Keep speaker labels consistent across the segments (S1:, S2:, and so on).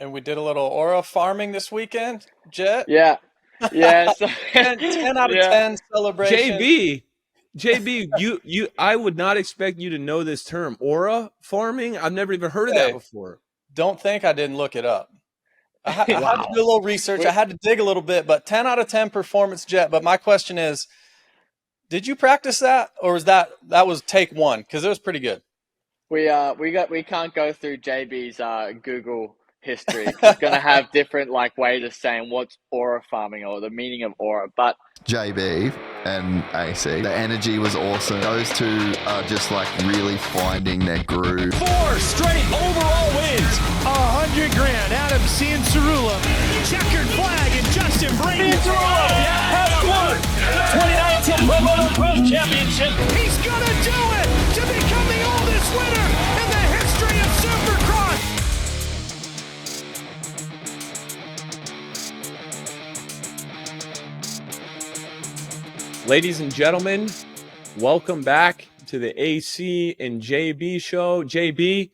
S1: and we did a little aura farming this weekend, Jett.
S2: Yeah, yeah, so,
S1: 10 out of
S2: yeah.
S1: 10 celebration.
S3: JB, I would not expect you to know this term, aura farming. I've never even heard of that
S1: Hey,
S3: before.
S1: don't think I didn't look it up. I had to
S3: Wow.
S1: do a little research. I had to dig a little bit, but 10 out of 10 performance, Jett. But my question is, did you practice that, or was that was take one? Because it was pretty good.
S2: We can't go through JB's Google history 'cause he's gonna have different like ways of saying what's aura farming or the meaning of aura. But
S4: JB and AC, the energy was awesome. Those two are just like really finding their groove.
S5: 4 straight overall wins. $100,000. Adam Cianciarulo. Checkered flag and Justin Brady. Cianciarulo has won the 2019 Moto Pro Championship. He's gonna do it to become the oldest winner in the history of Supercross.
S3: Ladies and gentlemen, welcome back to the AC and JB show. JB,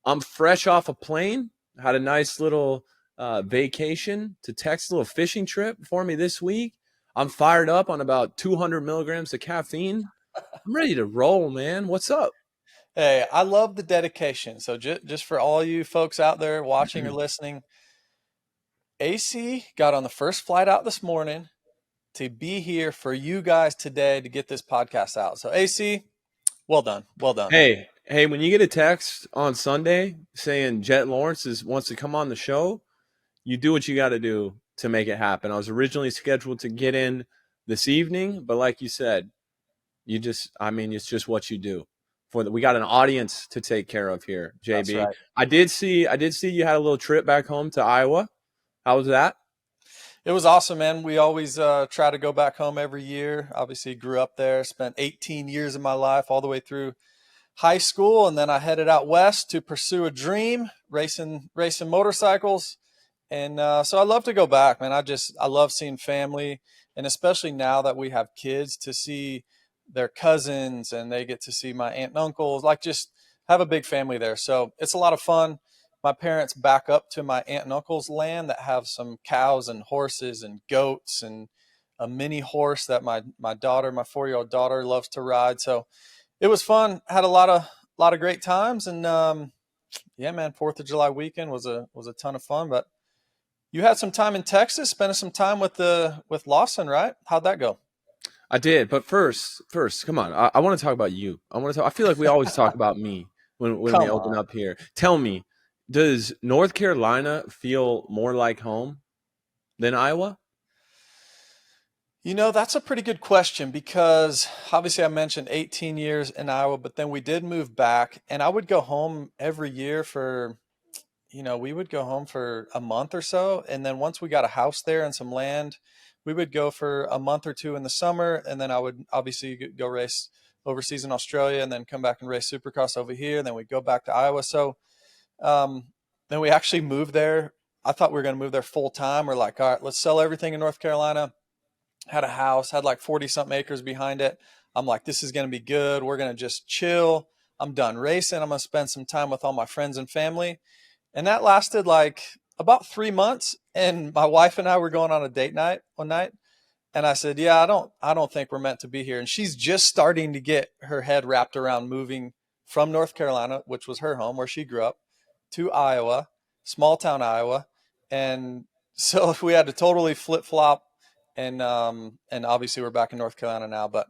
S3: I'm fresh off a plane. Had a nice little vacation to Texas, a little fishing trip for me this week. I'm fired up on about 200 milligrams of caffeine. I'm ready to roll, man. What's up?
S1: Hey, I love the dedication. So just for all you folks out there watching or listening, AC got on the first flight out this morning to be here for you guys today to get this podcast out. So AC, well done. Well done.
S3: Hey, when you get a text on Sunday saying Jett Lawrence wants to come on the show, you do what you got to do to make it happen. I was originally scheduled to get in this evening, but like you said, it's just what you do. We got an audience to take care of here, JB.
S1: That's right.
S3: I did see you had a little trip back home to Iowa. How was that?
S1: It was awesome, man. We always try to go back home every year. Obviously, grew up there, spent 18 years of my life all the way through high school, and then I headed out west to pursue a dream, racing motorcycles. And so I love to go back, man. I love seeing family, and especially now that we have kids, to see their cousins and they get to see my aunt and uncles, like just have a big family there. So it's a lot of fun. My parents back up to my aunt and uncle's land that have some cows and horses and goats and a mini horse that my 4-year-old daughter loves to ride. So it was fun. Had a lot of great times. And yeah, man, 4th of July weekend was a ton of fun. But you had some time in Texas, spending some time with Lawson, right? How'd that go?
S3: I did, but first, come on. I want to talk about you. I feel like we always talk about me when we open up here. Tell me, does North Carolina feel more like home than Iowa?
S1: You know, that's a pretty good question because obviously I mentioned 18 years in Iowa, but then we did move back, and I would go home every year we would go home for a month or so. And then once we got a house there and some land, we would go for a month or two in the summer. And then I would obviously go race overseas in Australia and then come back and race Supercross over here. And then we'd go back to Iowa. So then we actually moved there. I thought we were going to move there full time. We're like, all right, let's sell everything in North Carolina. Had a house, had like 40 something acres behind it. I'm like, this is going to be good. We're going to just chill. I'm done racing. I'm going to spend some time with all my friends and family. And that lasted like about 3 months. And my wife and I were going on a date night one night. And I said, yeah, I don't think we're meant to be here. And she's just starting to get her head wrapped around moving from North Carolina, which was her home where she grew up, to Iowa, small town Iowa. And so we had to totally flip flop. And obviously we're back in North Carolina now, but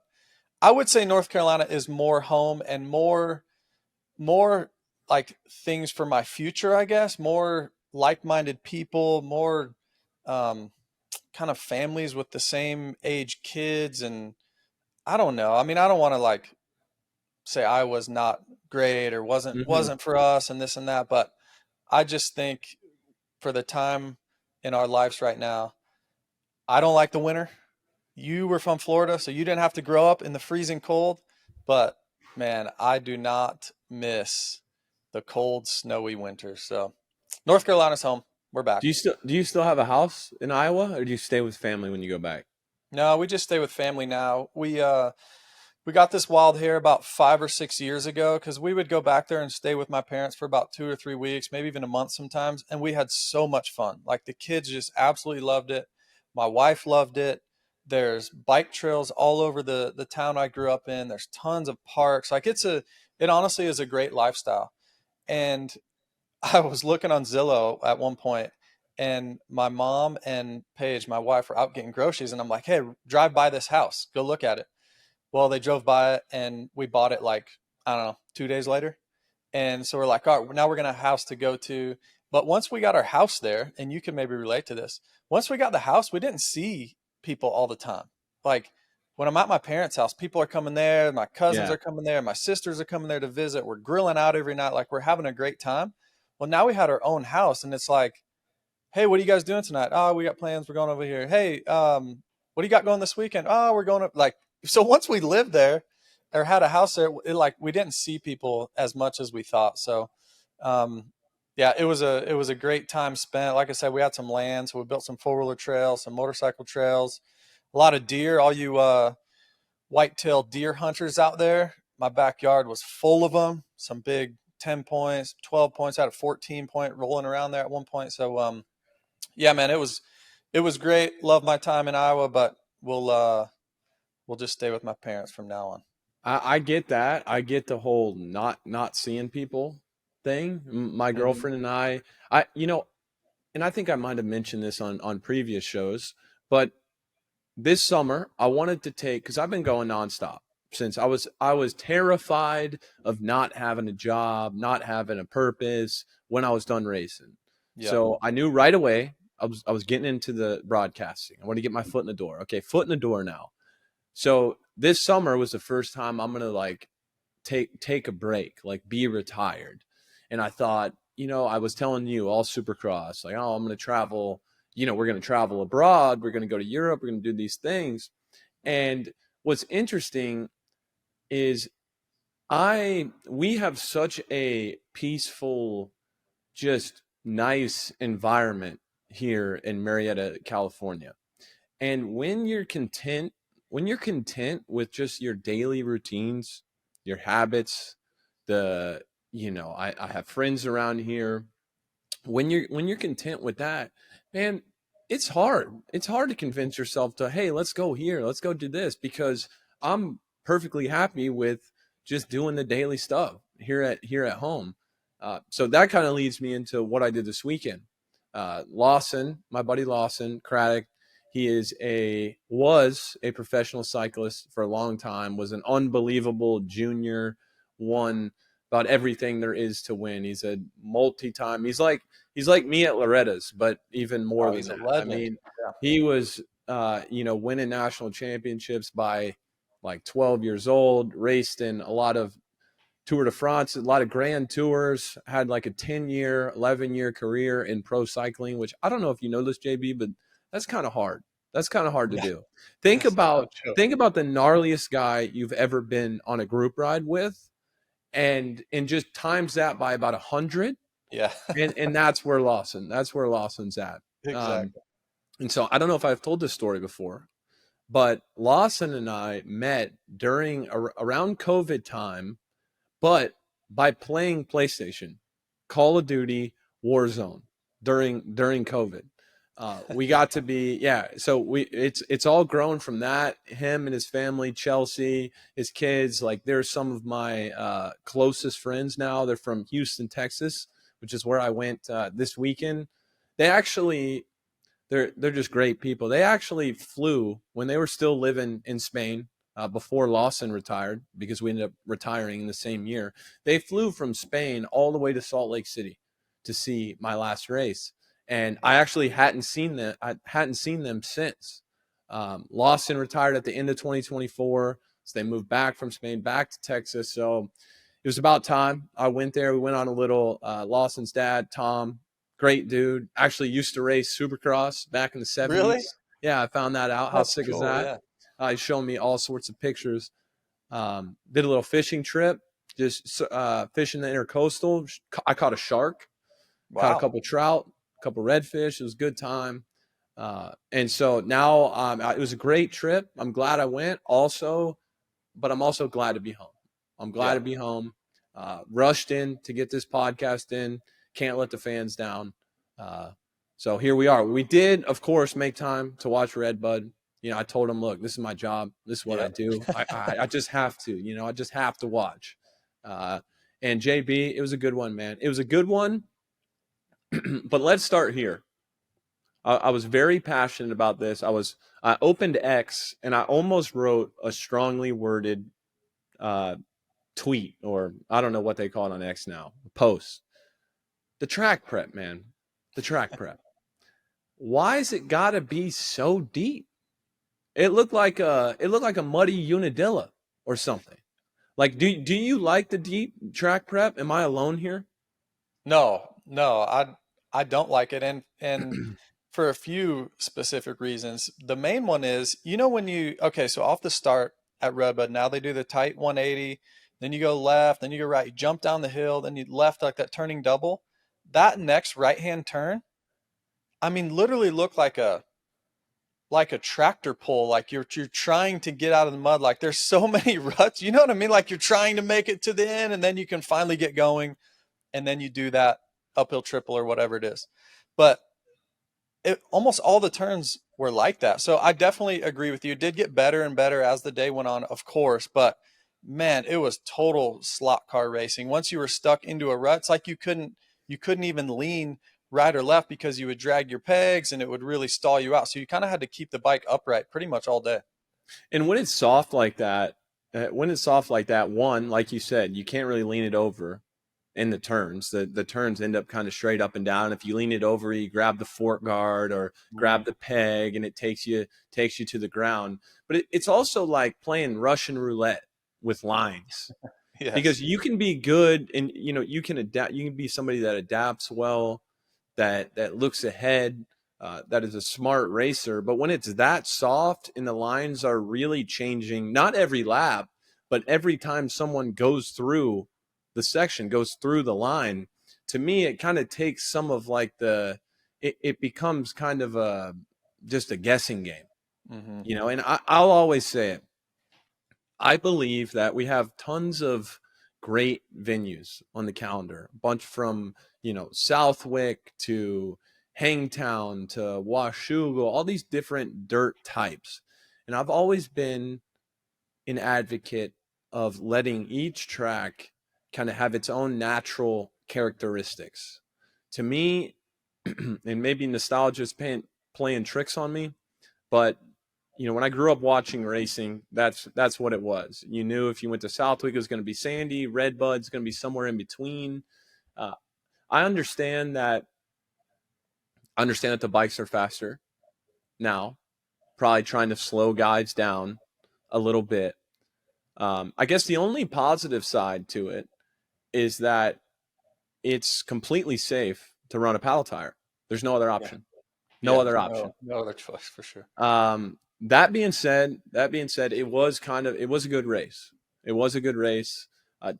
S1: I would say North Carolina is more home and more like things for my future, I guess, more like-minded people, more kind of families with the same age kids. And I don't know. I mean, I don't want to like say I was not great or wasn't for us and this and that, but I just think for the time in our lives right now, I don't like the winter. You were from Florida, so you didn't have to grow up in the freezing cold, but man, I do not miss the cold, snowy winter. So North Carolina's home. We're back.
S3: Do you still have a house in Iowa, or do you stay with family when you go back?
S1: No, we just stay with family now. We we got this wild here about 5 or 6 years ago because we would go back there and stay with my parents for about 2 or 3 weeks, maybe even a month sometimes. And we had so much fun. Like the kids just absolutely loved it. My wife loved it. There's bike trails all over the town I grew up in. There's tons of parks. Like it honestly is a great lifestyle. And I was looking on Zillow at one point, and my mom and Paige, my wife, were out getting groceries, and I'm like, "Hey, drive by this house, go look at it." Well, they drove by it, and we bought it like, I don't know, 2 days later. And so we're like, all right, now we're gonna have a house to go to. But once we got our house there, and you can maybe relate to this, once we got the house, we didn't see people all the time. Like when I'm at my parents' house, people are coming there, my cousins
S3: Yeah.
S1: are coming there, my sisters are coming there to visit. We're grilling out every night, like we're having a great time. Well, now we had our own house, and it's like, hey, what are you guys doing tonight? Oh, we got plans. We're going over here. Hey, what do you got going this weekend? Oh, we're going up. Like, so once we lived there or had a house there, like we didn't see people as much as we thought. So, yeah, it was a great time spent. Like I said, we had some land, so we built some 4-wheeler trails, some motorcycle trails, a lot of deer. All you white-tailed deer hunters out there, my backyard was full of them. Some big 10 points, 12 points, out of 14 point rolling around there at one point. So, yeah, man, it was great. Love my time in Iowa, but we'll just stay with my parents from now on.
S3: I get that. I get the whole not seeing people thing. My girlfriend and I and I think I might have mentioned this on previous shows, but this summer I wanted to take, because I've been going nonstop since I was terrified of not having a job, not having a purpose when I was done racing.
S1: Yeah.
S3: So I knew right away I was getting into the broadcasting. I want to get my foot in the door. Okay, foot in the door now. So this summer was the first time I'm gonna like take a break, like be retired. And I thought, I was telling you all Supercross, like, oh, I'm gonna travel. We're gonna travel abroad. We're gonna go to Europe. We're gonna do these things. And what's interesting is we have such a peaceful, just nice environment here in Marietta, California. And when you're content with just your daily routines, your habits, I have friends around here. When you're content with that, man, it's hard. It's hard to convince yourself to, hey, let's go here, let's go do this, because I'm perfectly happy with just doing the daily stuff here at home. So that kind of leads me into what I did this weekend. Lawson, my buddy Lawson Craddock, he was a professional cyclist for a long time, was an unbelievable junior, won about everything there is to win. He's a multi-time. He's like me at Loretta's, but even more than that. I mean, he was, winning national championships by like 12 years old, raced in a lot of Tour de France, a lot of grand tours, had like a 10-year, 11-year career in pro cycling, which I don't know if you know this, JB, but that's kind of hard. That's kind of hard to do. Think about the gnarliest guy you've ever been on a group ride with, and just times that by about 100.
S1: Yeah.
S3: and that's where Lawson's at.
S1: Exactly.
S3: And so I don't know if I've told this story before, but Lawson and I met around COVID time, but by playing PlayStation, Call of Duty, Warzone during COVID. We got to be, so it's all grown from that. Him and his family, Chelsea, his kids, like they're some of my closest friends now. They're from Houston, Texas, which is where I went this weekend. They're just great people. They actually flew when they were still living in Spain before Lawson retired, because we ended up retiring in the same year. They flew from Spain all the way to Salt Lake City to see my last race. And I actually hadn't seen them since. Lawson retired at the end of 2024. So they moved back from Spain, back to Texas. So it was about time. I went there. We went on a little, Lawson's dad, Tom, great dude, actually used to race Supercross back in the 70s.
S1: Really?
S3: Yeah, I found that out. How sick is that?
S1: Yeah.
S3: He's showing me all sorts of pictures. Did a little fishing trip, just fishing the intercoastal. I caught a shark, caught a couple trout, a couple redfish. It was a good time. And so now it was a great trip. I'm glad I went. Also, but I'm also glad to be home. I'm glad to be home. Rushed in to get this podcast in. Can't let the fans down. So here we are. We did, of course, make time to watch Redbud. You know, I told him, look, this is my job. This is what I do. I just have to, you know, I just have to watch. And JB, it was a good one, man. It was a good one. But let's start here. I was very passionate about this. I opened X and I almost wrote a strongly worded tweet, or I don't know what they call it on X now, post. The track prep, man. The track prep. Why is it gotta be so deep? It looked like a muddy Unadilla or something. Like, do you like the deep track prep? Am I alone here?
S1: No, I don't like it, and for a few specific reasons. The main one is, you know, so off the start at Redbud, now they do the tight 180, then you go left, then you go right, you jump down the hill, then you left, like that turning double. That next right-hand turn, I mean, literally looked like a tractor pull, like you're trying to get out of the mud. Like there's so many ruts, you know what I mean? Like you're trying to make it to the end, and then you can finally get going, and then you do that uphill triple or whatever it is. But almost all the turns were like that. So I definitely agree with you. It did get better and better as the day went on, of course, but man, it was total slot car racing. Once you were stuck into a rut, it's like you couldn't even lean right or left because you would drag your pegs and it would really stall you out. So you kind of had to keep the bike upright pretty much all day.
S3: And when it's soft like that, one, like you said, you can't really lean it over in the turns. The turns end up kind of straight up and down. If you lean it over, you grab the fork guard or grab the peg, and it takes you to the ground. But it's also like playing Russian roulette with lines.
S1: Yes.
S3: Because you can be good, and you know, you can adapt. You can be somebody that adapts well, that looks ahead, that is a smart racer. But when it's that soft and the lines are really changing, not every lap, but every time someone goes through the section, goes through the line, to me, it kind of takes some of like it becomes kind of just a guessing game, you know. And I'll always say it. I believe that we have tons of great venues on the calendar, a bunch from, you know, Southwick to Hangtown to Washougal, all these different dirt types. And I've always been an advocate of letting each track kind of have its own natural characteristics. To me, and maybe nostalgia's playing tricks on me, but you know, when I grew up watching racing, that's what it was. You knew if you went to Southwick, it was going to be sandy. Redbud's going to be somewhere in between. I understand that the bikes are faster now, probably trying to slow guys down a little bit. I guess the only positive side to it is that it's completely safe to run a paddle tire. There's no other option. No other option.
S1: No other choice for sure.
S3: That being said, it was a good race. It was a good race.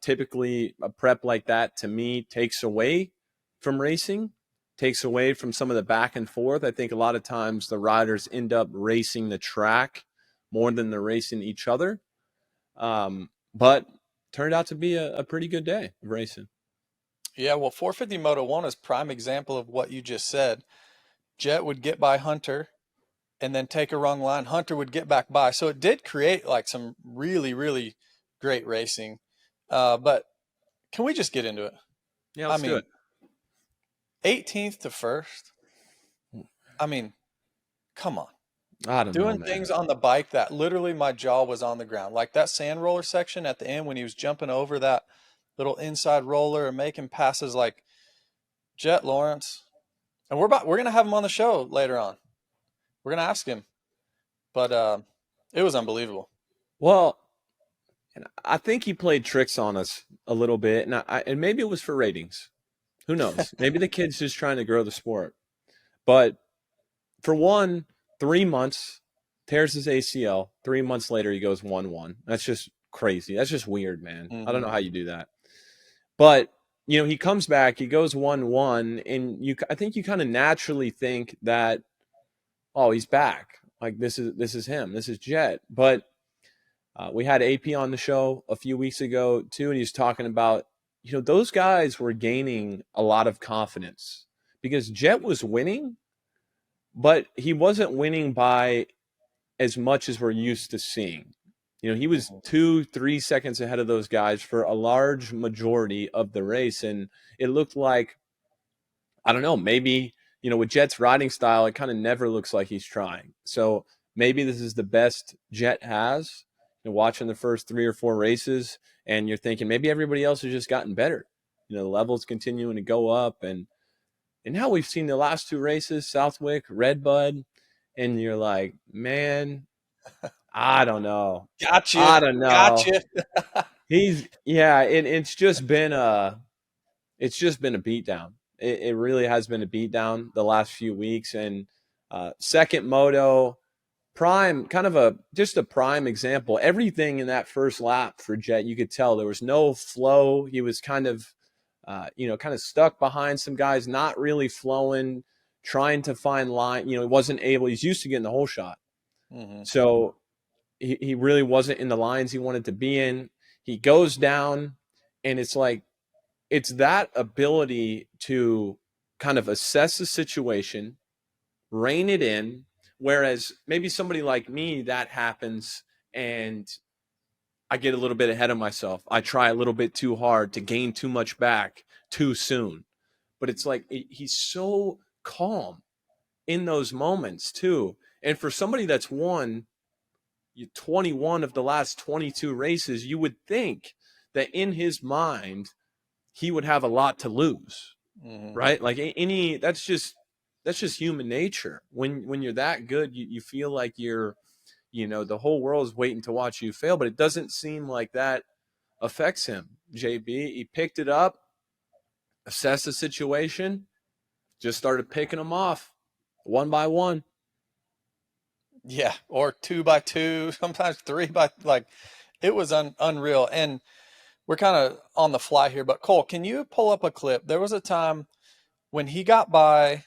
S3: Typically, a prep like that, to me, takes away from racing, takes away from some of the back and forth. I think a lot of times the riders end up racing the track more than they're racing each other. But turned out to be a pretty good day of racing.
S1: Yeah, well, 450 Moto 1 is prime example of what you just said. Jett would get by Hunter and then take a wrong line. Hunter would get back by. So it did create like some really, really great racing. But can we just get into it?
S3: Yeah, let's do it.
S1: 18th to 1st. I mean, come on.
S3: I don't know,
S1: Doing things on the bike that literally my jaw was on the ground. Like that sand roller section at the end when he was jumping over that little inside roller and making passes like Jett Lawrence. And we're going to have him on the show later on. We're going to ask him. But it was unbelievable.
S3: Well, I think he played tricks on us a little bit, and maybe it was for ratings. Who knows? Maybe the kid's just trying to grow the sport. But for one, 3 months, tears his ACL. 3 months later, he goes 1-1. That's just crazy. That's just weird, man. I don't know how you do that. But, you know, he comes back, he goes 1-1, and I think you kind of naturally think that, oh, he's back. Like, this is him. This is Jett. But We had AP on the show a few weeks ago too, and he was talking about, those guys were gaining a lot of confidence because Jett was winning, but he wasn't winning by as much as we're used to seeing. He was 2-3 seconds ahead of those guys for a large majority of the race. And it looked like, I don't know, maybe, with Jett's riding style, it kind of never looks like he's trying. So maybe this is the best Jett has. Watching the first 3 or 4 races, and you're thinking maybe everybody else has just gotten better. The levels continuing to go up. And now we've seen the last 2 races, Southwick, Redbud, and you're like, man, I don't know.
S1: Gotcha.
S3: I don't know.
S1: Gotcha.
S3: It's just been a beatdown. It really has been a beatdown the last few weeks. And second moto, prime, kind of just a prime example. Everything in that first lap for Jett, you could tell there was no flow. He was kind of stuck behind some guys, not really flowing, trying to find line. He wasn't able. He's used to getting the whole shot.
S1: Mm-hmm.
S3: So he really wasn't in the lines he wanted to be in. He goes down, and it's like, it's that ability to kind of assess the situation, rein it in, whereas maybe somebody like me, that happens and I get a little bit ahead of myself. I try a little bit too hard to gain too much back too soon. But it's like he's so calm in those moments too. And for somebody that's won 21 of the last 22 races, you would think that in his mind, he would have a lot to lose, right? Like that's just human nature. When you're that good, you feel like you're, the whole world is waiting to watch you fail, but it doesn't seem like that affects him. JB, he picked it up, assessed the situation, just started picking them off one by one.
S1: Yeah, or 2 by 2, sometimes 3 by, it was unreal. And we're kind of on the fly here, but Cole, can you pull up a clip? There was a time when he got by,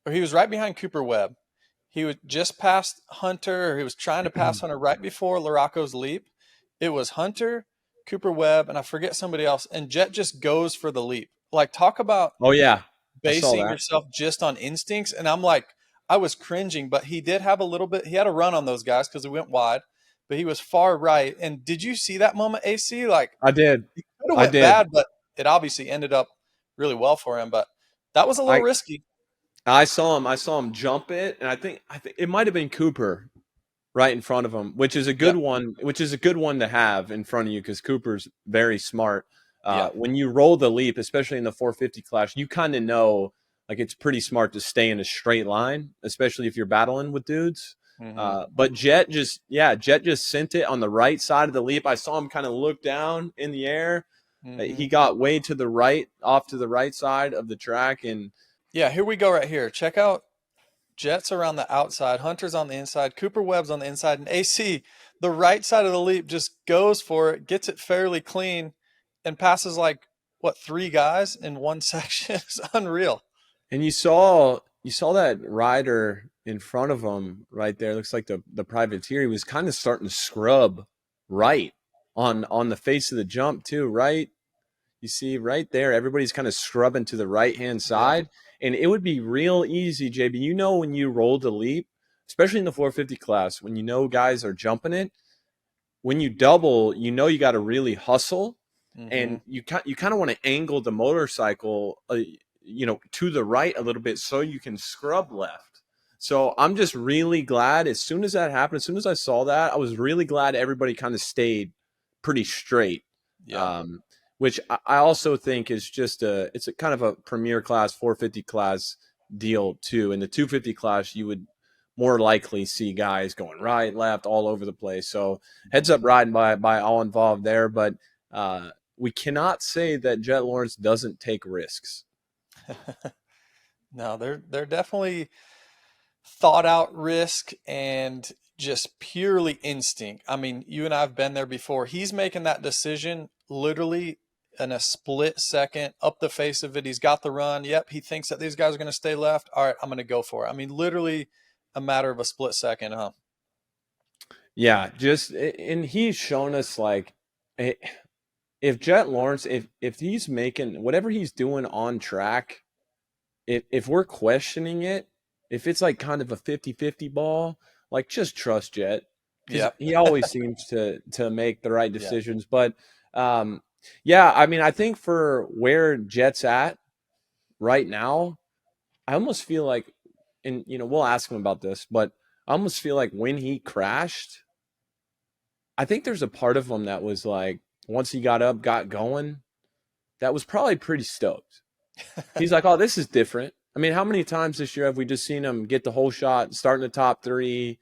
S1: or he was right behind Cooper Webb. He was just past Hunter, or he was trying to pass Hunter right before Laraco's leap. It was Hunter, Cooper Webb, and I forget somebody else. And Jett just goes for the leap. Like, talk about basing yourself just on instincts. And I'm like, I was cringing, but he did have he had a run on those guys because he went wide, but he was far right. And did you see that moment, AC? Like,
S3: I did.
S1: He could have went bad, but it obviously ended up really well for him. But that was a little risky.
S3: I saw him jump it, and I think it might have been Cooper right in front of him, which is a good one. Which is a good one to have in front of you because Cooper's very smart. When you roll the leap, especially in the 450 class, you kind of know like it's pretty smart to stay in a straight line, especially if you're battling with dudes. But Jett just sent it on the right side of the leap. I saw him kind of look down in the air. He got way to the right, off to the right side of the track, and
S1: here we go right here. Check out Jett's around the outside, Hunter's on the inside, Cooper Webb's on the inside, and AC, the right side of the leap, just goes for it, gets it fairly clean, and passes 3 guys in one section. It's unreal.
S3: And you saw that rider in front of him right there. Looks like the privateer. He was kind of starting to scrub right on the face of the jump too, right? You see right there, everybody's kind of scrubbing to the right-hand side. And it would be real easy, JB. When you roll the leap, especially in the 450 class, when guys are jumping it, when you double, you got to really hustle. And you kind of want to angle the motorcycle, to the right a little bit so you can scrub left. So I'm just really glad as soon as that happened, as soon as I saw that, I was really glad everybody kind of stayed pretty straight. Which I also think is it's a kind of a premier class, 450 class deal too. In the 250 class, you would more likely see guys going right, left, all over the place. So heads up riding by all involved there. But we cannot say that Jett Lawrence doesn't take risks.
S1: No, they're definitely thought out risk and just purely instinct. I mean, you and I have been there before. He's making that decision literally in a split second, up the face of it. He's got the run. Yep, he thinks that these guys are going to stay left. All right, I'm going to go for it. I mean, literally a matter of a split second, huh?
S3: Yeah, just and he's shown us like if Jett Lawrence, if he's making whatever he's doing on track, if we're questioning it, if it's like kind of a 50-50 ball, like just trust Jett because
S1: Yep.
S3: he always seems to make the right
S1: Yeah.
S3: decisions. But yeah, I mean, I think for where Jett's at right now, I almost feel like, and we'll ask him about this, but I almost feel like when he crashed, I think there's a part of him that was like, once he got up, got going, that was probably pretty stoked. He's like, oh, this is different. I mean, how many times this year have we just seen him get the whole shot, start in the top 3,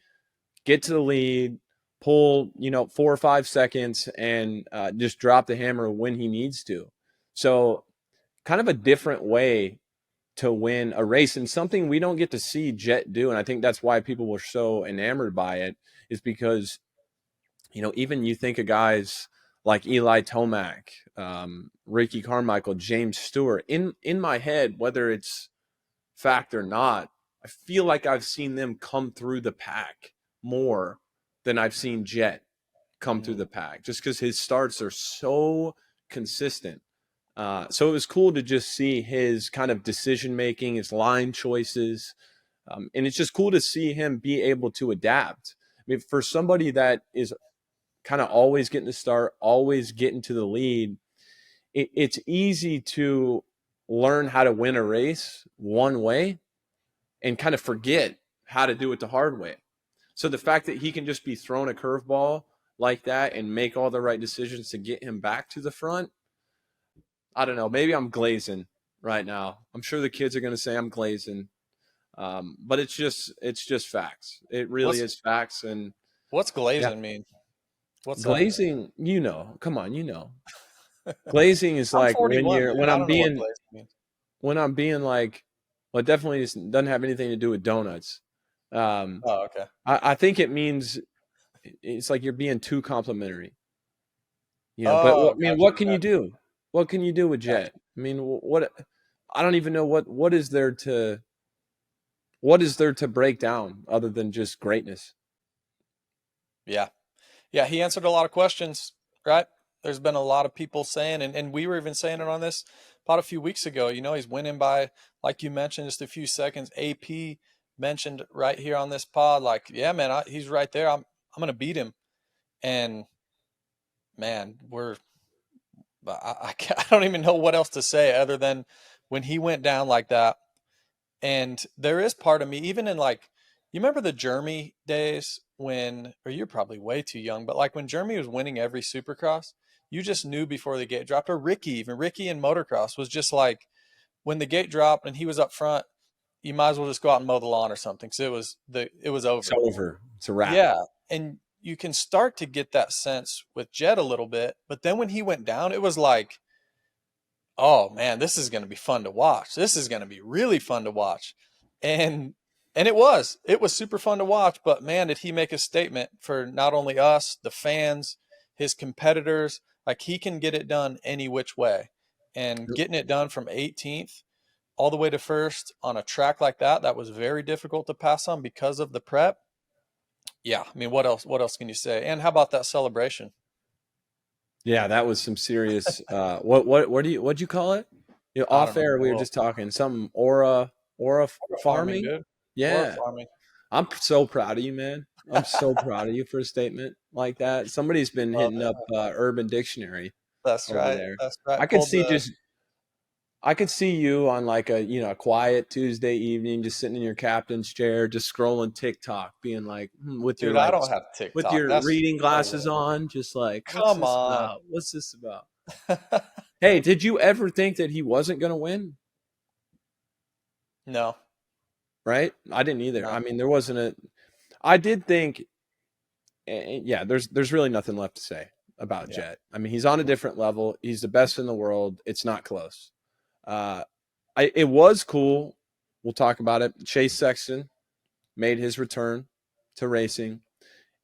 S3: get to the lead, pull, 4 or 5 seconds, and just drop the hammer when he needs to? So kind of a different way to win a race, and something we don't get to see Jett do. And I think that's why people were so enamored by it, is because, even you think of guys like Eli Tomac, Ricky Carmichael, James Stewart, in my head, whether it's fact or not, I feel like I've seen them come through the pack more than I've seen Jett come through the pack, just because his starts are so consistent. So it was cool to just see his kind of decision making, his line choices, and it's just cool to see him be able to adapt. I mean, for somebody that is kind of always getting the start, always getting to the lead, it's easy to learn how to win a race one way and kind of forget how to do it the hard way. So the fact that he can just be thrown a curveball like that and make all the right decisions to get him back to the front, I don't know. Maybe I'm glazing right now. I'm sure the kids are going to say I'm glazing, but it's just facts. It really is facts. And
S1: What's glazing mean? What's
S3: glazing? Come on, glazing is
S1: I'm
S3: like
S1: 41, dude.
S3: when
S1: I
S3: I'm
S1: don't know what
S3: being
S1: glazing means.
S3: like, well, it definitely doesn't have anything to do with donuts.
S1: Oh, okay.
S3: I think it means it's like you're being too complimentary. But
S1: Oh,
S3: I mean,
S1: gotcha,
S3: what can you
S1: gotcha,
S3: do? What can you do with
S1: gotcha.
S3: Jett? I mean, what? I don't even know what is there to break down other than just greatness.
S1: Yeah. Yeah, he answered a lot of questions, right? There's been a lot of people saying, and we were even saying it on this pod a few weeks ago, he's winning by, like you mentioned, just a few seconds. AP mentioned right here on this pod, like, yeah, man, he's right there. I'm going to beat him. And man, I don't even know what else to say other than when he went down like that. And there is part of me, even in like, you remember the Jeremy days or you're probably way too young, but like when Jeremy was winning every Supercross, you just knew before the gate dropped. Or Ricky in motocross was just like, when the gate dropped and he was up front, you might as well just go out and mow the lawn or something. So it was over.
S3: It's over. It's a wrap.
S1: Yeah. And you can start to get that sense with Jett a little bit, but then when he went down, it was like, oh man, this is going to be fun to watch. This is going to be really fun to watch. And it was super fun to watch, but man, did he make a statement for not only us, the fans, his competitors. Like, he can get it done any which way, and getting it done from 18th all the way to first on a track like that was very difficult to pass on because of the prep. Yeah. I mean, what else can you say? And how about that celebration?
S3: Yeah, that was some serious. What'd you call it? Off air, we were just talking something aura farming.
S1: Dude.
S3: Yeah,
S1: Aura farming.
S3: I'm so proud of you, man. I'm so proud of you for a statement like that. Somebody's been hitting up Urban Dictionary.
S1: That's
S3: over
S1: right.
S3: there.
S1: That's right.
S3: I could see you on like a quiet Tuesday evening, just sitting in your captain's chair, just scrolling TikTok, being like, with your
S1: I don't have TikTok.
S3: with your reading glasses on, just like,
S1: come on,
S3: what's this about? Hey, did you ever think that he wasn't going to win?
S1: No.
S3: Right? I didn't either.
S1: No.
S3: I mean, there wasn't I did think, yeah, there's really nothing left to say about Jett. I mean, he's on a different level. He's the best in the world. It's not close. It was cool. We'll talk about it. Chase Sexton made his return to racing,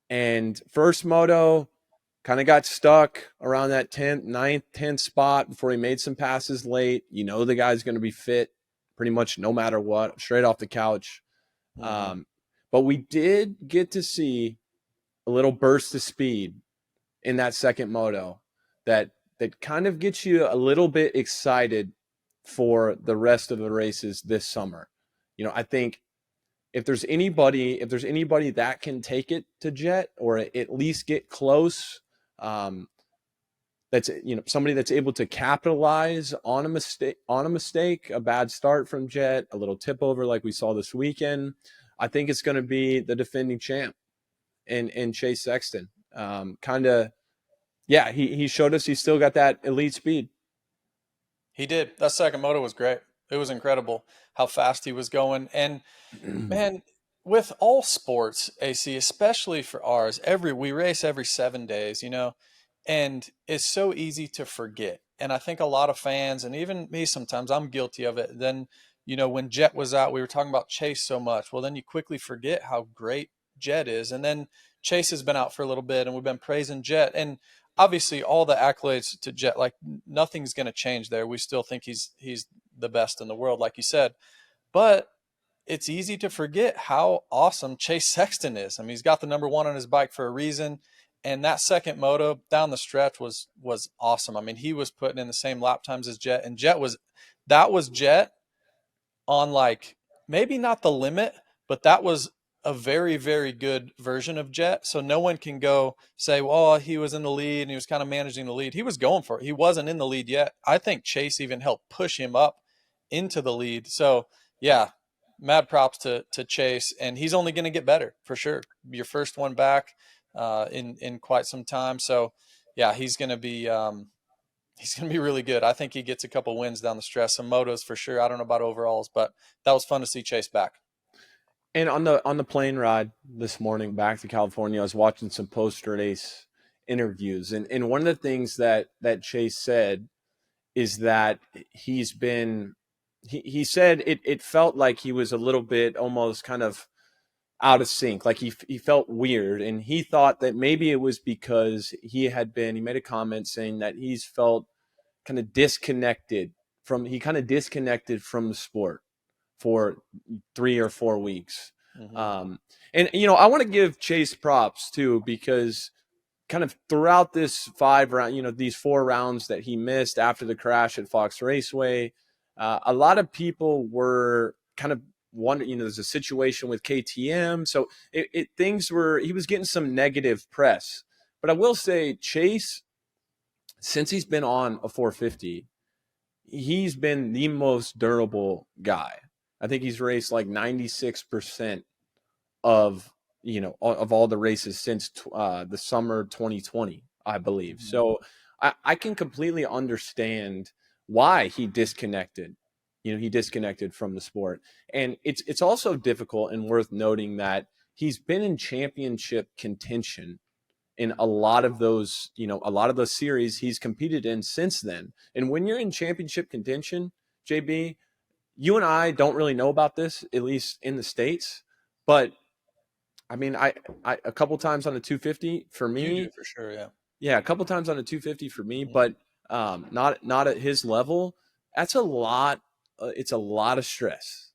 S3: and first moto kind of got stuck around that 9th, 10th spot before he made some passes late. The guy's going to be fit pretty much no matter what, straight off the couch. But we did get to see a little burst of speed in that second moto that kind of gets you a little bit excited for the rest of the races this summer. I think if there's anybody that can take it to Jett or at least get close, that's somebody that's able to capitalize on a mistake, a bad start from Jett, a little tip over like we saw this weekend. I think it's going to be the defending champ and Chase Sexton. He showed us he's still got that elite speed.
S1: He did. That second moto was great. It was incredible how fast he was going. And man, with all sports, AC, especially for ours, we race every 7 days, and it's so easy to forget. And I think a lot of fans, and even me sometimes, I'm guilty of it. Then, when Jett was out, we were talking about Chase so much. Well, then you quickly forget how great Jett is. And then Chase has been out for a little bit, and we've been praising Jett. And obviously all the accolades to Jett, like nothing's going to change there. We still think he's the best in the world, like you said. But it's easy to forget how awesome Chase Sexton is. I mean, he's got the number 1 on his bike for a reason. And that second moto down the stretch was awesome. I mean, he was putting in the same lap times as Jett, and that was Jett on, like, maybe not the limit, but that was a very, very good version of Jett. So no one can go say, well, he was in the lead and he was kind of managing the lead. He was going for it. He wasn't in the lead yet. I think Chase even helped push him up into the lead. So yeah, mad props to Chase, and he's only going to get better for sure. Your first one back in quite some time. So yeah, he's going to be really good. I think he gets a couple wins down the stretch, some motos for sure. I don't know about overalls, but that was fun to see Chase back.
S3: And on the plane ride this morning back to California, I was watching some post-race interviews, and one of the things that Chase said is that he said it felt like he was a little bit almost kind of out of sync, like he felt weird, and he thought that maybe it was because he made a comment saying that he's felt kind of disconnected from the sport for 3 or 4 weeks. Mm-hmm. And I want to give Chase props too, because kind of throughout this 5 round, these 4 rounds that he missed after the crash at Fox Raceway, a lot of people were kind of wondering, there's a situation with KTM. So he was getting some negative press, but I will say Chase, since he's been on a 450, he's been the most durable guy. I think he's raced like 96% of all the races since the summer 2020, I believe. Mm-hmm. So I can completely understand why he disconnected. He disconnected from the sport. And it's also difficult and worth noting that he's been in championship contention in a lot of those series he's competed in since then. And when you're in championship contention, JB, you and I don't really know about this, at least in the States, but I mean, I a couple times on the 250 for me.
S1: You do, for sure, yeah.
S3: Yeah, a couple times on the 250 for me, but not at his level. That's a lot. It's a lot of stress.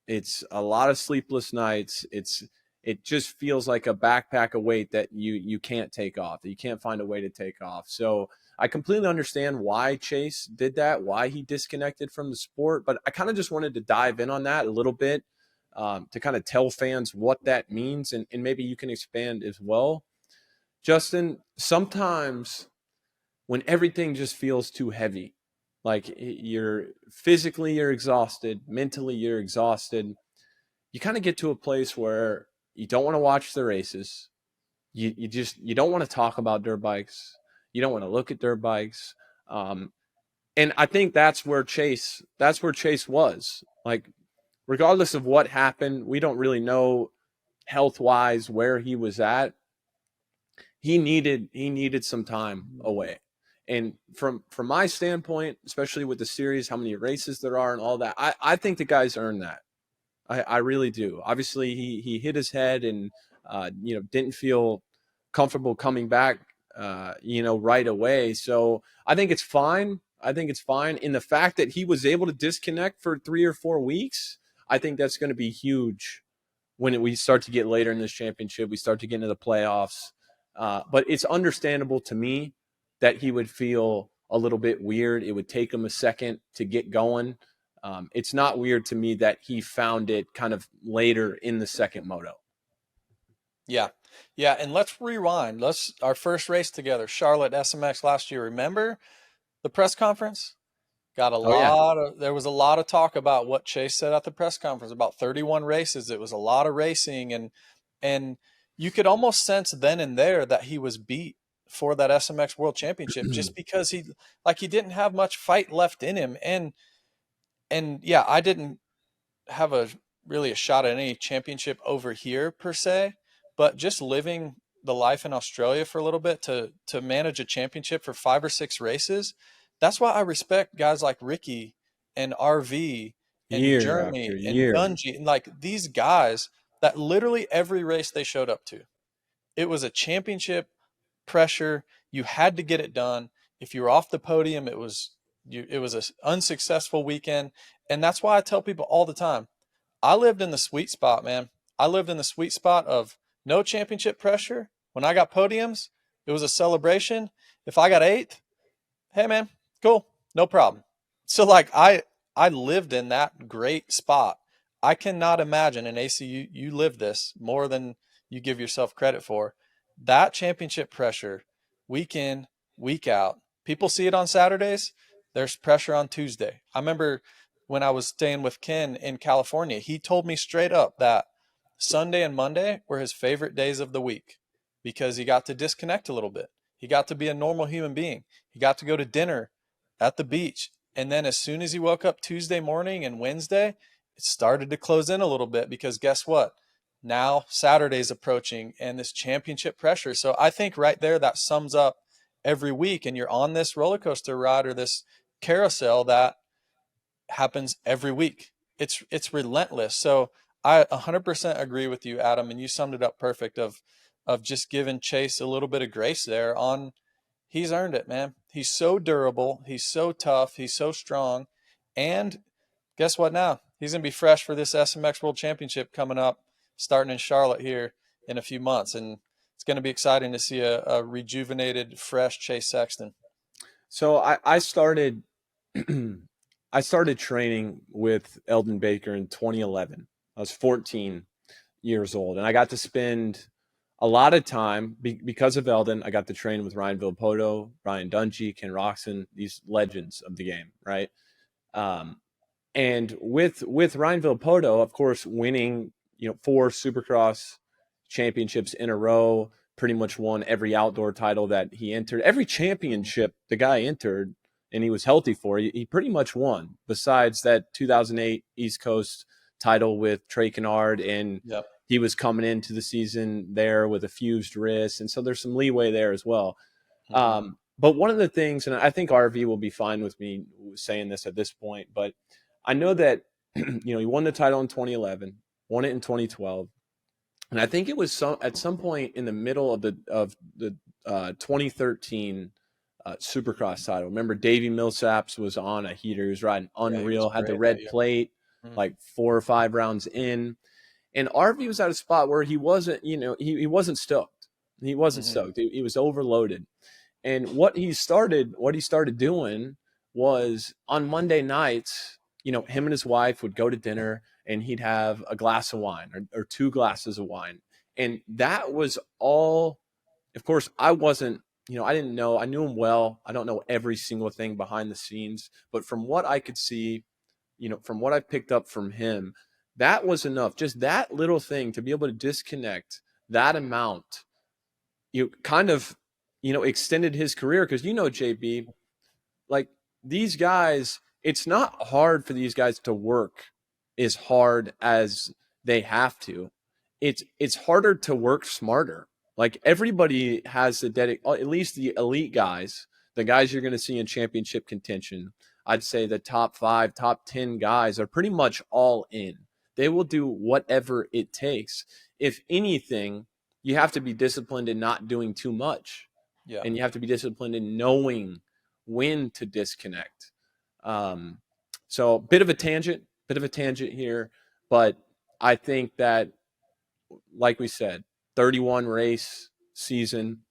S3: It's a lot of sleepless nights. It just feels like a backpack of weight that you can't take off, that you can't find a way to take off. So I completely understand why Chase did that, why he disconnected from the sport, but I kind of just wanted to dive in on that a little bit to kind of tell fans what that means, and maybe you can expand as well. Justin, sometimes when everything just feels too heavy, like you're exhausted, mentally you're exhausted, you kind of get to a place where you don't want to watch the races. You don't want to talk about dirt bikes. You don't want to look at dirt bikes. And I think that's where Chase was. Like, regardless of what happened, we don't really know health-wise where he was at. He needed some time away. And from my standpoint, especially with the series, how many races there are and all that, I think the guy's earned that. I really do. Obviously, he hit his head and didn't feel comfortable coming back right away. So I think it's fine. In the fact that he was able to disconnect for 3 or 4 weeks, I think that's going to be huge when we start to get later in this championship, we start to get into the playoffs. But it's understandable to me that he would feel a little bit weird. It would take him a second to get going. It's not weird to me that he found it kind of later in the second moto.
S1: Yeah. Yeah. And let's rewind. Our first race together, Charlotte SMX last year. Remember the press conference? There was a lot of talk about what Chase said at the press conference, about 31 races. It was a lot of racing, and you could almost sense then and there that he was beat for that SMX World Championship just because he didn't have much fight left in him. And yeah, I didn't have really a shot at any championship over here per se, but just living the life in Australia for a little bit to manage a championship for 5 or 6 races. That's why I respect guys like Ricky and RV and Jeremy and Dungy and like these guys that literally every race they showed up to, it was a championship pressure. You had to get it done. If you were off the podium, it was an unsuccessful weekend. And that's why I tell people all the time, I lived in the sweet spot, man. I lived in the sweet spot of no championship pressure. When I got podiums, it was a celebration. If I got 8th, hey man, cool, no problem. So like I lived in that great spot. I cannot imagine, and AC, you live this more than you give yourself credit for. That championship pressure, week in, week out. People see it on Saturdays. There's pressure on Tuesday. I remember when I was staying with Ken in California, he told me straight up that Sunday and Monday were his favorite days of the week because he got to disconnect a little bit. He got to be a normal human being. He got to go to dinner at the beach. And then as soon as he woke up Tuesday morning and Wednesday, it started to close in a little bit because guess what? Now Saturday's approaching and this championship pressure. So I think right there that sums up every week, and you're on this roller coaster ride or this carousel that happens every week. It's relentless. So I 100% agree with you, Adam, and you summed it up perfect of just giving Chase a little bit of grace there on he's earned it, man. He's so durable, he's so tough, he's so strong. And guess what now? He's going to be fresh for this SMX World Championship coming up starting in Charlotte here in a few months, and it's going to be exciting to see a rejuvenated, fresh Chase Sexton.
S3: So I started I started training with Eldon Baker in 2011. I was 14 years old, and I got to spend a lot of time because of Eldon. I got to train with Ryan Villopoto, Ryan Dungey, Ken Roxon, these legends of the game, right? And with Ryan Villopoto, of course, winning 4 Supercross championships in a row, pretty much won every outdoor title that he entered. Every championship the guy entered and he was healthy for, he pretty much won, besides that 2008 East Coast title with Trey Kennard. And
S1: yep.
S3: He was coming into the season there with a fused wrist. And so there's some leeway there as well. Mm-hmm. But one of the things, and I think RV will be fine with me saying this at this point, but I know that, he won the title in 2011, won it in 2012. And I think it was at some point in the middle of the 2013 Supercross title. Remember, Davey Millsaps was on a heater. He was riding unreal, had the red plate, like 4 or 5 rounds in. And RV was at a spot where he wasn't, he wasn't stoked. He wasn't stoked. He was overloaded. And what he started doing was on Monday nights, him and his wife would go to dinner and he'd have a glass of wine or 2 glasses of wine. And that was all. Of course, I wasn't, I didn't know. I knew him well. I don't know every single thing behind the scenes. But from what I could see, from what I picked up from him, that was enough. Just that little thing to be able to disconnect that amount, kind of, extended his career. Because, JB, like these guys, it's not hard for these guys to work as hard as they have to. It's harder to work smarter. Like everybody has at least the elite guys, the guys you're going to see in championship contention. I'd say the top 5, top 10 guys are pretty much all in. They will do whatever it takes. If anything, you have to be disciplined in not doing too much. Yeah. And you have to be disciplined in knowing when to disconnect. So bit of a tangent here, but I think that like we said, 31 race season.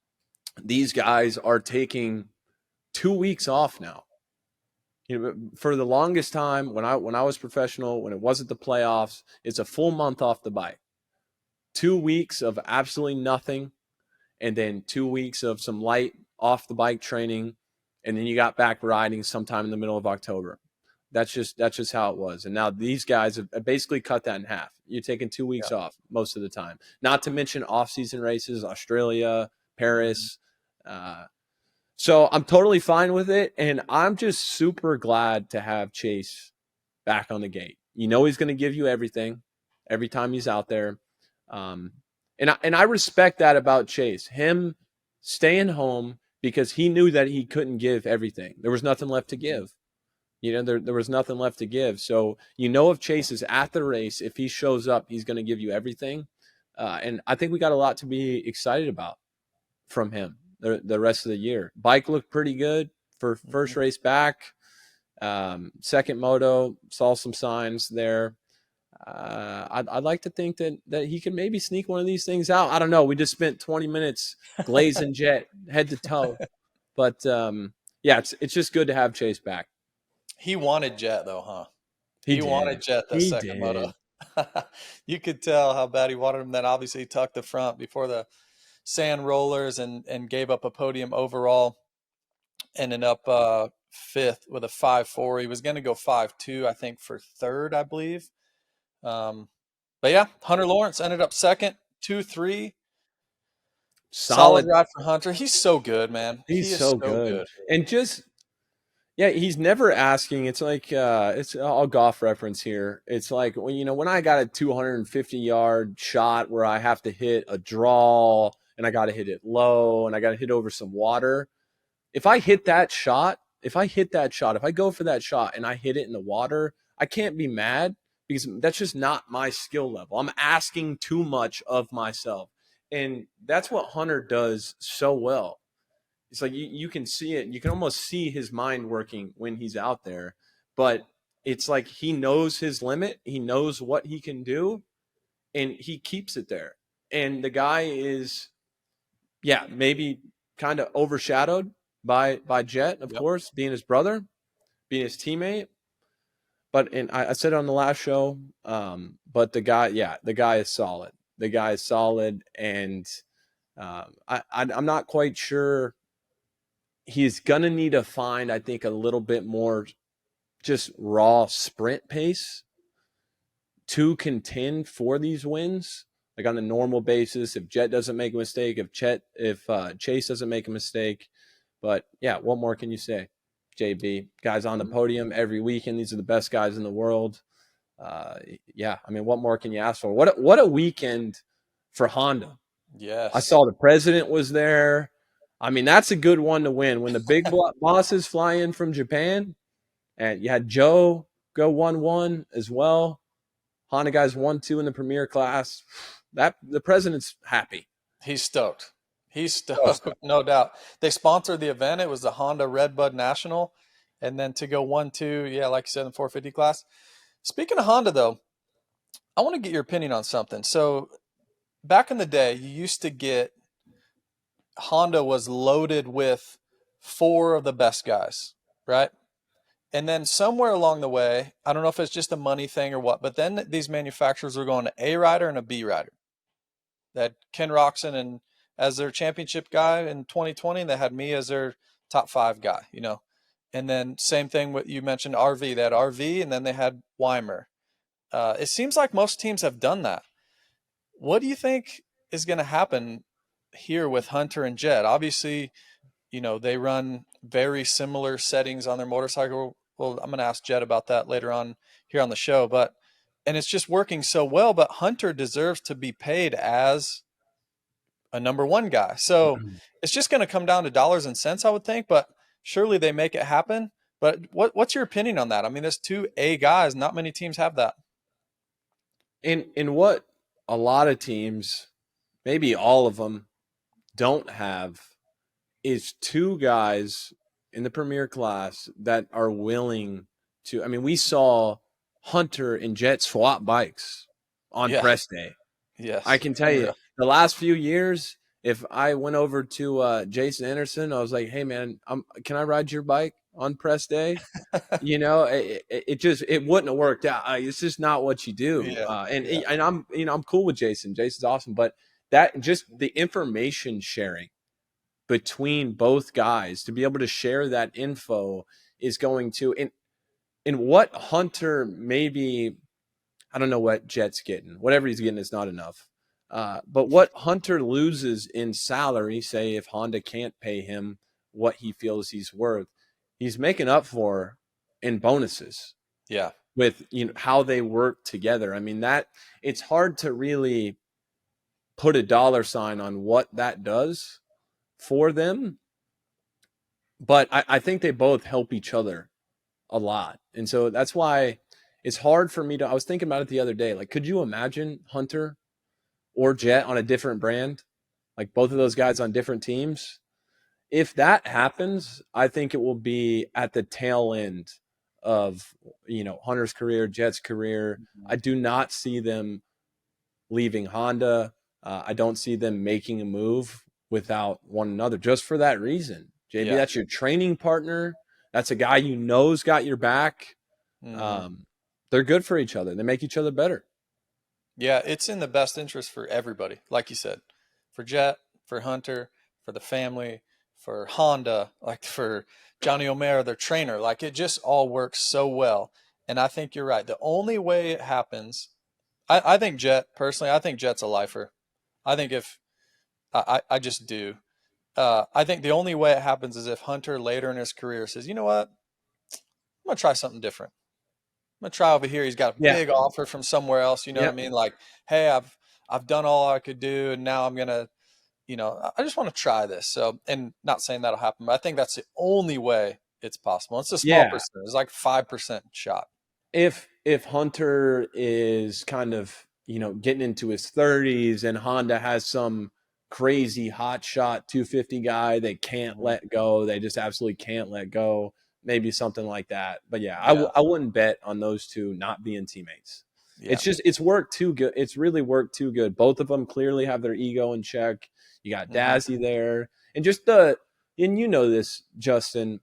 S3: These guys are taking 2 weeks off now. You know, for the longest time when I was professional, when it wasn't the playoffs, it's a full month off the bike. 2 weeks of absolutely nothing, and then 2 weeks of some light off the bike training, and then you got back riding sometime in the middle of October. That's just how it was. And now these guys have basically cut that in half. You're taking 2 weeks off most of the time. Not to mention off-season races, Australia, Paris. So I'm totally fine with it, and I'm just super glad to have Chase back on the gate. You know he's going to give you everything every time he's out there. And I respect that about Chase. Him staying home because he knew that he couldn't give everything. There was nothing left to give. You know, there was nothing left to give. So, you know, if Chase is at the race, if he shows up, he's going to give you everything. And I think we got a lot to be excited about from him the rest of the year. Bike looked pretty good for first race back. Second moto, saw some signs there. I'd like to think that he can maybe sneak one of these things out. I don't know. We just spent 20 minutes glazing Jett head to toe. But, yeah, it's just good to have Chase back.
S1: He wanted Jett, though, huh? He wanted Jett the second moto. You could tell how bad he wanted him. Then obviously he tucked the front before the sand rollers and gave up a podium overall. Ended up fifth with a 5.4. He was going to go 5.2, I think, for third, I believe. But yeah, Hunter Lawrence ended up second, 2-3. Solid ride for Hunter. He's so good, man.
S3: He's so good. And just, yeah, he's never asking. It's like, it's all golf reference here. It's like, well, you know, when I got a 250-yard shot where I have to hit a draw and I got to hit it low and I got to hit over some water. If I hit that shot, if I go for that shot and I hit it in the water, I can't be mad because that's just not my skill level. I'm asking too much of myself. And that's what Hunter does so well. It's like you can see it. You can almost see his mind working when he's out there. But it's like he knows his limit. He knows what he can do, and he keeps it there. And the guy is, yeah, maybe kind of overshadowed by Jett, of course, being his brother, being his teammate. But and I said it on the last show, but the guy is solid. The guy is solid, and I'm not quite sure. He's going to need to find, I think, a little bit more just raw sprint pace to contend for these wins, like on a normal basis. If Jett doesn't make a mistake, if Chase doesn't make a mistake. But, yeah, what more can you say, JB? Guys on the podium every weekend. These are the best guys in the world. Yeah, I mean, what more can you ask for? What a weekend for Honda.
S1: Yes.
S3: I saw the president was there. I mean, that's a good one to win. When the big bosses fly in from Japan, and you had Joe go 1-1 as well. Honda guys 1-2 in the premier class. That the president's happy.
S1: He's stoked. No doubt. They sponsored the event. It was the Honda Redbud National. And then to go 1-2, yeah, like you said, in the 450 class. Speaking of Honda, though, I want to get your opinion on something. So back in the day, you used to get Honda was loaded with 4 of the best guys, right? And then somewhere along the way, I don't know if it's just a money thing or what, but then these manufacturers were going to A rider and a B rider. That Ken Roxon and as their championship guy in 2020, and they had me as their top 5 guy, you know. And then same thing with you mentioned RV. They had RV, and then they had Weimer. It seems like most teams have done that. What do you think is going to happen here with Hunter and Jett? Obviously, you know, they run very similar settings on their motorcycle. Well, I'm going to ask Jett about that later on here on the show, and it's just working so well, but Hunter deserves to be paid as a number 1 guy. So it's just going to come down to dollars and cents, I would think, but surely they make it happen. But what's your opinion on that? I mean, there's 2 A guys. Not many teams have that.
S3: In what a lot of teams, maybe all of them, don't have is 2 guys in the premier class that are willing to. I mean, we saw Hunter and Jett swap bikes on press day. I
S1: Yes,
S3: can tell you
S1: unreal.
S3: the last few years, if I went over to Jason Anderson, I was like, hey man, can I ride your bike on press day? It wouldn't have worked out. It's just not what you do.
S1: Yeah,
S3: And
S1: yeah,
S3: and I'm cool with Jason. Jason's awesome, but that just the information sharing between both guys to be able to share that info is going to in what Hunter maybe I don't know what Jett's getting. Whatever he's getting is not enough. But what Hunter loses in salary, say if Honda can't pay him what he feels he's worth, he's making up for in bonuses
S1: yeah.
S3: with how they work together. I mean that it's hard to really put a dollar sign on what that does for them, but I think they both help each other a lot. And so that's why it's hard for me to, I was thinking about it the other day. Like, could you imagine Hunter or Jett on a different brand? Like both of those guys on different teams? If that happens, I think it will be at the tail end of, Hunter's career, Jett's career. I do not see them leaving Honda. I don't see them making a move without one another just for that reason. JB,
S1: Yeah.
S3: that's your training partner. That's a guy you know's got your back.
S1: Mhm.
S3: They're good for each other. They make each other better.
S1: Yeah, it's in the best interest for everybody, like you said, for Jett, for Hunter, for the family, for Honda, like for Johnny O'Mara, their trainer. Like it just all works so well. And I think you're right. The only way it happens, I think Jett, personally, I think Jett's a lifer. I think if, I just do. I think the only way it happens is if Hunter later in his career says, you know what, I'm going to try something different. I'm gonna try over here. He's got a
S3: Yeah.
S1: big offer from somewhere else. You know what I
S3: Yep.
S1: mean? Like, hey, I've done all I could do, and now I'm gonna, I just want to try this. So, and not saying that'll happen, but I think that's the only way it's possible. It's a small
S3: Yeah.
S1: percent. It's like 5% shot.
S3: If Hunter is kind of, getting into his 30s and Honda has some crazy hot shot 250 guy they can't
S1: Mhm.
S3: let go, they just absolutely can't let go, maybe something like that. But yeah,
S1: Yeah,
S3: I wouldn't bet on those two not being teammates.
S1: yeah,
S3: It's worked too good. It's really worked too good. Both of them clearly have their ego in check. You got
S1: hmm
S3: Dazzy there, and just and this, Justin,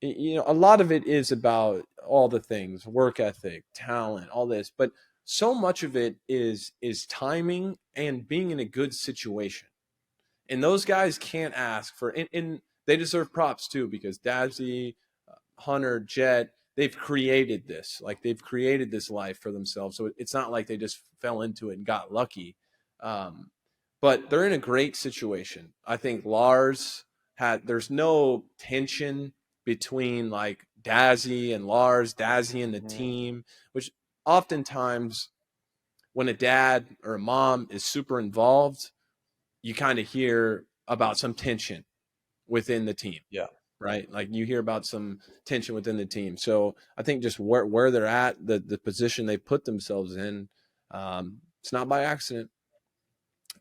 S3: a lot of it is about all the things, work ethic, talent, all this, but so much of it is timing and being in a good situation. And those guys can't ask for, and they deserve props too, because Dazzy, Hunter, Jett, they've created this. Like they've created this life for themselves. So it's not like they just fell into it and got lucky. Um, but they're in a great situation. I think Lars there's no tension between like Dazzy and Lars, Dazzy and the
S1: hmm
S3: team, which oftentimes when a dad or a mom is super involved, you kind of hear about some tension within the team,
S1: yeah,
S3: right? Like you hear about some tension within the team. So I think just where they're at, the position they put themselves in, it's not by accident.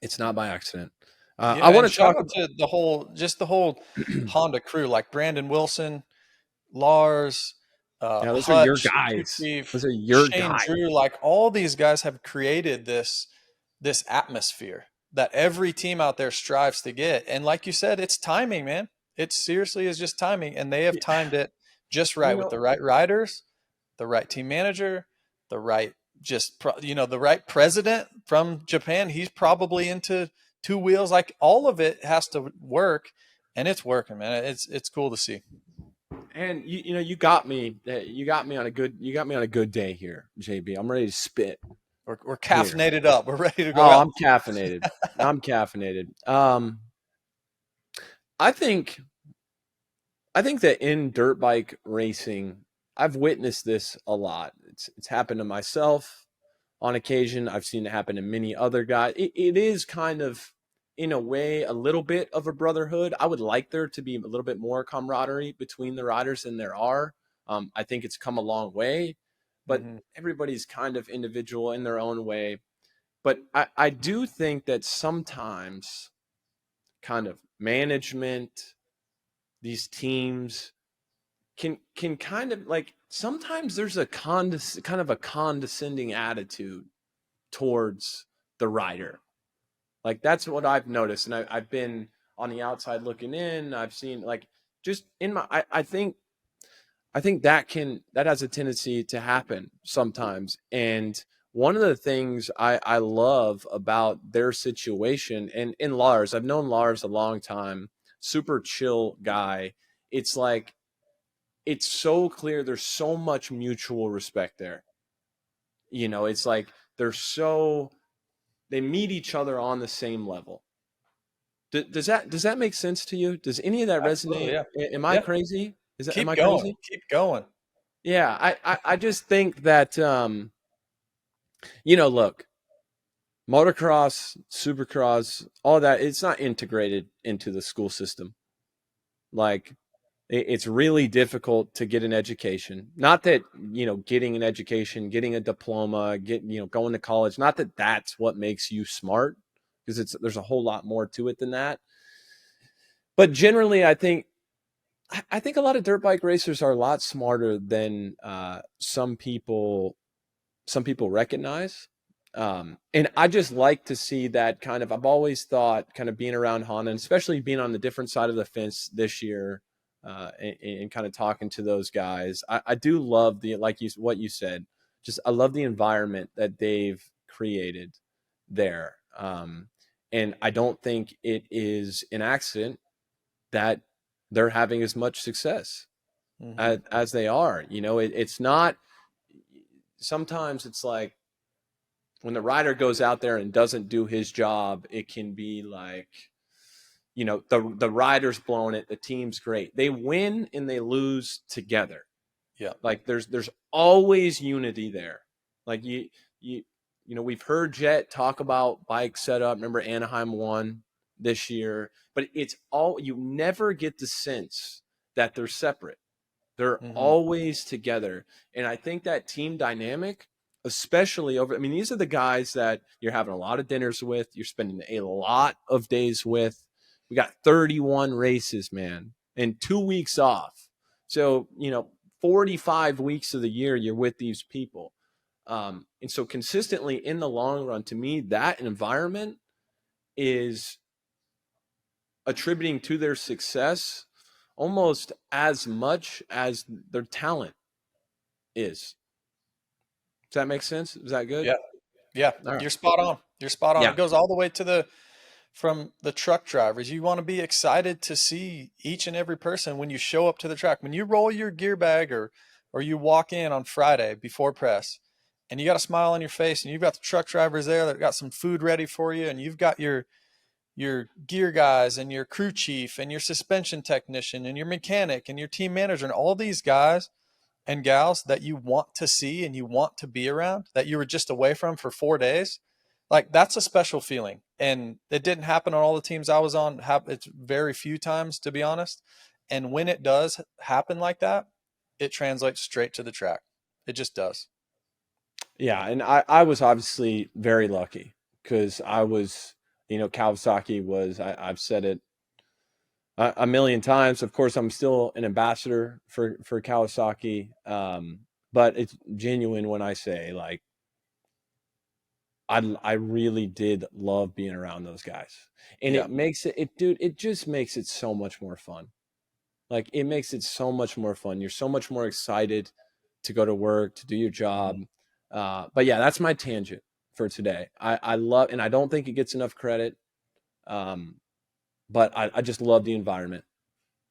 S3: It's not by accident.
S1: yeah.
S3: I
S1: And
S3: want to
S1: shout
S3: talk
S1: out
S3: about.
S1: to the whole Honda crew, like Brandon Wilson, Lars,
S3: Yeah, those are your
S1: Hutch,
S3: guys.
S1: Chief,
S3: Those are your
S1: Shane
S3: guys.
S1: Drew, like all these guys have created this atmosphere that every team out there strives to get. And like you said, it's timing, man. It seriously is just timing, and they have
S3: Yeah,
S1: timed it just
S3: you
S1: right with
S3: know,
S1: the right riders, the right team manager, the right the right president from Japan. He's probably into two wheels. Like all of it has to work, and it's working, man. It's cool to see.
S3: and you got me. You got me on a good day here, JB. I'm ready to spit
S1: We're
S3: here.
S1: caffeinated up. We're ready to go
S3: Oh,
S1: out.
S3: I'm caffeinated. I'm caffeinated. I think that in dirt bike racing, I've witnessed this a lot. It's happened to myself on occasion. I've seen it happen to many other guys. It is kind of, in a way, a little bit of a brotherhood. I would like there to be a little bit more camaraderie between the riders than there are. I think it's come a long way, but
S1: hmm
S3: everybody's kind of individual in their own way. But I do think that sometimes kind of management, these teams can kind of like sometimes there's a kind of a condescending attitude towards the rider. Like that's what I've noticed, and I've been on the outside looking in. I've seen like just in my I think that has a tendency to happen sometimes. And one of the things I love about their situation, and in Lars, I've known Lars a long time, super chill guy. It's like, it's so clear. There's so much mutual respect there. You know, it's like they meet each other on the same level. Does that make sense to you? Does any of that
S1: Absolutely,
S3: resonate?
S1: yeah.
S3: Am I
S1: Yeah.
S3: crazy?
S1: Keep
S3: am I
S1: going.
S3: crazy?
S1: Keep going.
S3: Yeah, I just think that look, motocross, supercross, all that, it's not integrated into the school system. Like it's really difficult to get an education. Not that, getting an education, getting a diploma, going to college, not that that's what makes you smart, because there's a whole lot more to it than that. But generally, I think a lot of dirt bike racers are a lot smarter than some people recognize. And I just like to see that kind of, I've always thought, kind of being around Honda, and especially being on the different side of the fence this year, and kind of talking to those guys. I do love what you said, just, I love the environment that they've created there. And I don't think it is an accident that they're having as much success as they are. It's not, sometimes it's like, when the rider goes out there and doesn't do his job, it can be like, the rider's blowing it, the team's great. They win and they lose together.
S1: Yeah.
S3: Like there's always unity there. Like we've heard Jett talk about bike setup. Remember Anaheim won this year, but you never get the sense that they're separate. They're always together. And I think that team dynamic, especially these are the guys that you're having a lot of dinners with, you're spending a lot of days with. We got 31 races, man, and 2 weeks off. So, 45 weeks of the year you're with these people. And so consistently in the long run, to me, that environment is attributing to their success almost as much as their talent is. Does that make sense? Is that good?
S1: Yeah. Yeah.
S3: Right.
S1: You're spot on.
S3: Yeah.
S1: It goes all the way from the truck drivers. You want to be excited to see each and every person when you show up to the track. When you roll your gear bag or you walk in on Friday before press, and you got a smile on your face, and you've got the truck drivers there that got some food ready for you, and you've got your gear guys and your crew chief and your suspension technician and your mechanic and your team manager and all these guys and gals that you want to see and you want to be around, that you were just away from for 4 days. Like, that's a special feeling. And it didn't happen on all the teams I was on. It's very few times, to be honest. And when it does happen like that, it translates straight to the track. It just does.
S3: Yeah. And I was obviously very lucky, because I was, Kawasaki was, I've said it a million times. Of course, I'm still an ambassador for Kawasaki. But it's genuine when I say, like, I really did love being around those guys. And it makes it just makes it so much more fun. Like, it makes it so much more fun. You're so much more excited to go to work, to do your job. But yeah, that's my tangent for today. I love, and I don't think it gets enough credit. But I just love the environment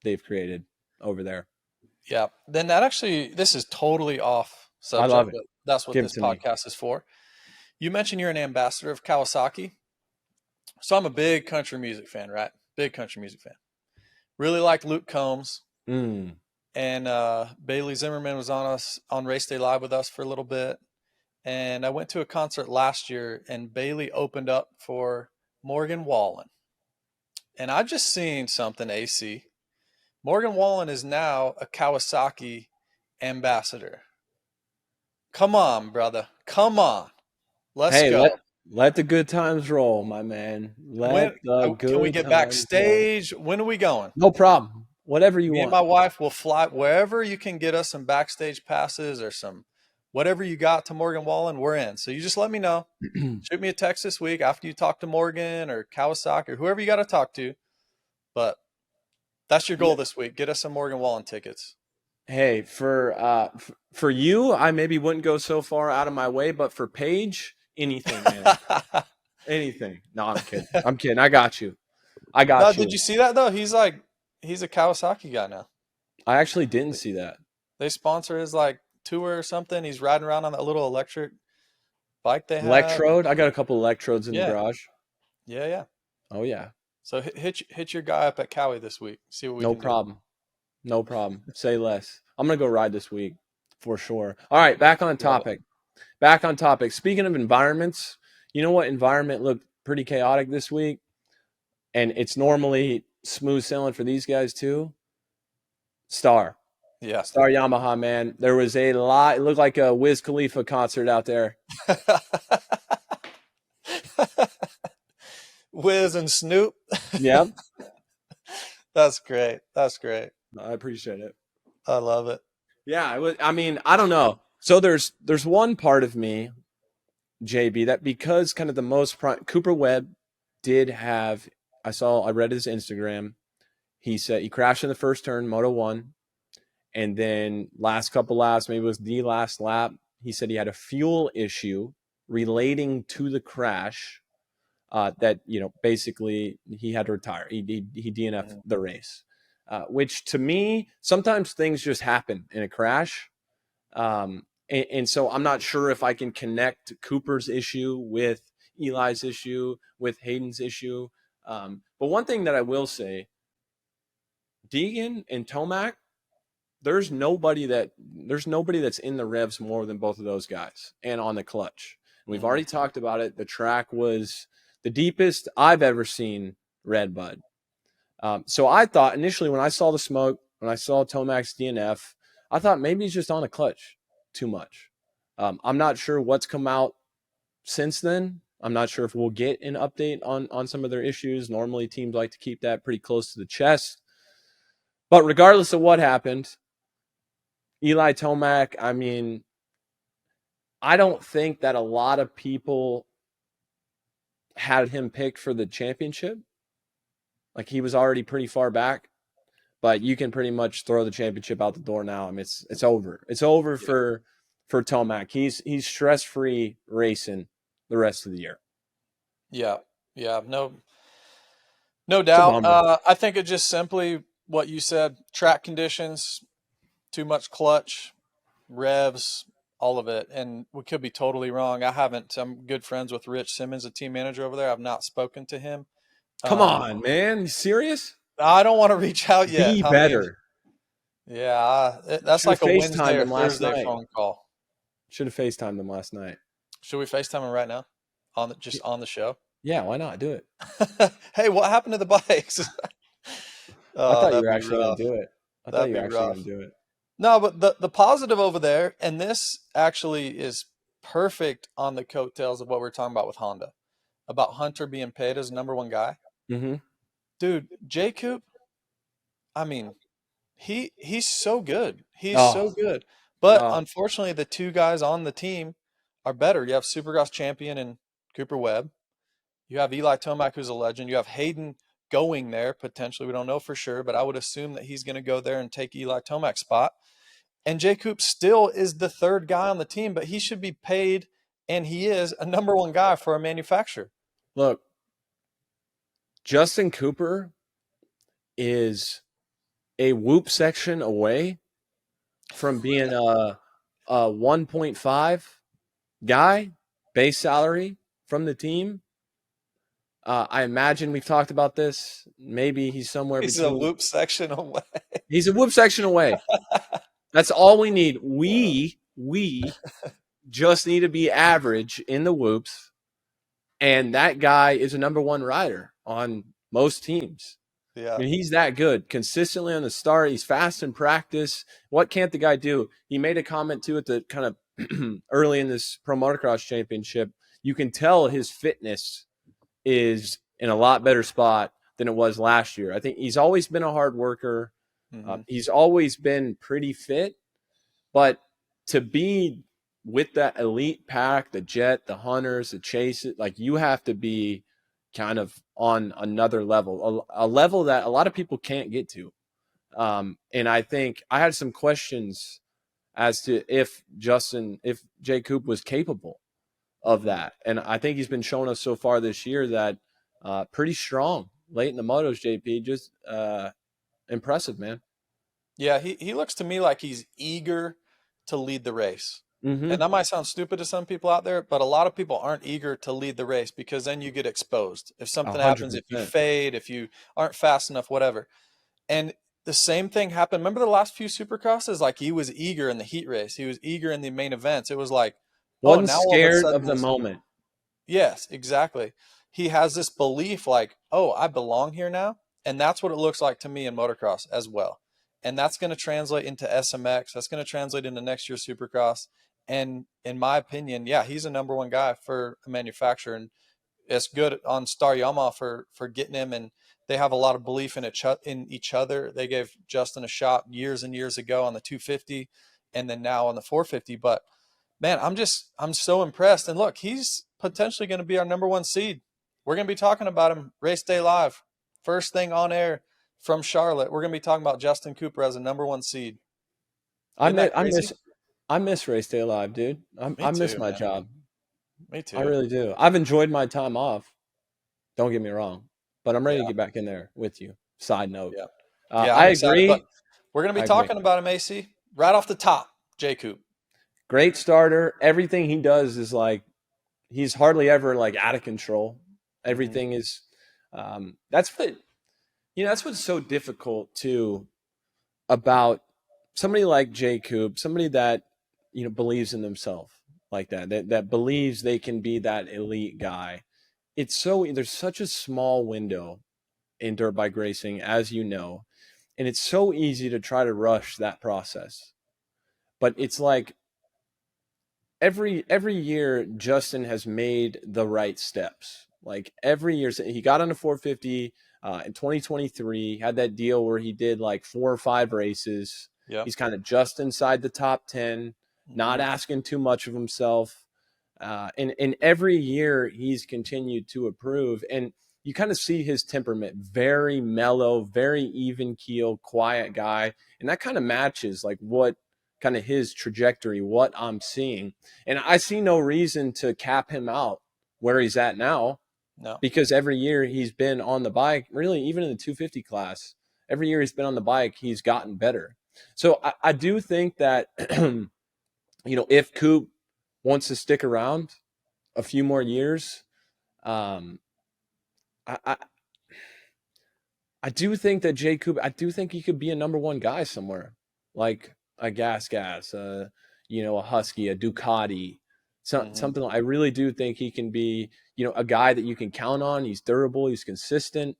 S3: they've created over there.
S1: Yeah. Then this is totally off subject.
S3: I love it.
S1: But that's what this podcast is for. You mentioned you're an ambassador of Kawasaki. So I'm a big country music fan, right? Big country music fan. Really like Luke Combs. And Bailey Zimmerman was on Race Day Live with us for a little bit. And I went to a concert last year, and Bailey opened up for Morgan Wallen. And I've just seen something, AC. Morgan Wallen is now a Kawasaki ambassador. Come on, brother. Come on. Let's go.
S3: Let the good times roll, my man.
S1: Can we get backstage? Roll. When are we going?
S3: No problem. Whatever you want.
S1: Me and my wife will fly wherever you can get us some backstage passes or some whatever you got to Morgan Wallen, we're in. So you just let me know. Shoot me a text this week after you talk to Morgan or Kawasaki or whoever you got to talk to. But that's your goal this week. Get us some Morgan Wallen tickets.
S3: Hey, for you, I maybe wouldn't go so far out of my way, but for Paige, anything, man. Anything. No, I'm kidding. I'm kidding. I got you.
S1: No, did you see that though? He's a Kawasaki guy now.
S3: I actually didn't see that.
S1: They sponsor his tour or something. He's riding around on that little electric bike they have.
S3: Electrode? I got a couple electrodes in the garage.
S1: Yeah, yeah.
S3: Oh yeah.
S1: So hit your guy up at Cowie this week. See what we can do.
S3: No problem. Say less. I'm going to go ride this week for sure. All right, back on topic. Speaking of environments, you know what environment looked pretty chaotic this week? And it's normally smooth sailing for these guys too. Star.
S1: Yeah.
S3: Star Yamaha, man. There was a lot. It looked like a Wiz Khalifa concert out there.
S1: Wiz and Snoop.
S3: Yep.
S1: That's great.
S3: I appreciate it.
S1: I love it.
S3: Yeah, I don't know. So there's one part of me, JB, that because kind of the most Cooper Webb did have, I read his Instagram. He said he crashed in the first turn, Moto 1. And then last couple laps, maybe it was the last lap, he said he had a fuel issue relating to the crash that, basically he had to retire. He DNF'd the race, which to me, sometimes things just happen in a crash. And so I'm not sure if I can connect Cooper's issue with Eli's issue, with Hayden's issue. But one thing that I will say, Deegan and Tomac, there's nobody that's in the revs more than both of those guys and on the clutch. And we've already talked about it. The track was the deepest I've ever seen Redbud. So I thought initially when I saw the smoke, when I saw Tomac's DNF, I thought maybe he's just on the clutch too much. I'm not sure what's come out since then. I'm not sure if we'll get an update on some of their issues. Normally teams like to keep that pretty close to the chest. But regardless of what happened, Eli Tomac, I don't think that a lot of people had him picked for the championship. Like he was already pretty far back, but you can pretty much throw the championship out the door now. It's over. It's over for Tomac. He's stress-free racing the rest of the year.
S1: Yeah. No doubt. I think it just simply what you said, track conditions, too much clutch, revs, all of it. And we could be totally wrong. I'm good friends with Rich Simmons, the team manager over there. I've not spoken to him.
S3: Come on, man. You serious?
S1: I don't want to reach out yet.
S3: Be better.
S1: That's like a Wednesday or Thursday phone call.
S3: Should have FaceTimed them last night.
S1: Should we FaceTime him right now? On the show?
S3: Yeah, why not? Do it.
S1: Hey, what happened to the bikes?
S3: I thought you were actually going to do it.
S1: No, but the positive over there, and this actually is perfect on the coattails of what we're talking about with Honda, about Hunter being paid as number one guy.
S3: Mm-hmm.
S1: Dude, J. Coop, he's so good. He's so good. But unfortunately, the two guys on the team are better. You have Supercross champion and Cooper Webb. You have Eli Tomac, who's a legend. You have Hayden going there, potentially. We don't know for sure, but I would assume that he's going to go there and take Eli Tomac's spot. And J. Coop still is the third guy on the team, but he should be paid, and he is a number one guy for a manufacturer.
S3: Look, Justin Cooper is a whoop section away from being a 1.5 guy, base salary from the team. I imagine we've talked about this. Maybe he's somewhere
S1: He's
S3: between.
S1: a whoop section away.
S3: He's a whoop section away. That's all we need. We just need to be average in the whoops, and that guy is a number one rider on most teams.
S1: Yeah,
S3: he's that good consistently on the start. He's fast in practice. What can't the guy do? He made a comment too at the kind of early in this Pro Motocross Championship. You can tell his fitness is in a lot better spot than it was last year. I think he's always been a hard worker. Mm-hmm. He's always been pretty fit, but to be with that elite pack, the Jett, the Hunters, the Chase, like you have to be kind of on another level, a level that a lot of people can't get to. And I think I had some questions as to if Jay Coop was capable of that. And I think he's been showing us so far this year that pretty strong late in the motos, JP, just impressive, man.
S1: Yeah, he looks to me like he's eager to lead the race.
S3: Mm-hmm.
S1: And that might sound stupid to some people out there, but a lot of people aren't eager to lead the race because then you get exposed. If something happens, if you
S3: 100%.
S1: fade, if you aren't fast enough, whatever. And the same thing happened. Remember the last few Supercrosses? Like he was eager in the heat race. He was eager in the main events. It was like,
S3: Wasn't
S1: now all of a
S3: scared
S1: sudden
S3: of the moment.
S1: Yes, exactly. He has this belief like, oh, I belong here now. And that's what it looks like to me in motocross as well. And that's going to translate into SMX. That's going to translate into next year's Supercross. And in my opinion, yeah, he's a number one guy for a manufacturer. And it's good on Star Yamaha for getting him. And they have a lot of belief in each other. They gave Justin a shot years and years ago on the 250 and then now on the 450. But man, I'm so impressed. And look, he's potentially going to be our number one seed. We're going to be talking about him race day live. First thing on air from Charlotte. We're going to be talking about Justin Cooper as a number one seed.
S3: I miss race day live, dude. I miss my
S1: man.
S3: job.
S1: Me too.
S3: I really do. I've enjoyed my time off. Don't get me wrong, but I'm ready to get back in there with you. Side note.
S1: Yeah.
S3: I agree.
S1: But we're going to be talking about him, AC, right off the top. Jay Coop.
S3: Great starter. Everything he does is like, he's hardly ever like out of control. Everything is, that's what's so difficult too about somebody like Jay Coop, somebody that, believes in themselves like that believes they can be that elite guy. There's such a small window in dirt bike racing, as you know, and it's so easy to try to rush that process. But it's like every year Justin has made the right steps. Like every year, he got on a 450 in 2023, had that deal where he did like 4 or 5 races.
S1: Yeah.
S3: He's kind of just inside the top 10, not asking too much of himself. And every year he's continued to improve. And you kind of see his temperament, very mellow, very even keel, quiet guy. And that kind of matches like what kind of his trajectory, what I'm seeing. And I see no reason to cap him out where he's at now.
S1: No.
S3: Because every year he's been on the bike, really, even in the 250 class, every year he's been on the bike, he's gotten better. So I do think that, if Coop wants to stick around a few more years, I do think that Jay Coop, I do think he could be a number one guy somewhere, like a gas, a Husky, a Ducati, something. I really do think he can be, a guy that you can count on. He's durable. He's consistent,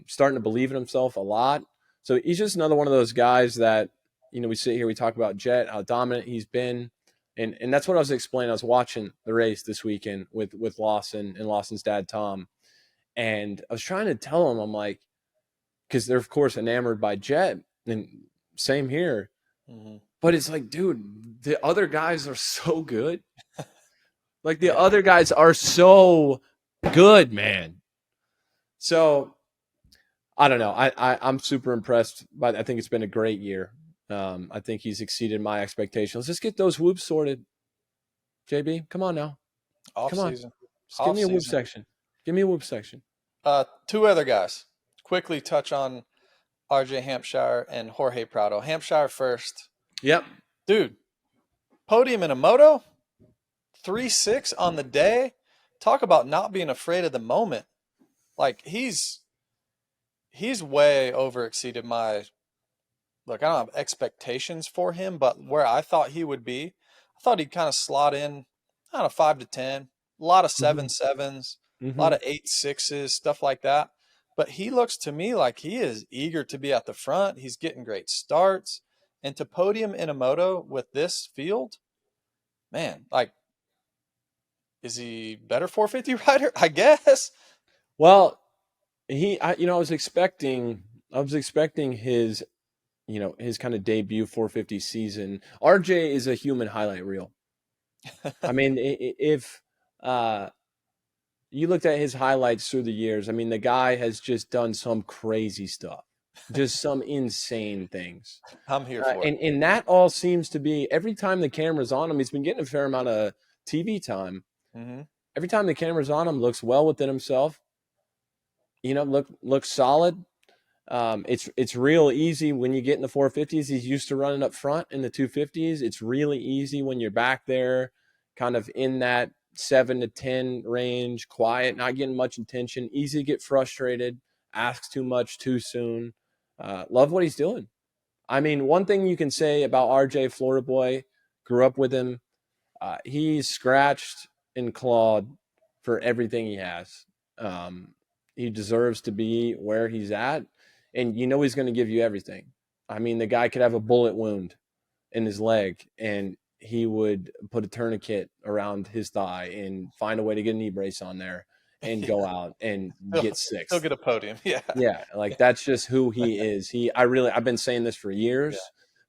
S3: starting to believe in himself a lot. So he's just another one of those guys that, we sit here, we talk about Jett, how dominant he's been. And that's what I was explaining. I was watching the race this weekend with Lawson and Lawson's dad, Tom. And I was trying to tell him, I'm like, because they're, of course, enamored by Jett. And same here. But it's like, dude, the other guys are so good. Like, the other guys are so good, man. So, I don't know. I'm super impressed. But I think it's been a great year. I think he's exceeded my expectations. Let's get those whoops sorted. JB, come on now. Come on.
S1: Season.
S3: Give me a whoop section. Give me a whoop section.
S1: 2 other guys. Quickly touch on RJ Hampshire and Jorge Prado. Hampshire first.
S3: Yep.
S1: Dude, podium in a moto, 3.6 on the day. Talk about not being afraid of the moment. Like, he's way over exceeded my, look, I don't have expectations for him, but where I thought he would be, I thought he'd kind of slot in, I don't know, 5 to 10, a lot of 7.7s, a lot of 8.6s, stuff like that. But he looks to me like he is eager to be at the front. He's getting great starts. And to podium in a moto with this field, man, like, is he better 450 rider? I guess.
S3: Well, I was expecting his, his kind of debut 450 season. RJ is a human highlight reel. I mean, if you looked at his highlights through the years, I mean, the guy has just done some crazy stuff, just some insane things.
S1: I'm here for it.
S3: And that all seems to be, every time the camera's on him, he's been getting a fair amount of TV time.
S1: Mm-hmm.
S3: Every time the camera's on him, looks well within himself. You know, looks solid. It's real easy when you get in the 450s. He's used to running up front in the 250s. It's really easy when you're back there, kind of in that 7 to 10 range, quiet, not getting much attention, easy to get frustrated, asks too much too soon. Love what he's doing. I mean, one thing you can say about RJ, Florida boy, grew up with him. He's scratched and clawed for everything he has. He deserves to be where he's at, and you know he's going to give you everything. I mean, the guy could have a bullet wound in his leg, and he would put a tourniquet around his thigh and find a way to get a knee brace on there and go out and get sixth.
S1: He'll get a podium. Yeah.
S3: Yeah, like that's just who he is. I've been saying this for years,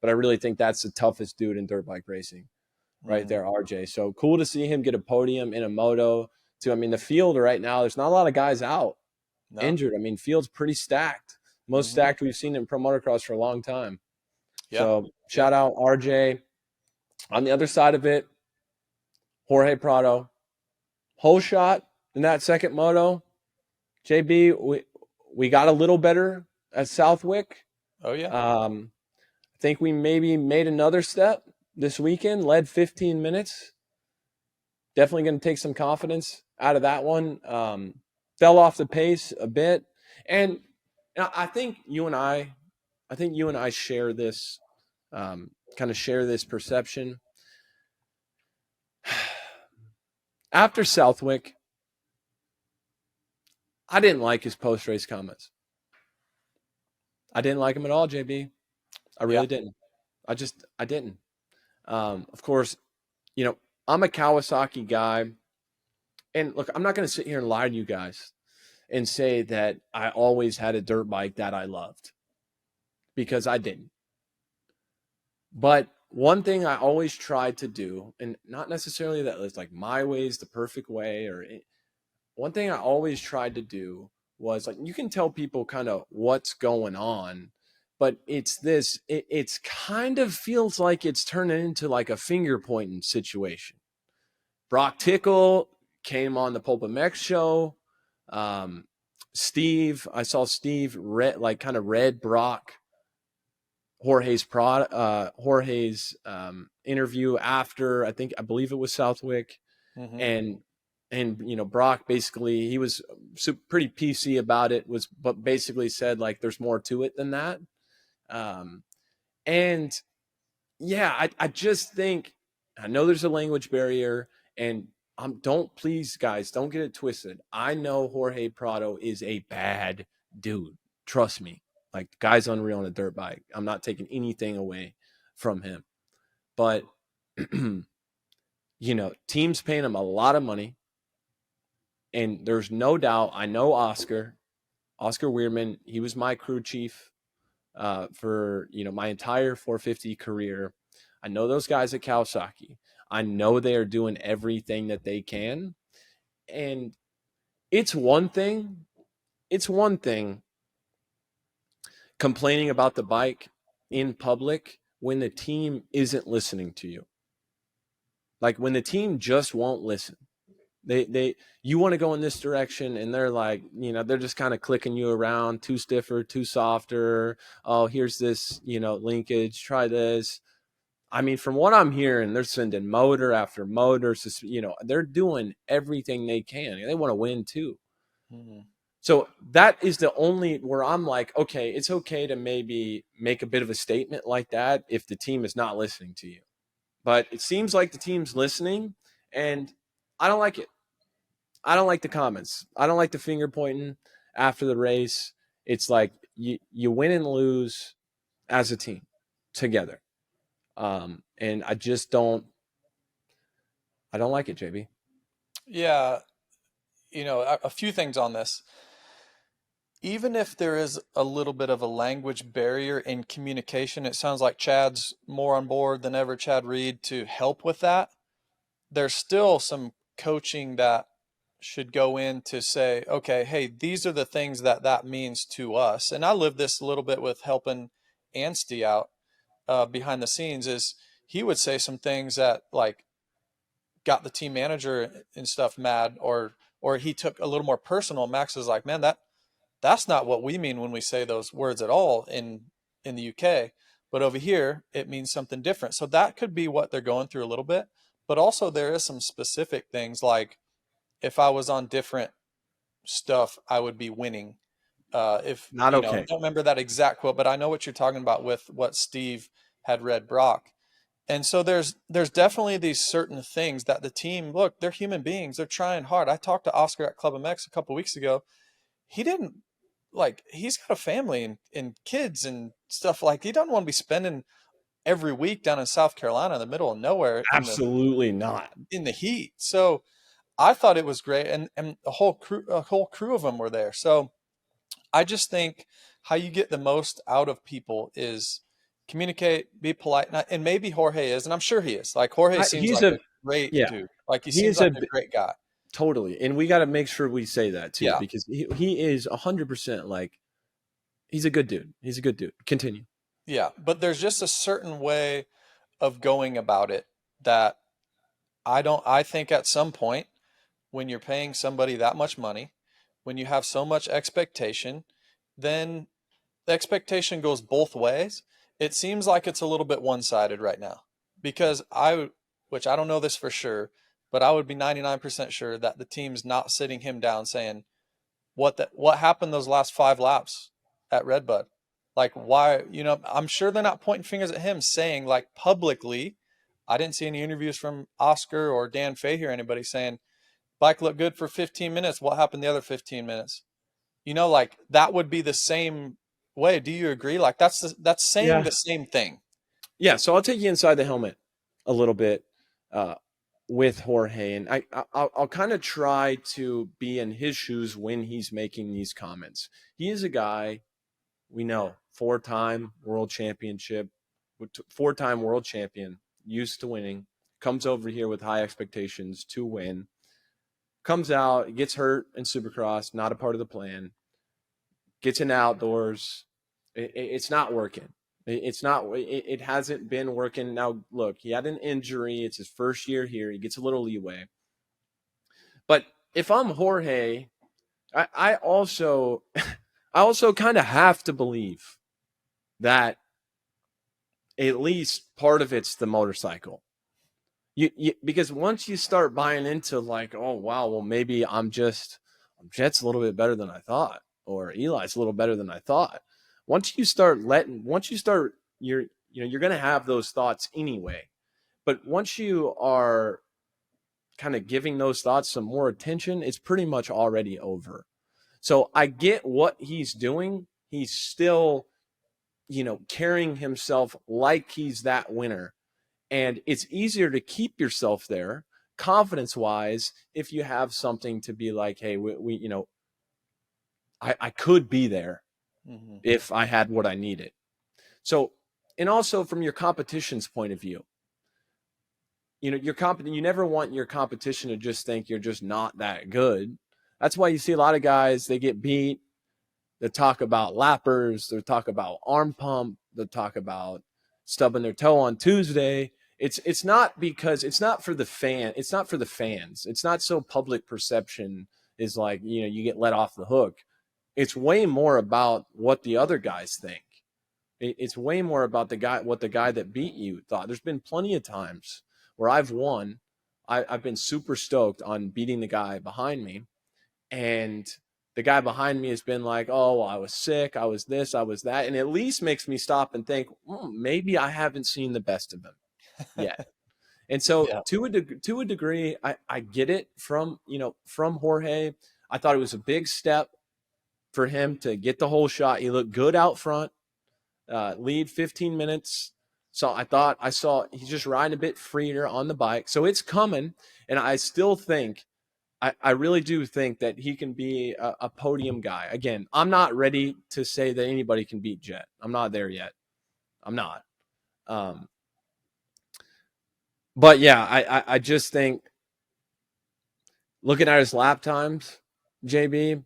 S3: but I really think that's the toughest dude in dirt bike racing, right there, RJ. So cool to see him get a podium in a moto too. I mean, the field right now, there's not a lot of guys out injured. I mean, field's pretty stacked. Most stacked we've seen in pro motocross for a long time. Yep. So shout out RJ. On the other side of it, Jorge Prado, whole shot in that second moto. JB, we got a little better at Southwick.
S1: Oh, yeah.
S3: I think we maybe made another step this weekend, led 15 minutes. Definitely going to take some confidence out of that one. Fell off the pace a bit. And I think you and I share this, kind of share this perception. After Southwick, I didn't like his post-race comments. I didn't like him at all, JB. I really didn't. I didn't. Of course, you know, I'm a Kawasaki guy. And look, I'm not going to sit here and lie to you guys and say that I always had a dirt bike that I loved, because I didn't. But one thing I always tried to do, and not necessarily that it's like my way is the perfect way, one thing I always tried to do was, like, you can tell people kind of what's going on, but it's kind of feels like it's turning into like a finger pointing situation. Brock Tickle came on the Pulp MX show. I saw Steve read Brock Jorge's interview after, I believe it was Southwick. And you know, Brock basically, he was pretty PC about it, but basically said like there's more to it than that. And yeah, I just think, I know there's a language barrier, and please guys, don't get it twisted. I know Jorge Prado is a bad dude. Trust me. Like, the guy's unreal on a dirt bike. I'm not taking anything away from him. But, you know, teams paying him a lot of money. And there's no doubt, I know Oscar Weirman, he was my crew chief for, you know, my entire 450 career. I know those guys at Kawasaki. I know they are doing everything that they can. And it's one thing complaining about the bike in public when the team isn't listening to you. Like, when the team just won't listen. You want to go in this direction, and they're like, you know, they're just kind of clicking you around, too stiffer, too softer. Oh, here's this, you know, linkage, try this. I mean, from what I'm hearing, they're sending motor after motor. You know, they're doing everything they can. They want to win too. So that is the only where I'm like, okay, it's okay to maybe make a bit of a statement like that if the team is not listening to you. But it seems like the team's listening, and I don't like it. I don't like the comments. I don't like the finger pointing after the race. It's like you win and lose as a team together. And I just don't like it, JB.
S1: Yeah. You know, a few things on this. Even if there is a little bit of a language barrier in communication, it sounds like Chad's more on board than ever, Chad Reed, to help with that. there's still some coaching that should go in to say, okay, hey, these are the things that means to us. And I live this a little bit with helping Anstie out behind the scenes. Is he would say some things that like got the team manager and stuff mad, or he took a little more personal. Max is like, man, that's not what we mean when we say those words at all in the UK, but over here it means something different. So that could be what they're going through a little bit. But also there is some specific things like, if I was on different stuff, I would be winning. If
S3: Not
S1: you
S3: okay.
S1: know, I don't remember that exact quote, but I know what you're talking about with what Steve had read Brock. And so there's definitely these certain things that the team, look, they're human beings. They're trying hard. I talked to Oscar at Club MX a couple of weeks ago. He didn't he's got a family and kids and stuff. Like, he doesn't want to be spending every week down in South Carolina in the middle of nowhere
S3: Absolutely not.
S1: in the heat. So I thought it was great. And a whole crew of them were there. So I just think how you get the most out of people is communicate, be polite. And maybe Jorge is, and I'm sure he is. Like, Jorge seems like a great dude. Like, he seems like a great guy.
S3: Totally. And we got to make sure we say that too,
S1: Yeah.
S3: because he is 100% like, he's a good dude. He's a good dude. Continue.
S1: Yeah. But there's just a certain way of going about it that I think at some point, when you're paying somebody that much money, when you have so much expectation, then the expectation goes both ways. It seems like it's a little bit one-sided right now, because which I don't know this for sure, but I would be 99% sure that the team's not sitting him down saying, what happened those last 5 laps at Redbud? Like, why, I'm sure they're not pointing fingers at him saying, like, publicly. I didn't see any interviews from Oscar or Dan Fahey or anybody saying, bike looked good for 15 minutes. What happened the other 15 minutes? Like, that would be the same way. Do you agree? Like, that's saying the same thing.
S3: Yeah. So I'll take you inside the helmet a little bit with Jorge, and I'll kind of try to be in his shoes when he's making these comments. He is a guy, we know, 4-time world champion, used to winning, comes over here with high expectations to win, comes out, gets hurt in Supercross, not a part of the plan, gets in outdoors. It's not working. It hasn't been working. Now, look, he had an injury. It's his first year here. He gets a little leeway. But if I'm Jorge, I also kind of have to believe that at least part of it's the motorcycle. Because once you start buying into like, oh wow, well maybe Jett's a little bit better than I thought, or Eli's a little better than I thought. Once you start you're going to have those thoughts anyway. But once you are kind of giving those thoughts some more attention, it's pretty much already over. So I get what he's doing. He's still, carrying himself like he's that winner. And it's easier to keep yourself there confidence-wise if you have something to be like, hey, I could be there if I had what I needed. So, and also from your competition's point of view, you never want your competition to just think you're just not that good. That's why you see a lot of guys, they get beat. They talk about lappers. They talk about arm pump. They talk about stubbing their toe on Tuesday. It's not because it's not for the fan. It's not for the fans. It's not so public perception is like, you get let off the hook. It's way more about what the other guys think. It's way more about what the guy that beat you thought. There's been plenty of times where I've won. I've been super stoked on beating the guy behind me. And the guy behind me has been like, oh, well, I was sick. I was this, I was that. And at least makes me stop and think, maybe I haven't seen the best of him yet. And so to a degree, I get it from Jorge. I thought it was a big step for him to get the whole shot. He looked good out front, lead 15 minutes. So I saw he's just riding a bit freer on the bike. So it's coming. And I still think, I really do think that he can be a podium guy. Again, I'm not ready to say that anybody can beat Jett. I'm not there yet. I'm not. But yeah, I just think looking at his lap times, JB,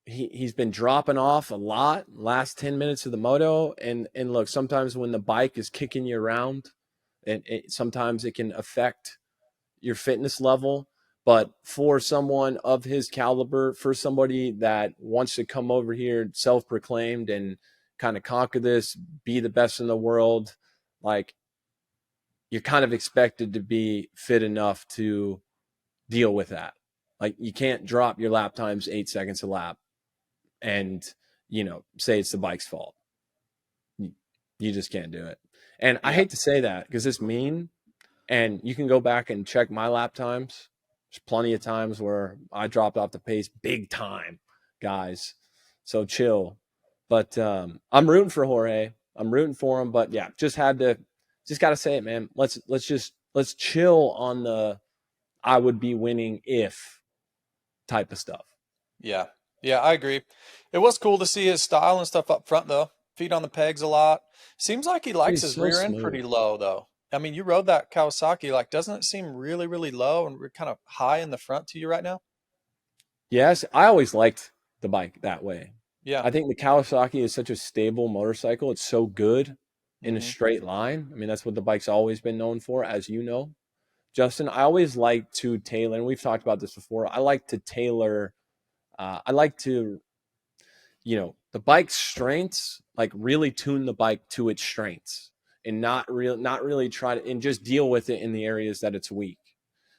S3: he's been dropping off a lot last 10 minutes of the moto. And look, sometimes when the bike is kicking you around, and sometimes it can affect your fitness level. But for someone of his caliber, for somebody that wants to come over here self-proclaimed and kind of conquer this, be the best in the world, like, you're kind of expected to be fit enough to deal with that. Like, you can't drop your lap times 8 seconds a lap and, say it's the bike's fault. You just can't do it. And I hate to say that because it's mean. And you can go back and check my lap times. There's plenty of times where I dropped off the pace big time, guys. So chill. But I'm rooting for Jorge. I'm rooting for him. But yeah, just got to say it, man. Let's chill on the I would be winning if type of stuff.
S1: Yeah. Yeah, I agree. It was cool to see his style and stuff up front, though. Feet on the pegs a lot. Seems like he likes
S3: He's
S1: his
S3: so
S1: rear end
S3: smooth.
S1: pretty low, though. I mean, you rode that Kawasaki. Like, doesn't it seem really, really low and we're kind of high in the front to you right now?
S3: Yes, I always liked the bike that way.
S1: Yeah.
S3: I think the Kawasaki is such a stable motorcycle. It's so good in a
S1: Mhm.
S3: straight line. I mean, that's what the bike's always been known for, as you know. Justin, I always like to tailor, and we've talked about this before. I like to tailor, I like to, the bike's strengths, like really tune the bike to its strengths and not really try to, and just deal with it in the areas that it's weak.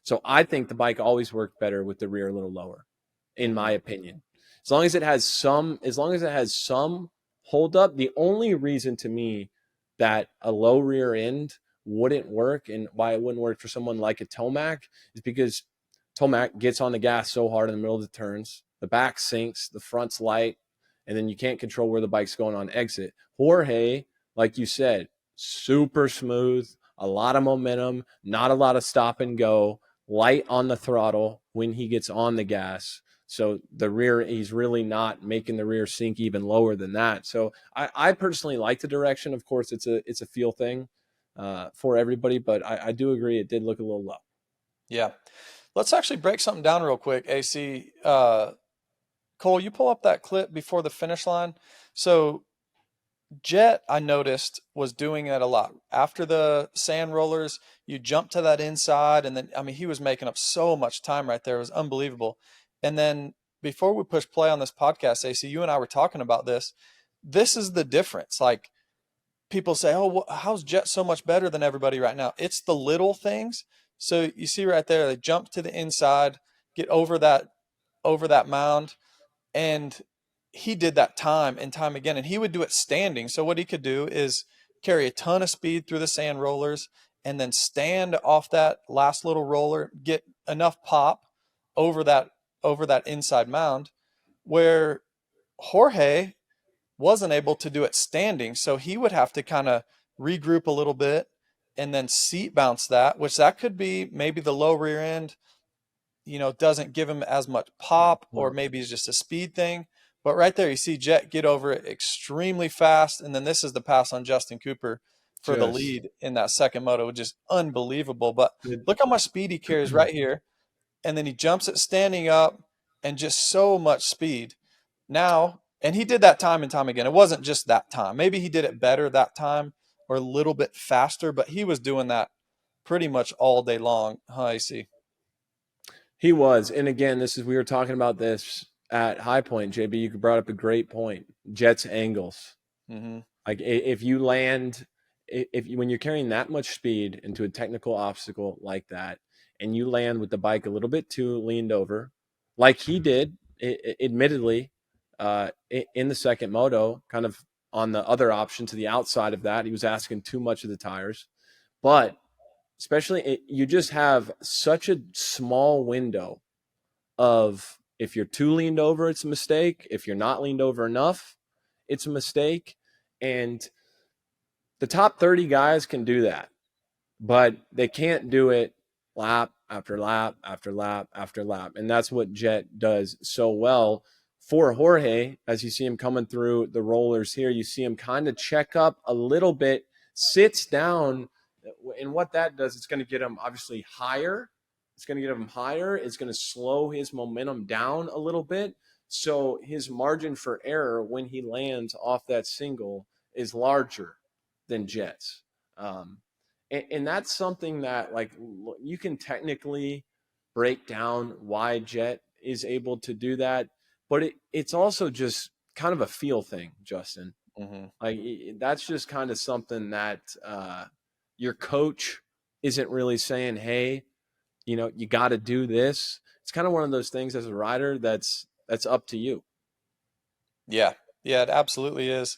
S3: So I think the bike always worked better with the rear a little lower, in my opinion. As long as it has some hold up, the only reason to me that a low rear end wouldn't work and why it wouldn't work for someone like a Tomac is because Tomac gets on the gas so hard in the middle of the turns, the back sinks, the front's light, and then you can't control where the bike's going on exit. Jorge, like you said, super smooth, a lot of momentum, not a lot of stop and go, light on the throttle when he gets on the gas. So the rear, he's really not making the rear sink even lower than that. So I personally like the direction. Of course, it's a feel thing for everybody, but I do agree it did look a little low.
S1: Yeah. Let's actually break something down real quick, AC. Cole, you pull up that clip before the finish line. So Jett, I noticed, was doing that a lot. After the sand rollers, you jump to that inside, and then, I mean, he was making up so much time right there. It was unbelievable. And then before we push play on this podcast, AC, you and I were talking about this. This is the difference. Like, people say, oh, how's Jett so much better than everybody right now? It's the little things. So you see right there, they jump to the inside, get over that mound, and he did that time and time again, and he would do it standing. So what he could do is carry a ton of speed through the sand rollers and then stand off that last little roller, get enough pop over that inside mound, where Jorge wasn't able to do it standing. So he would have to kind of regroup a little bit and then seat bounce that, which that could be maybe the low rear end, doesn't give him as much pop, or maybe it's just a speed thing. But right there, you see Jett get over it extremely fast. And then this is the pass on Justin Cooper for the lead in that second moto, which is unbelievable. But look how much speed he carries right here. And then he jumps it standing up, and just so much speed. Now, and he did that time and time again. It wasn't just that time. Maybe he did it better that time or a little bit faster, but he was doing that pretty much all day long. Huh, AC?
S3: He was. And again, we were talking about this at High Point, JB. You brought up a great point. Jett's angles.
S1: Mm-hmm.
S3: Like, if you land, when you're carrying that much speed into a technical obstacle like that, and you land with the bike a little bit too leaned over, like he did, admittedly, in the second moto, kind of on the other option to the outside of that, he was asking too much of the tires. But especially, you just have such a small window of, if you're too leaned over, it's a mistake. If you're not leaned over enough, it's a mistake. And the top 30 guys can do that, but they can't do it lap after lap after lap after lap. And that's what Jett does so well. For Jorge, as you see him coming through the rollers here, you see him kind of check up a little bit, sits down, And what that does, it's going to get him obviously higher. It's going to get him higher. It's going to slow his momentum down a little bit. So his margin for error when he lands off that single is larger than Jett's. And that's something that, like, you can technically break down why Jett is able to do that, but it's also just kind of a feel thing, Justin.
S1: Mm-hmm.
S3: Like, that's just kind of something that your coach isn't really saying, hey, you know, you got to do this. It's kind of one of those things as a rider that's up to you.
S1: Yeah, it absolutely is.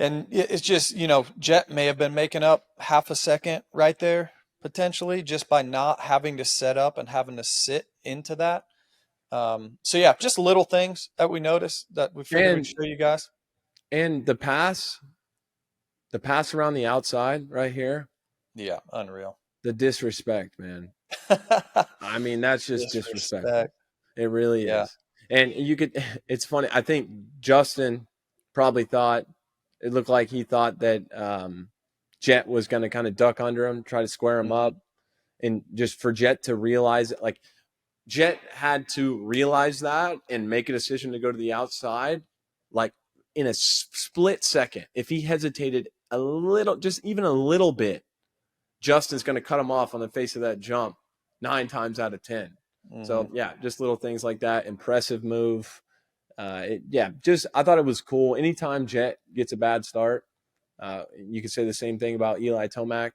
S1: And it's just, you know, Jett may have been making up half a second right there, potentially, just by not having to set up and having to sit into that. So, yeah, just little things that we noticed that we figured we'd show you guys.
S3: And the pass around the outside right here.
S1: Yeah, unreal.
S3: The disrespect, man. I mean, that's just disrespect. It really is. And it's funny. I think Justin probably thought, it looked like he thought that Jett was going to kind of duck under him, try to square him up. And just for Jett to realize it, like, Jett had to realize that and make a decision to go to the outside, like, in a split second. If he hesitated a little, just even a little bit, Justin's going to cut him off on the face of that jump 9 times out of 10. Mm-hmm. So, yeah, just little things like that. Impressive move. I thought it was cool. Anytime Jett gets a bad start, you could say the same thing about Eli Tomac,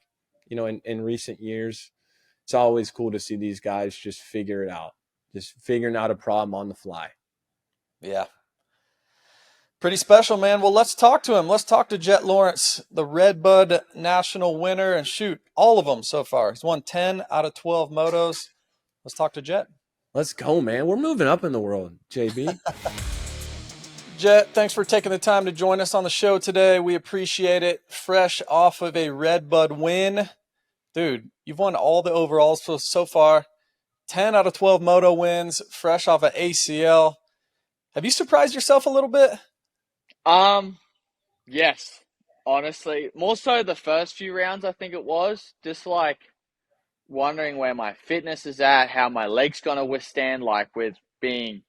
S3: you know, in recent years. It's always cool to see these guys just figure it out, just figuring out a problem on the fly.
S1: Yeah. Pretty special, man. Well, let's talk to him. Let's talk to Jett Lawrence, the Redbud national winner, and shoot, all of them so far. He's won 10 out of 12 motos. Let's talk to Jett.
S3: Let's go, man. We're moving up in the world, JB.
S1: Jett, thanks for taking the time to join us on the show today. We appreciate it. Fresh off of a Redbud win. Dude, you've won all the overalls so far. 10 out of 12 moto wins, fresh off of ACL. Have you surprised yourself a little bit?
S2: Yes, honestly. More so the first few rounds, I think it was. Just, like, wondering where my fitness is at, how my leg's going to withstand, like, with being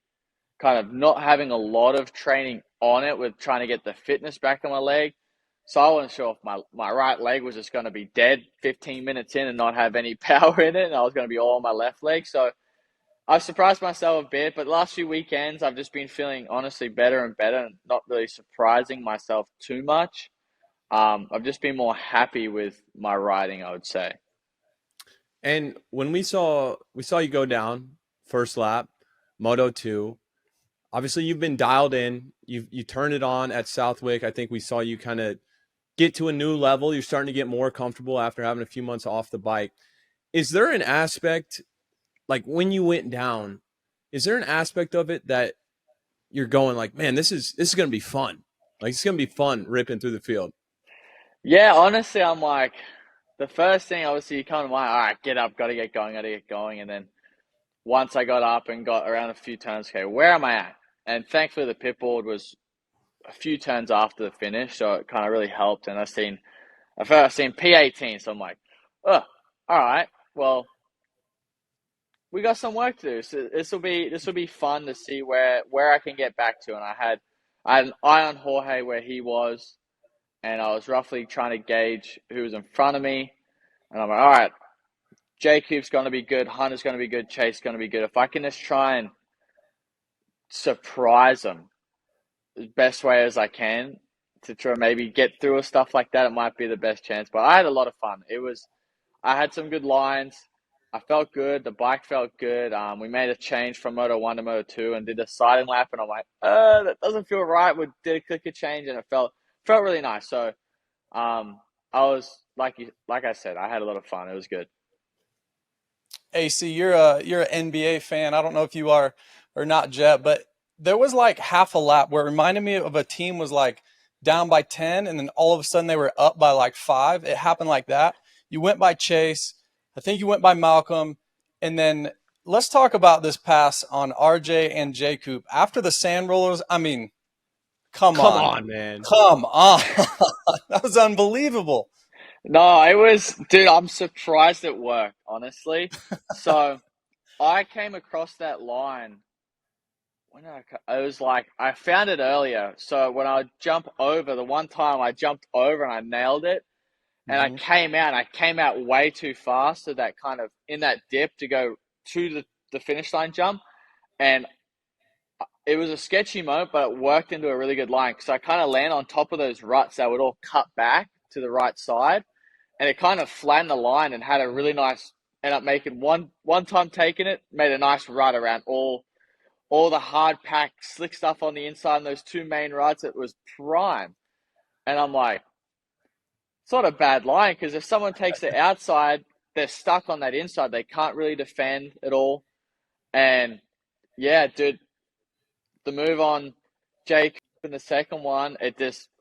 S2: kind of not having a lot of training on it, with trying to get the fitness back on my leg. So I wasn't sure if my right leg was just going to be dead 15 minutes in and not have any power in it, and I was going to be all on my left leg. So I've surprised myself a bit, but the last few weekends I've just been feeling honestly better and better, and not really surprising myself too much. I've just been more happy with my riding, I would say.
S3: And when we saw you go down first lap, Moto 2, obviously you've been dialed in. You turned it on at Southwick. I think we saw you kind of get to a new level. You're starting to get more comfortable after having a few months off the bike. Is there an aspect, like when you went down, is there an aspect of it that you're going like, man, this is going to be fun. Like, it's going to be fun ripping through the field?
S2: Yeah, honestly, I'm like, the first thing, obviously, you come to mind, all right, get up, got to get going. And then once I got up and got around a few turns, okay, where am I at? And thankfully, the pit board was a few turns after the finish, so it kind of really helped. And I've seen P18, so I'm like, oh, all right, well, we got some work to do. So this will be fun to see where I can get back to. And I had an eye on Jorge where he was, and I was roughly trying to gauge who was in front of me. And I'm like, all right, Jacob's going to be good, Hunter's going to be good, Chase going to be good. If I can just try and surprise them the best way as I can to try maybe get through or stuff like that, it might be the best chance. But I had a lot of fun. I had some good lines. I felt good. The bike felt good. We made a change from Moto 1 to Moto 2 and did a siding lap, and I'm like, that doesn't feel right. We did a clicker change, and it felt really nice. So I was, like I said, I had a lot of fun. It was good.
S1: AC, you're an NBA fan. I don't know if you are or not, Jett, but there was like half a lap where it reminded me of a team was like down by 10, and then all of a sudden they were up by like 5. It happened like that. You went by Chase. I think you went by Malcolm. And then let's talk about this pass on RJ and Jacob. After the sand rollers, I mean, come on,
S3: man.
S1: Come on. That was unbelievable.
S2: No, it was, dude, I'm surprised it worked, honestly. So I came across that line it was like, I found it earlier. So when I jump over, the one time I jumped over and I nailed it, and
S1: Hmm.
S2: I came out way too fast to that kind of in that dip to go to the finish line jump. And it was a sketchy moment, but it worked into a really good line because I kind of land on top of those ruts that would all cut back to the right side, and it kind of flattened the line and had a really nice. Ended up making one time taking it, made a nice rut around all the hard pack slick stuff on the inside and those two main ruts. It was prime, and I'm like, it's not a bad line because if someone takes the outside, they're stuck on that inside. They can't really defend at all, and yeah, dude, the move on Jake in the second one,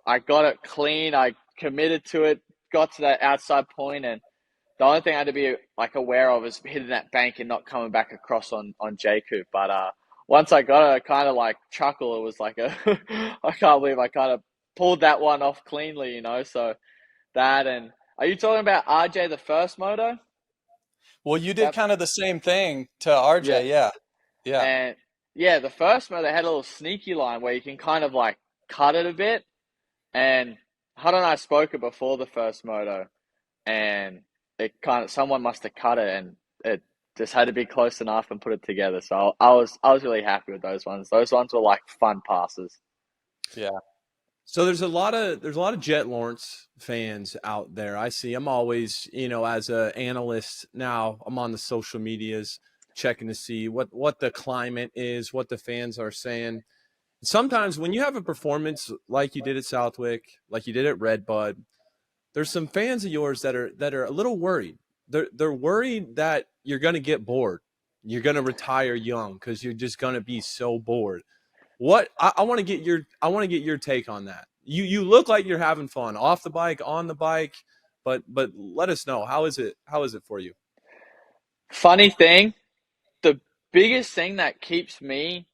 S2: I got it clean. I committed to it, got to that outside point, and the only thing I had to be like aware of is hitting that bank and not coming back across on Jacob. But once I got it, I kind of like chuckle. It was like a I can't believe I kind of pulled that one off cleanly, you know. So that and are you talking about RJ the first moto?
S1: Well, you did
S2: That
S1: kind of the same thing to
S2: yeah.
S1: RJ. Yeah. Yeah.
S2: And yeah, the first moto had a little sneaky line where you can kind of like cut it a bit. And Hudd and I spoke it before the first moto, and it kind of someone must have cut it, and it just had to be close enough and put it together. So I was really happy with those ones. Those ones were like fun passes.
S1: Yeah.
S3: So there's a lot of Jett Lawrence fans out there. I see. I'm always, as a analyst now, I'm on the social medias checking to see what the climate is, what the fans are saying. Sometimes when you have a performance like you did at Southwick, like you did at Redbud, there's some fans of yours that are a little worried. They're worried that you're going to get bored. You're going to retire young because you're just going to be so bored. What I want to get your take on that. You look like you're having fun off the bike, on the bike, but let us know, how is it for you?
S2: Funny thing, the biggest thing that keeps me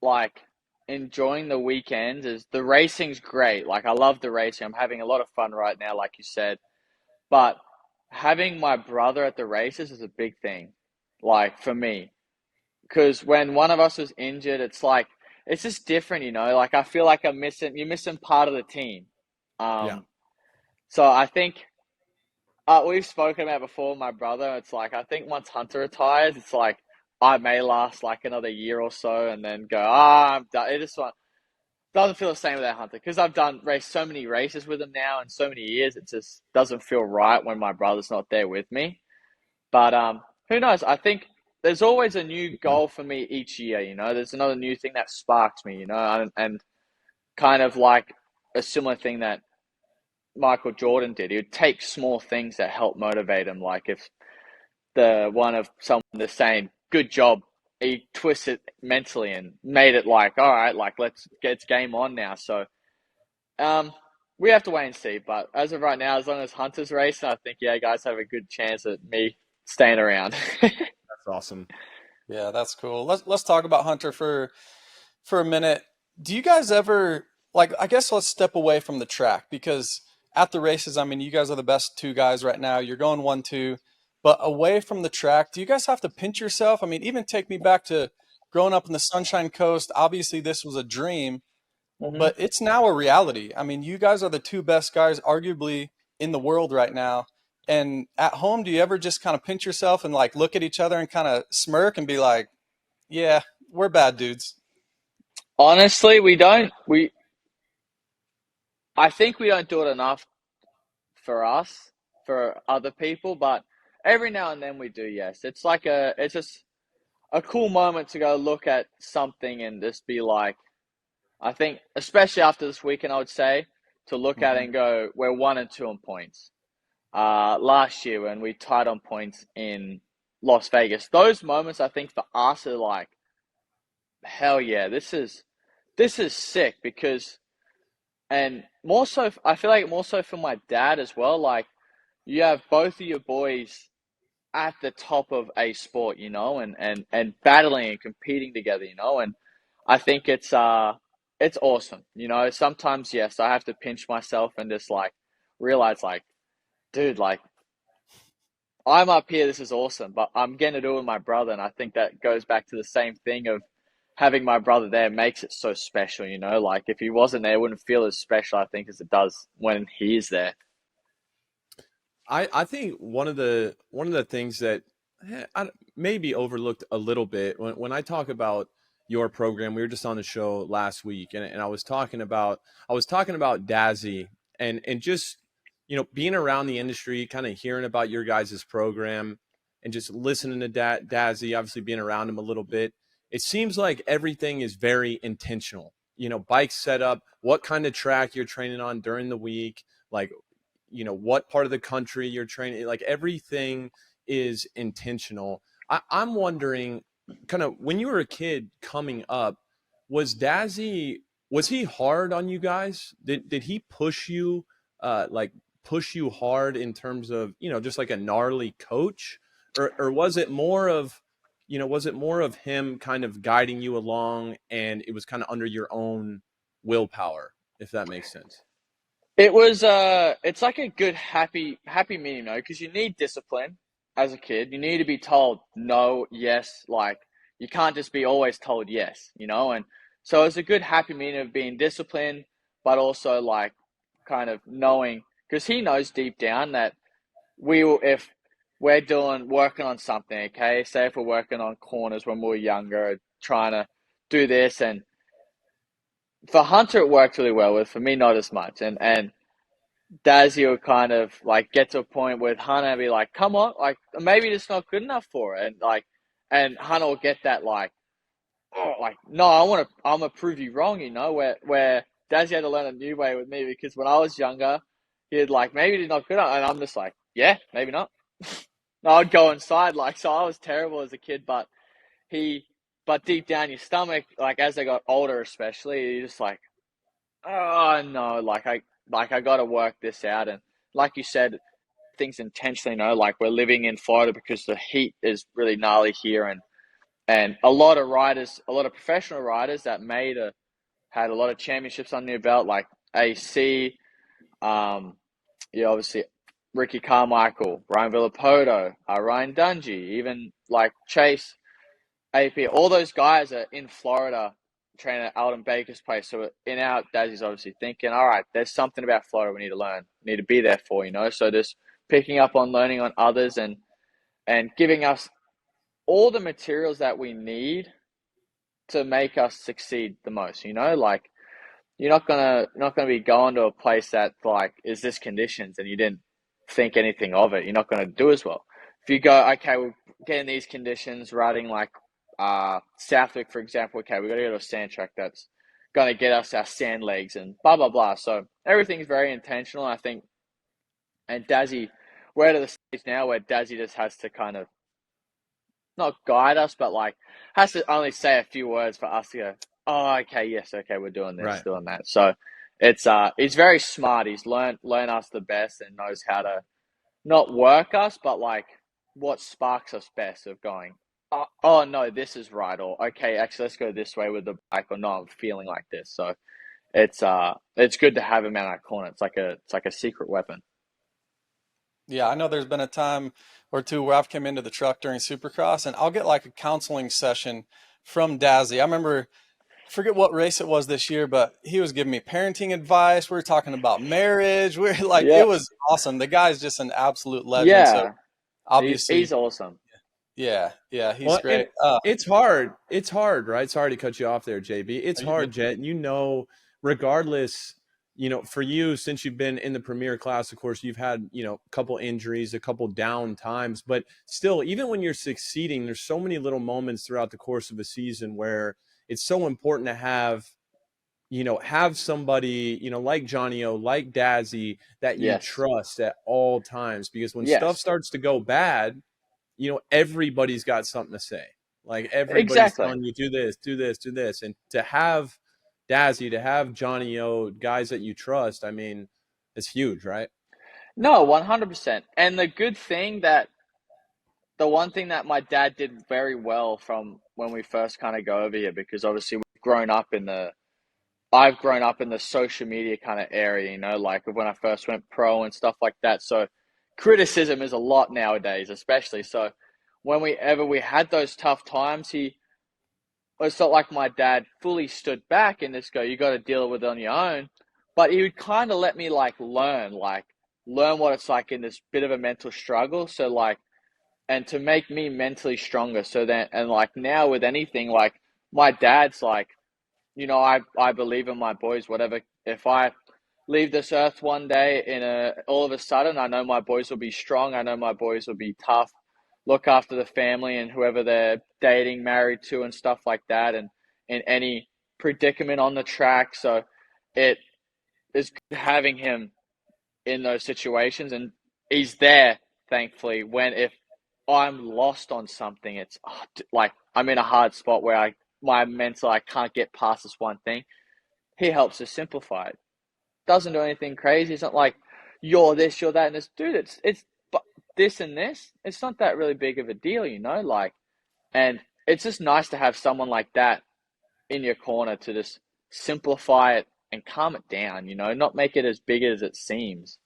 S2: like enjoying the weekends is the racing's great. Like I love the racing. I'm having a lot of fun right now, like you said. But having my brother at the races is a big thing, like for me. Because when one of us was injured, it's like it's just different, you know. Like I feel like you're missing part of the team.
S3: Yeah.
S2: Um, so I think we've spoken about before, my brother. It's like I think once Hunter retires, it's like I may last like another year or so, and then go, I'm done. It just doesn't feel the same without Hunter because I've done race so many races with him now in so many years. It just doesn't feel right when my brother's not there with me. But who knows? I think there's always a new goal for me each year. You know, there's another new thing that sparks me. You know, and kind of like a similar thing that Michael Jordan did. He would take small things that help motivate him. Like if the one of someone the saying, "Good job," he twisted it mentally and made it like, "All right, like let's get it's game on now." So um. We have to wait and see, but as of right now, as long as Hunter's racing, I think guys have a good chance at me staying around.
S3: That's awesome.
S1: Yeah, that's cool. Let's talk about Hunter for a minute. Do you guys ever like I guess let's step away from the track because at the races, I mean, you guys are the best two guys right now. You're going 1-2, but away from the track, do you guys have to pinch yourself? I mean, even take me back to growing up in the Sunshine Coast. Obviously, this was a dream,
S2: hmm
S1: but it's now a reality. I mean, you guys are the two best guys arguably in the world right now. And at home, do you ever just kind of pinch yourself and like look at each other and kind of smirk and be like, yeah, we're bad dudes.
S2: Honestly, we don't. I think we don't do it enough for us, for other people, but every now and then we do. Yes, it's just a cool moment to go look at something and just be like, I think, especially after this weekend, I would say to look at it
S1: Hmm.
S2: and go, we're 1-2 on points. Last year when we tied on points in Las Vegas, those moments I think for us are like, hell yeah, this is sick because, and more so, I feel like more so for my dad as well. Like you have both of your boys at the top of a sport, you know, and battling and competing together, you know, and I think it's awesome, you know. Sometimes yes, I have to pinch myself and just like realize like dude, like, I'm up here, this is awesome, but I'm getting to do it with my brother, and I think that goes back to the same thing of having my brother there makes it so special, you know? Like, if he wasn't there, it wouldn't feel as special, I think, as it does when he is there.
S3: I think one of the things that maybe overlooked a little bit when I talk about your program, we were just on the show last week, and I was talking about Dazzy and just being around the industry, kind of hearing about your guys' program, and just listening to Dazzy, obviously being around him a little bit. It seems like everything is very intentional. Bike setup, what kind of track you're training on during the week, like what part of the country you're training, like everything is intentional. I'm wondering, kind of when you were a kid coming up, was he hard on you guys? Did he push you hard in terms of just like a gnarly coach, or was it more of him kind of guiding you along, and it was kind of under your own willpower, if that makes sense?
S2: It was it's like a good happy medium, though, because you need discipline as a kid. You need to be told no, yes, like you can't just be always told yes, and so it's a good happy medium of being disciplined, but also like kind of knowing, because he knows deep down that if we're working on something, okay, say if we're working on corners when we were younger, trying to do this, and for Hunter it worked really well with, for me not as much, and Dazzy will kind of like get to a point with Hunter and be like, come on, like maybe it's not good enough for it, and Hunter will get that like, oh, like, no, I'm gonna prove you wrong, where Dazzy had to learn a new way with me, because when I was younger, he'd like, maybe it's not good enough, and I'm just like, yeah, maybe not. No, I'd go inside, like, so I was terrible as a kid, but deep down your stomach, like as I got older especially, you're just like, oh no, like I got to work this out. And like you said, things intentionally, like we're living in Florida because the heat is really gnarly here, and a lot of professional riders that had a lot of championships on their belt, like AC, obviously Ricky Carmichael, Ryan Villapoto, Ryan Dungey, even like Chase, AP, all those guys are in Florida training at Alden Baker's place. So Dazzy's obviously thinking, all right, there's something about Florida we need to learn, need to be there for, So just picking up on learning on others and giving us all the materials that we need to make us succeed the most, like you're not gonna be going to a place that like is this conditions and you didn't think anything of it. You're not gonna do as well. If you go, okay, we're getting these conditions, riding like Southwick, for example, okay, we got to go to a sand track that's going to get us our sand legs and blah, blah, blah. So everything's very intentional, I think. And Dazzy, we're at the stage now where Dazzy just has to kind of not guide us, but like has to only say a few words for us to go, oh, okay, yes, okay, we're doing this,
S3: Right.
S2: doing that. So he's very smart. He's learned us the best and knows how to not work us, but like what sparks us best of going, oh no, this is right, or okay, actually let's go this way with the bike, or no, I'm feeling like this. So it's good to have him in our corner. It's like a secret weapon.
S1: Yeah, I know there's been a time or two where I've come into the truck during Supercross and I'll get like a counseling session from Dazzy. I remember, forget what race it was this year, but he was giving me parenting advice. We were talking about marriage. We're like, It was awesome. The guy's just an absolute legend.
S2: Yeah,
S1: so obviously
S2: he's awesome.
S1: Yeah, he's great.
S3: It's hard. It's hard, right? Sorry to cut you off there, JB. It's hard, Jett. Regardless, for you, since you've been in the premier class, of course, you've had, a couple injuries, a couple down times, but still, even when you're succeeding, there's so many little moments throughout the course of a season where it's so important to have somebody, like Johnny O, like Dazzy, that you trust at all times, because when stuff starts to go bad, everybody's got something to say. Like everybody's telling you, do this, do this, do this. And to have Dazzy, to have Johnny O, guys that you trust, I mean, it's huge, right?
S2: No, 100%. And the one thing that my dad did very well from when we first kind of go over here, because obviously I've grown up in the social media kind of area, like when I first went pro and stuff like that. So criticism is a lot nowadays, especially. So when we had those tough times, it's not like my dad fully stood back and just go, you got to deal with it on your own. But he would kind of let me learn what it's like in this bit of a mental struggle. So and to make me mentally stronger. So then, and now with anything, my dad's I believe in my boys, whatever. If I leave this earth one day all of a sudden, I know my boys will be strong. I know my boys will be tough, look after the family and whoever they're dating, married to and stuff like that. And in any predicament on the track. So it is good having him in those situations. And he's there, thankfully, if I'm lost on something, it's I'm in a hard spot where I can't get past this one thing. He helps to simplify it. Doesn't do anything crazy. It's not like you're this, you're that, and this. Dude, it's this and this. It's not that really big of a deal, and it's just nice to have someone like that in your corner to just simplify it and calm it down, not make it as big as it seems.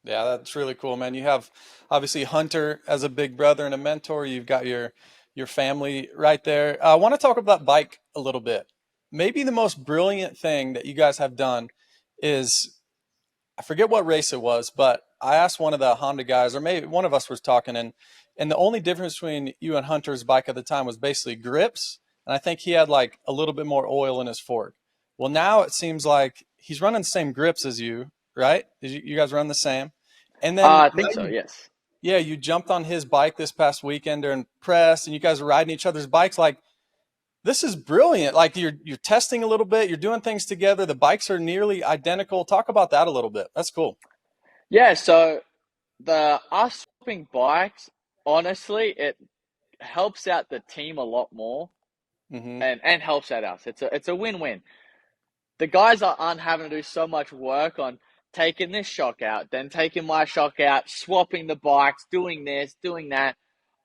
S1: Yeah, that's really cool, man. You have obviously Hunter as a big brother and a mentor. You've got your family right there. I want to talk about that bike a little bit. Maybe the most brilliant thing that you guys have done is, I forget what race it was, but I asked one of the Honda guys, or maybe one of us was talking, and the only difference between you and Hunter's bike at the time was basically grips, and I think he had a little bit more oil in his fork. Well, now it seems like he's running the same grips as you, right? You guys run the same? And then
S2: I think so, yes.
S1: Yeah, you jumped on his bike this past weekend during press, and you guys are riding each other's bikes. This is brilliant. You're testing a little bit, you're doing things together. The bikes are nearly identical. Talk about that a little bit. That's cool.
S2: Yeah, so us swapping bikes, honestly, it helps out the team a lot more, and helps out us. It's a win-win. The guys aren't having to do so much work on taking this shock out, then taking my shock out, swapping the bikes, doing this, doing that.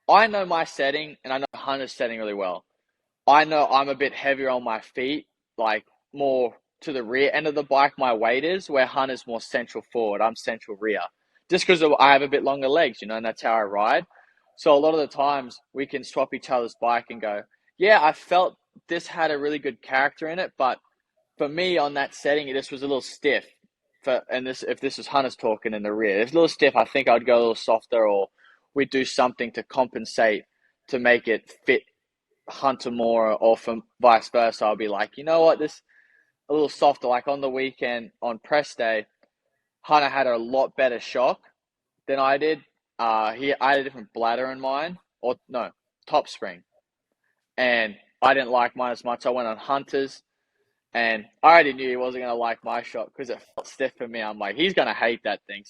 S2: I know my setting, and I know Hunter's setting really well. I know I'm a bit heavier on my feet, more to the rear end of the bike my weight is, where Hunter's more central forward. I'm central rear. Just because I have a bit longer legs, and that's how I ride. So a lot of the times we can swap each other's bike and go, yeah, I felt this had a really good character in it, but for me on that setting, it just was a little stiff. If this is Hunter's talking in the rear, it's a little stiff. I think I'd go a little softer, or we'd do something to compensate to make it fit Hunter more, or from vice versa. I'll be like, you know what, this a little softer. Like on the weekend on press day, Hunter had a lot better shock than I did. I had a different bladder in mine, or no, top spring, and I didn't like mine as much. I went on Hunter's. And I already knew he wasn't going to like my shot because it felt stiff for me. I'm like, he's going to hate that thing.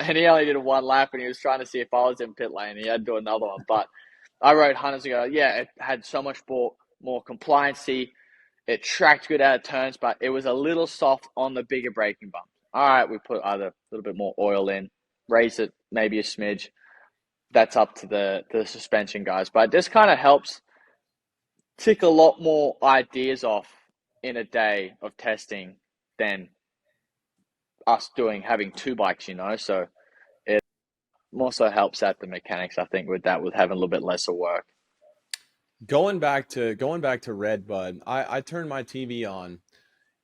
S2: And he only did one lap, and he was trying to see if I was in pit lane. He had to do another one. But I rode Hunters and go, yeah, it had so much more compliancy. It tracked good out of turns, but it was a little soft on the bigger braking bumps. All right, we put either a little bit more oil in, raise it maybe a smidge. That's up to the suspension guys. But this kind of helps tick a lot more ideas off in a day of testing than us having two bikes, so it also helps out the mechanics, I think, with having a little bit less of work.
S3: Going back to Redbud, I turned my TV on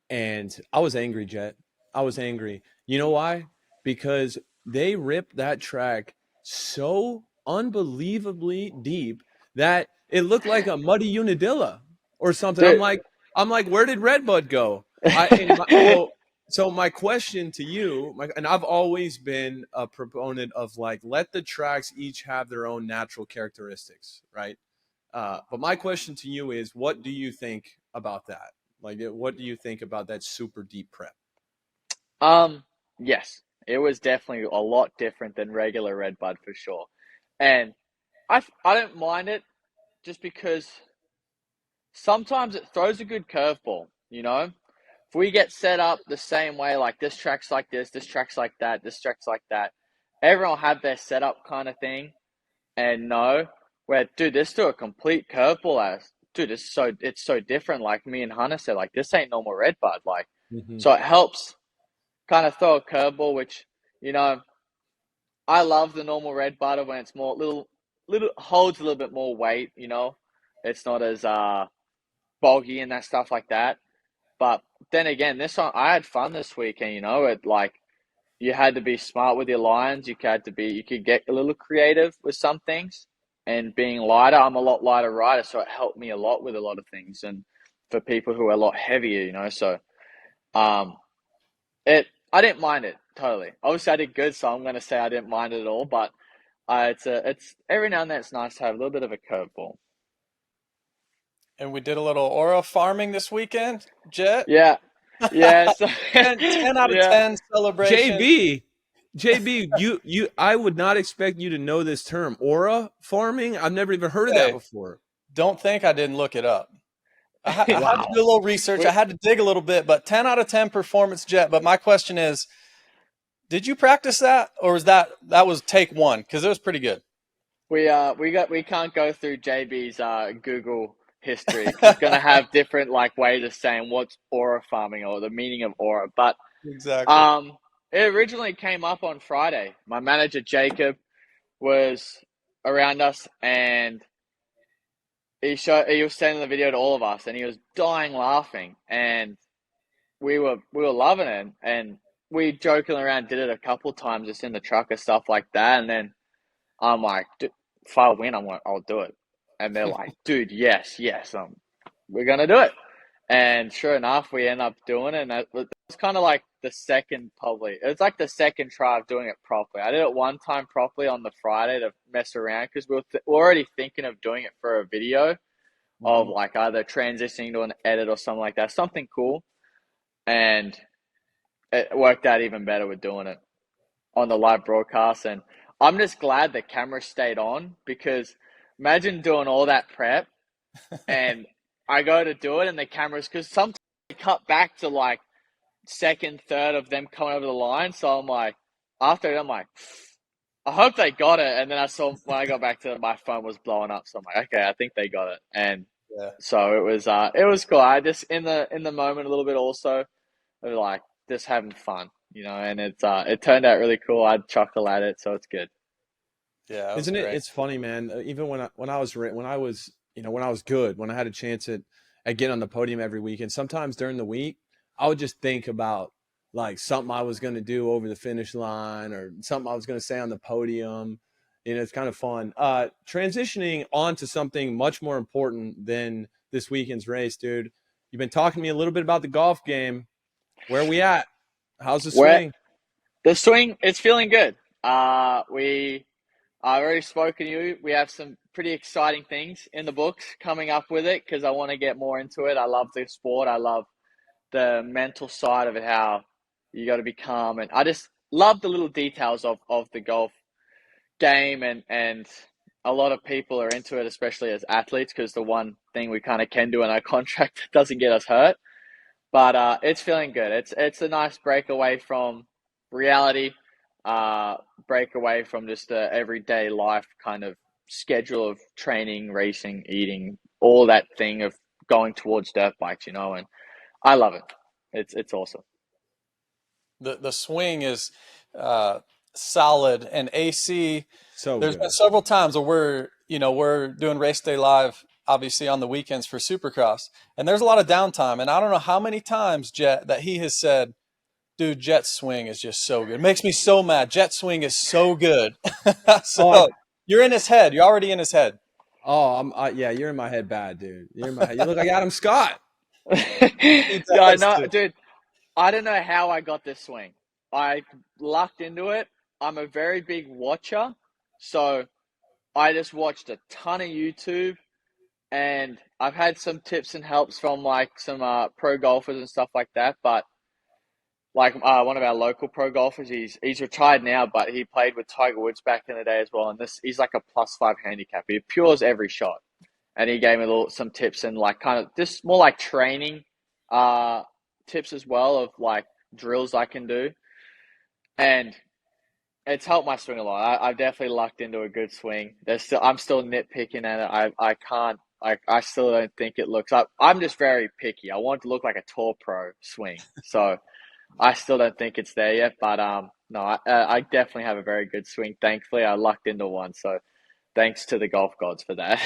S3: and I was angry, Jett. I was angry. You know why? Because they ripped that track so unbelievably deep that it looked like a muddy Unadilla or something.
S2: Dude.
S3: I'm like, where did Redbud go? So my question to you, and I've always been a proponent of let the tracks each have their own natural characteristics, right? But my question to you is, what do you think about that? What do you think about that super deep prep?
S2: Yes, it was definitely a lot different than regular Redbud for sure. And I don't mind it just because sometimes it throws a good curveball, If we get set up the same way, like this track's like this track's like that, this track's like that, everyone will have their setup kind of thing and know where, dude, this threw a complete curveball at us. Dude, it's so different. Like me and Hunter said, this ain't normal Redbud. So it helps kind of throw a curveball, which, I love the normal red butter when it's more little holds a little bit more weight. It's not as bulky and that stuff like that. But then again, this one I had fun this weekend. It like you had to be smart with your lines. You could get a little creative with some things. And being lighter, I'm a lot lighter rider, so it helped me a lot with a lot of things. And for people who are a lot heavier, so I didn't mind it totally. Obviously, I did good, so I'm going to say I didn't mind it at all. But it's every now and then it's nice to have a little bit of a curveball.
S1: And we did a little aura farming this weekend, Jett.
S2: Yeah, yeah. So
S1: 10 out of
S2: yeah.
S1: 10 celebration.
S3: JB, I would not expect you to know this term, aura farming. I've never even heard of that before.
S1: Don't think I didn't look it up. I had to do a little research. I had to dig a little bit, but 10 out of 10 performance, Jett. But my question is, did you practice that, or was that was take one? Because it was pretty good.
S2: We can't go through JB's Google history. He's gonna have different ways of saying what's aura farming or the meaning of aura. But
S1: exactly.
S2: It originally came up on Friday. My manager Jacob was around us and he was sending the video to all of us and he was dying laughing and we were loving it and we joking around did it a couple times just in the truck and stuff like that, and then I'm like, if I win, I'll do it. And they're like, dude, yes, we're gonna do it. And sure enough, we end up doing it. And it was kind of like the second try of doing it properly. I did it one time properly on the Friday to mess around because we were already thinking of doing it for a video of either transitioning to an edit or something like that, something cool. And it worked out even better with doing it on the live broadcast. And I'm just glad the camera stayed on because imagine doing all that prep and I go to do it and the cameras, because sometimes they cut back to second, third of them coming over the line. So I'm like, after it, I'm like, I hope they got it. And then I saw when I got back to it, my phone was blowing up. So I'm like, okay, I think they got it. And so it was cool. I just in the moment a little bit also just having fun, and it turned out really cool. I'd chuckle at it, so it's good.
S1: Yeah,
S3: isn't it? It's funny, man. Even when I was good, when I had a chance at getting on the podium every week, and sometimes during the week, I would just think about something I was going to do over the finish line or something I was going to say on the podium. It's kind of fun. Transitioning on to something much more important than this weekend's race, dude. You've been talking to me a little bit about the golf game. Where are we at? How's the swing?
S2: The swing, it's feeling good. I've already spoken to you. We have some pretty exciting things in the books coming up with it because I want to get more into it. I love the sport. I love the mental side of it, how you got to be calm. And I just love the little details of the golf game. And a lot of people are into it, especially as athletes, because the one thing we kind of can do in our contract that doesn't get us hurt. But it's feeling good. It's a nice break away from reality, break away from just the everyday life kind of schedule of training, racing, eating, all that thing of going towards dirt bikes, and I love it. It's awesome.
S1: The swing is solid, and AC.
S3: So
S1: there's
S3: good.
S1: been several times where we're doing race day live, obviously on the weekends for Supercross, and there's a lot of downtime. And I don't know how many times, Jett, that he has said, dude, Jett's swing is just so good. It makes me so mad. Jett's swing is so good. You're in his head. You're already in his head.
S3: Oh, yeah, you're in my head bad, dude. You're in my head. You look like Adam Scott.
S2: Yeah, no, dude, I don't know how I got this swing. I lucked into it. I'm a very big watcher, so I just watched a ton of YouTube, and I've had some tips and helps from some pro golfers and stuff like that. But one of our local pro golfers, he's retired now, but he played with Tiger Woods back in the day as well. And he's like a +5 handicap. He pures every shot, and he gave me some tips and kind of just more training tips as well of drills I can do, and it's helped my swing a lot. I've definitely lucked into a good swing. I'm still nitpicking at it. I still don't think it looks up. I'm just very picky. I want it to look like a tour pro swing. So I still don't think it's there yet, but no, I definitely have a very good swing. Thankfully, I lucked into one, so thanks to the golf gods for that.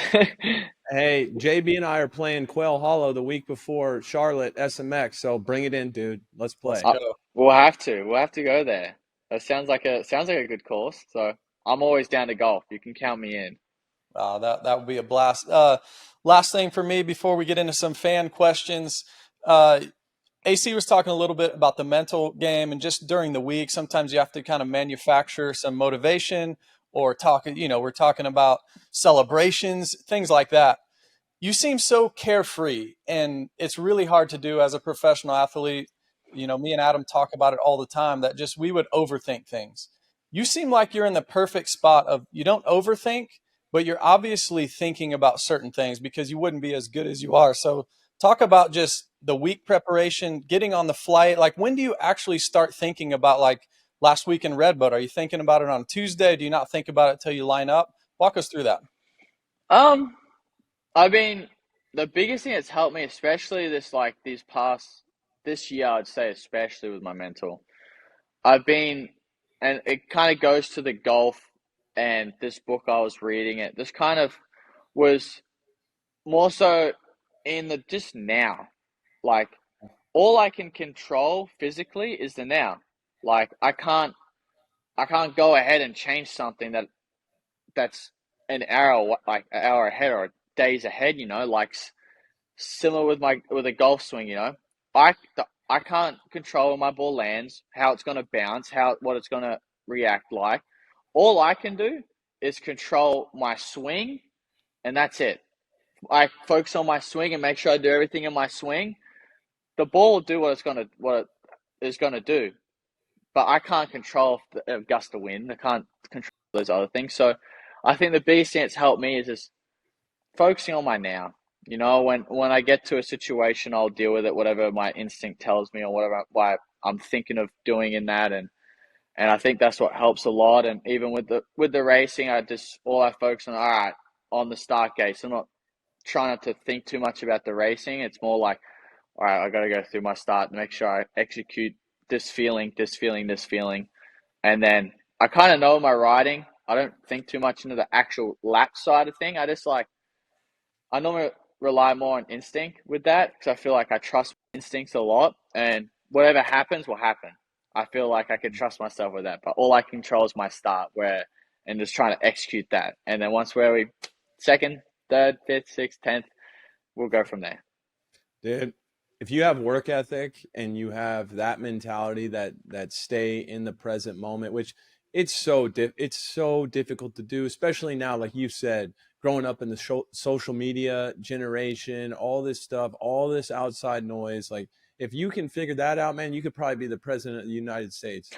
S3: Hey, JB and I are playing Quail Hollow the week before Charlotte SMX, so bring it in, dude. Let's
S1: Let's
S3: play.
S1: go.
S2: We'll have to go there. That sounds like a good course. So I'm always down to golf. You can count me in.
S1: That would be a blast. Last thing for me before we get into some fan questions. AC was talking a little bit about the mental game, and just during the week, sometimes you have to kind of manufacture some motivation or talk, we're talking about celebrations, things like that. You seem so carefree, and it's really hard to do as a professional athlete. Me and Adam talk about it all the time that just we would overthink things. You seem like you're in the perfect spot of you don't overthink, but you're obviously thinking about certain things because you wouldn't be as good as you are. So talk about just the week preparation, getting on the flight. Like, when do you actually start thinking about, like last week in Redbud? Are you thinking about it on Tuesday? Do you not think about it till you line up? Walk us through that.
S2: Um, I mean, the biggest thing that's helped me, especially this year, I'd say, especially with my mental, I've been, and it kind of goes to the golf and this book I was reading. This kind of was more so in the just now. Like, all I can control physically is the now. Like, I can't go ahead and change something that's an hour ahead or days ahead. Like similar with a golf swing. I I can't control where my ball lands, how it's going to bounce, what it's going to react like. All I can do is control my swing, and that's it. I focus on my swing and make sure I do everything in my swing. The ball will do what it is gonna do, but I can't control a gust of wind. I can't control those other things. So I think the biggest thing that's helped me is just focusing on my now. When I get to a situation, I'll deal with it, whatever my instinct tells me, or why I'm thinking of doing in that, and I think that's what helps a lot. And even with the racing, all I focus on. All right, on the start gate. So I'm not trying not to think too much about the racing. It's more like, all right, I got to go through my start and make sure I execute this feeling, this feeling, this feeling. And then I kind of know my riding. I don't think too much into the actual lap side of thing. I normally rely more on instinct with that because I feel like I trust instincts a lot, and whatever happens will happen. I feel like I can trust myself with that, but all I control is my start and just trying to execute that. And then once we second, third, fifth, sixth, 10th, we'll go from there.
S3: Dude, if you have work ethic and you have that mentality that stay in the present moment, which it's so difficult to do, especially now, like you said, growing up in the social media generation, all this stuff, all this outside noise. Like, if you can figure that out, man, you could probably be the president of the United States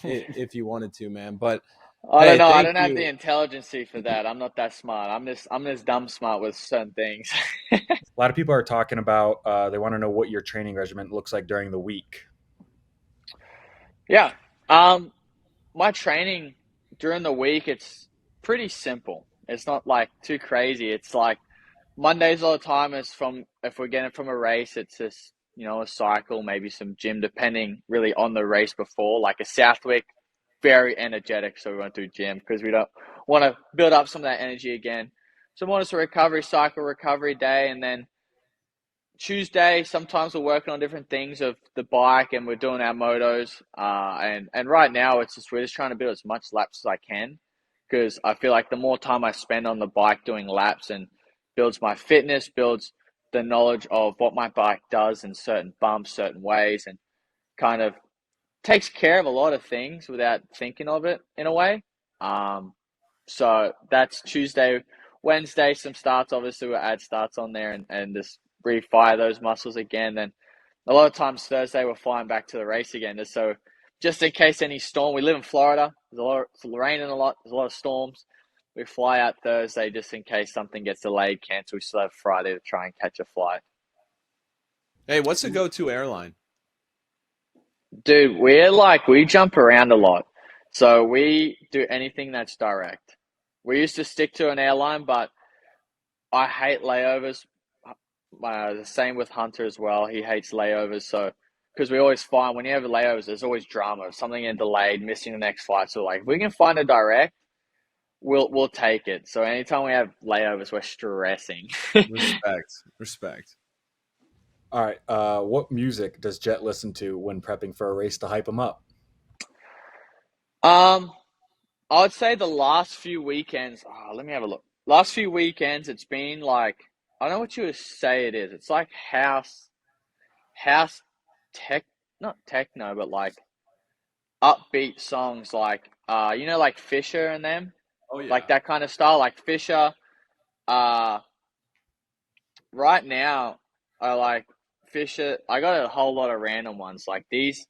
S3: if you wanted to, man. But
S2: I don't
S3: hey,
S2: know. I
S3: thank
S2: don't have
S3: you.
S2: the intelligence for that. I'm not that smart. I'm just dumb smart with certain things.
S6: A lot of people are talking about they want to know what your training regimen looks like during the week.
S2: Yeah. My training during the week, it's pretty simple. It's not like too crazy. It's like Mondays all the time is if we're getting from a race, it's just, a cycle, maybe some gym, depending really on the race before. Like a Southwick, very energetic, so we won't do gym because we don't want to build up some of that energy again. So more just a recovery cycle, recovery day, and then Tuesday, sometimes we're working on different things of the bike and we're doing our motos. And right now we're just trying to build as much laps as I can because I feel like the more time I spend on the bike doing laps and builds my fitness, builds the knowledge of what my bike does in certain bumps, certain ways, and kind of takes care of a lot of things without thinking of it in a way. So that's Tuesday. Wednesday, some starts. Obviously, we'll add starts on there and just refire those muscles again. Then a lot of times Thursday, we're flying back to the race again. So just in case any storm, we live in Florida. It's raining a lot. There's a lot of storms. We fly out Thursday just in case something gets delayed, cancelled. We still have Friday to try and catch a flight.
S3: Hey, what's the go-to airline?
S2: Dude, we jump around a lot. So we do anything that's direct. We used to stick to an airline, but I hate layovers. The same with Hunter as well. He hates layovers. So because we always find when you have layovers, there's always drama, something getting delayed, missing the next flight. So like, if we can find a direct, we'll take it. So anytime we have layovers, we're stressing.
S3: Respect.
S6: All right. What music does Jett listen to when prepping for a race to hype him up?
S2: I would say the last few weekends. Oh, let me have a look. Last few weekends, it's been like, I don't know what you would say it is. It's like house tech, not techno, but like upbeat songs, like like Fisher and them,
S3: Oh yeah.
S2: like that kind of style, like Fisher. Right now, I like Fisher. I got a whole lot of random ones. Like these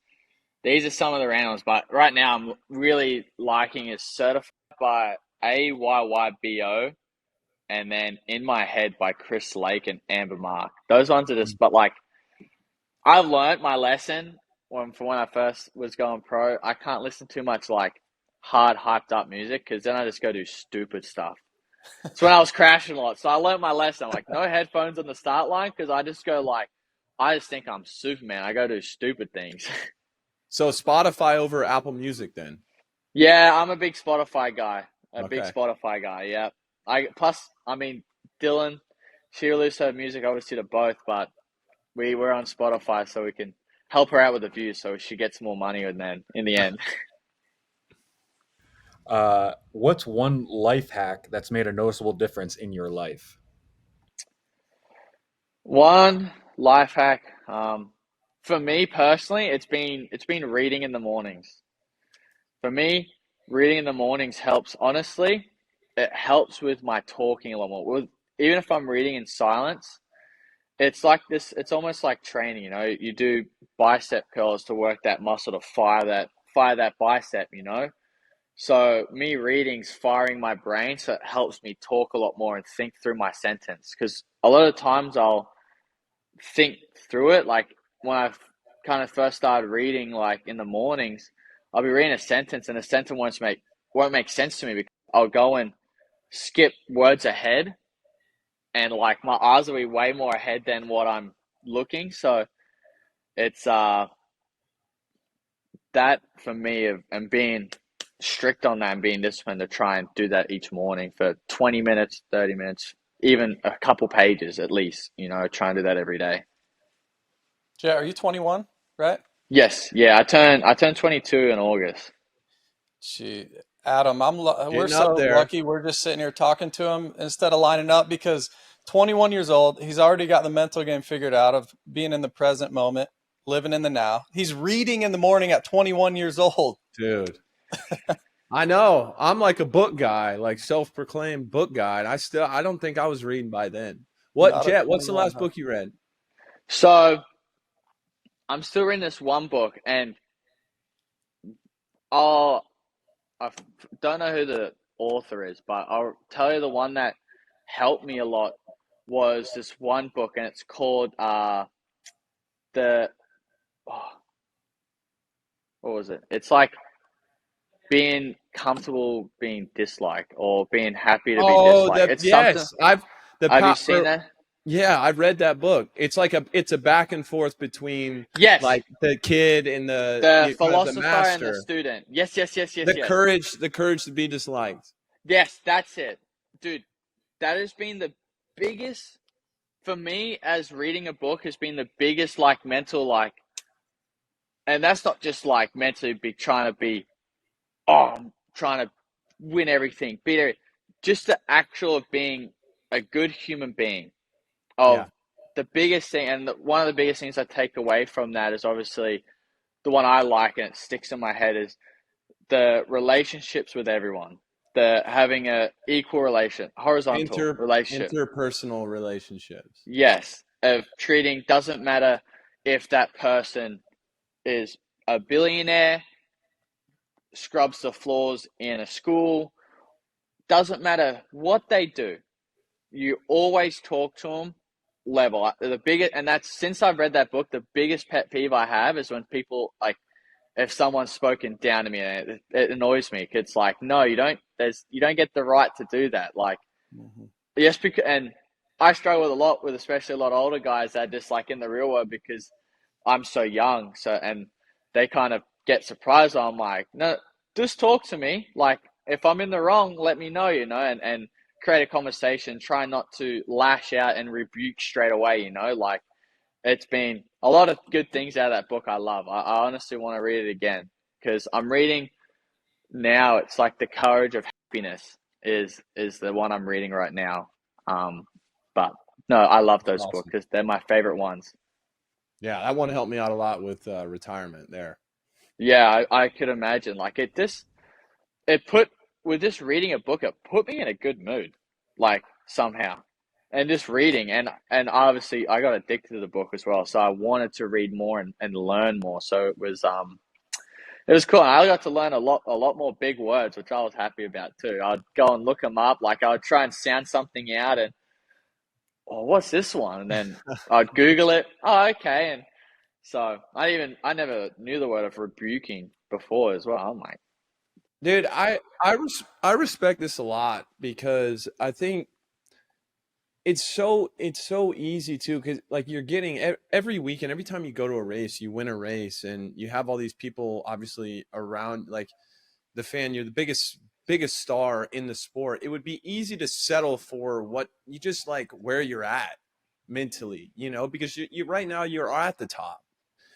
S2: are some of the random ones, but right now I'm really liking is Certified by AYYBO, and then In My Head by Chris Lake and Amber Mark. Those ones are just, but like, I've learned my lesson from when I first was going pro. I can't listen too much like hard hyped up music, because then I just go do stupid stuff. It's when I was crashing a lot. So I learned my lesson. I'm like, no headphones on the start line, because I just go like, I just think I'm Superman. I go do stupid things.
S3: So Spotify over Apple Music then?
S2: Yeah, I'm a big Spotify guy. Big
S3: Okay.
S2: Spotify guy, yeah. Dylan, she released her music obviously to both, but we're on Spotify so we can help her out with the views so she gets more money in the end.
S6: What's one life hack that's made a noticeable difference in your life?
S2: One life hack, for me personally, it's been reading in the mornings. For me, reading in the mornings helps. Honestly, it helps with my talking a lot more. Even if I'm reading in silence, it's like this. It's almost like training. You do bicep curls to work that muscle to fire that bicep. So me reading's firing my brain, so it helps me talk a lot more and think through my sentence. Because a lot of times I'll think through it. Like when I've kind of first started reading, like in the mornings, I'll be reading a sentence and the sentence won't make sense to me, because I'll go and skip words ahead, and like my eyes will be way more ahead than what I'm looking. So it's that for me, and being strict on that and being disciplined to try and do that each morning for 20 minutes, 30 minutes, even a couple pages at least, try and do that every day.
S1: Jett, are you 21, right?
S2: Yes. Yeah. I turned 22 in August.
S1: Gee, Adam, we're
S3: Getting
S1: so
S3: up there.
S1: lucky. We're just sitting here talking to him instead of lining up, because 21 years old, he's already got the mental game figured out of being in the present moment, living in the now. He's reading in the morning at 21 years old.
S3: Dude. I know. I'm like a book guy, like self-proclaimed book guy. And I don't think I was reading by then.
S1: Not
S3: Jett,
S1: at
S3: what's the
S1: 21,
S3: last
S1: huh?
S3: book you read?
S2: So I'm still reading this one book, and I don't know who the author is, but I'll tell you the one that helped me a lot was this one book, and it's called what was it? It's like being comfortable being disliked, or being happy to be disliked. It's something.
S3: Yes.
S2: Have you seen that?
S3: Yeah, I've read that book. It's like it's a back and forth between
S2: Yes.
S3: like the kid and
S2: The
S3: the
S2: philosopher and the
S3: master.
S2: student. Yes.
S3: The courage to be disliked.
S2: Yes, that's it. Dude, that has been the biggest, for me, as reading a book has been the biggest, like, mental, like, and that's not just, like, mentally trying I'm trying to win everything, beat everything. Just the actual of being a good human being.
S3: Yeah.
S2: The biggest thing, and one of the biggest things I take away from that is obviously the one I like, and it sticks in my head, is the relationships with everyone. The having a equal horizontal relationship.
S3: Interpersonal relationships.
S2: Yes, of treating, doesn't matter if that person is a billionaire, scrubs the floors in a school, doesn't matter what they do. You always talk to them level. And that's, since I've read that book, the biggest pet peeve I have is when people, like, if someone's spoken down to me, and it annoys me. It's like, no, you don't get the right to do that. Like, yes, because, and I struggle with especially a lot of older guys that just, like, in the real world, because I'm so young. So, and they kind of get surprised. I'm like, no, just talk to me. Like, if I'm in the wrong, let me know, and create a conversation. Try not to lash out and rebuke straight away, like it's been a lot of good things out of that book I love. I honestly want to read it again because I'm reading now. It's like The Courage of Happiness is the one I'm reading right now. But no, I love those
S3: Awesome.
S2: books because they're my favorite ones.
S3: Yeah, that one helped me out a lot with retirement there.
S2: Yeah, I could imagine. Like with just reading a book, it put me in a good mood, like somehow. And just reading and obviously I got addicted to the book as well. So I wanted to read more and learn more. So it was cool. And I got to learn a lot more big words, which I was happy about too. I'd go and look them up, like I would try and sound something out and oh, what's this one? And then I'd Google it. Oh, okay. And so I never knew the word of rebuking before as well. I'm like,
S3: Dude, I respect this a lot because I think it's so easy too, because like you're getting every weekend, every time you go to a race, you win a race, and you have all these people obviously around, like the fan. You're the biggest star in the sport. It would be easy to settle for what you just like where you're at mentally, because you right now you're at the top.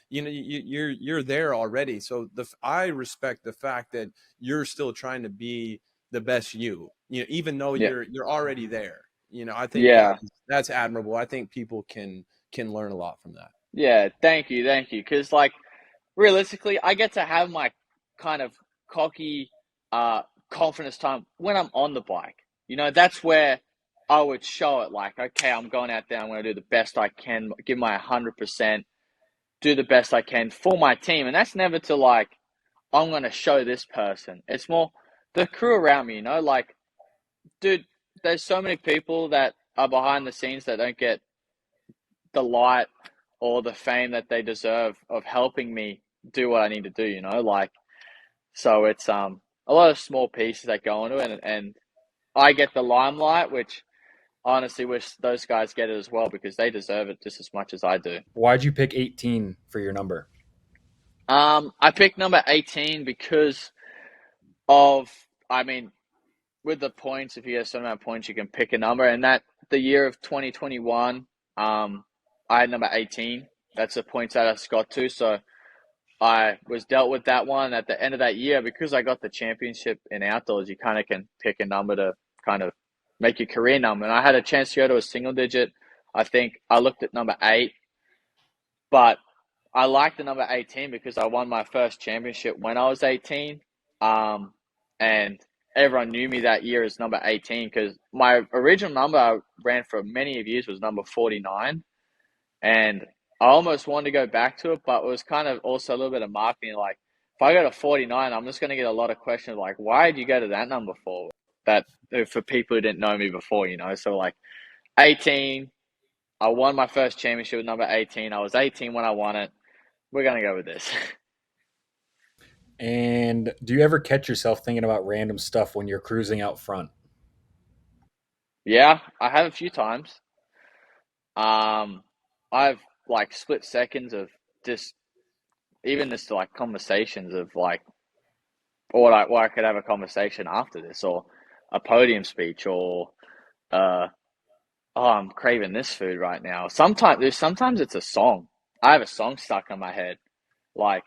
S3: You're there already. So I respect the fact that you're still trying to be the best even though
S2: yeah,
S3: you're already there. I think
S2: yeah,
S3: that's admirable. I think people can learn a lot from that.
S2: yeah. Thank you, thank you. Because like realistically, I get to have my kind of cocky, confidence time when I'm on the bike. That's where I would show it. Like, okay, I'm going out there. I'm going to do the best I can, give my 100%, do the best I can for my team. And that's never to like, I'm going to show this person. It's more the crew around me, like, dude, there's so many people that are behind the scenes that don't get the light or the fame that they deserve of helping me do what I need to do, like, so it's a lot of small pieces that go into it, and I get the limelight, which I honestly wish those guys get it as well because they deserve it just as much as I do.
S6: Why'd you pick 18 for your number?
S2: I picked number 18 because of, I mean, with the points, if you get a certain amount of points, you can pick a number. And that the year of 2021, I had number 18. That's the points that I got to. So I was dealt with that one at the end of that year because I got the championship in outdoors. You kind of can pick a number to kind of make your career number. And I had a chance to go to a single digit. I think I looked at number 8, but I liked the number 18 because I won my first championship when I was 18. And everyone knew me that year as number 18 because my original number I ran for many of years was number 49. And I almost wanted to go back to it, but it was kind of also a little bit of marketing. Like, if I go to 49, I'm just going to get a lot of questions like, why did you go to that number for? That for people who didn't know me before, So like 18, I won my first championship with number 18. I was 18 when I won it. We're going to go with this.
S6: And do you ever catch yourself thinking about random stuff when you're cruising out front?
S2: Yeah, I have a few times. I've like split seconds of just even just like conversations of like, or I could have a conversation after this, or a podium speech, or oh, I'm craving this food right now. Sometimes it's a song. I have a song stuck in my head. Like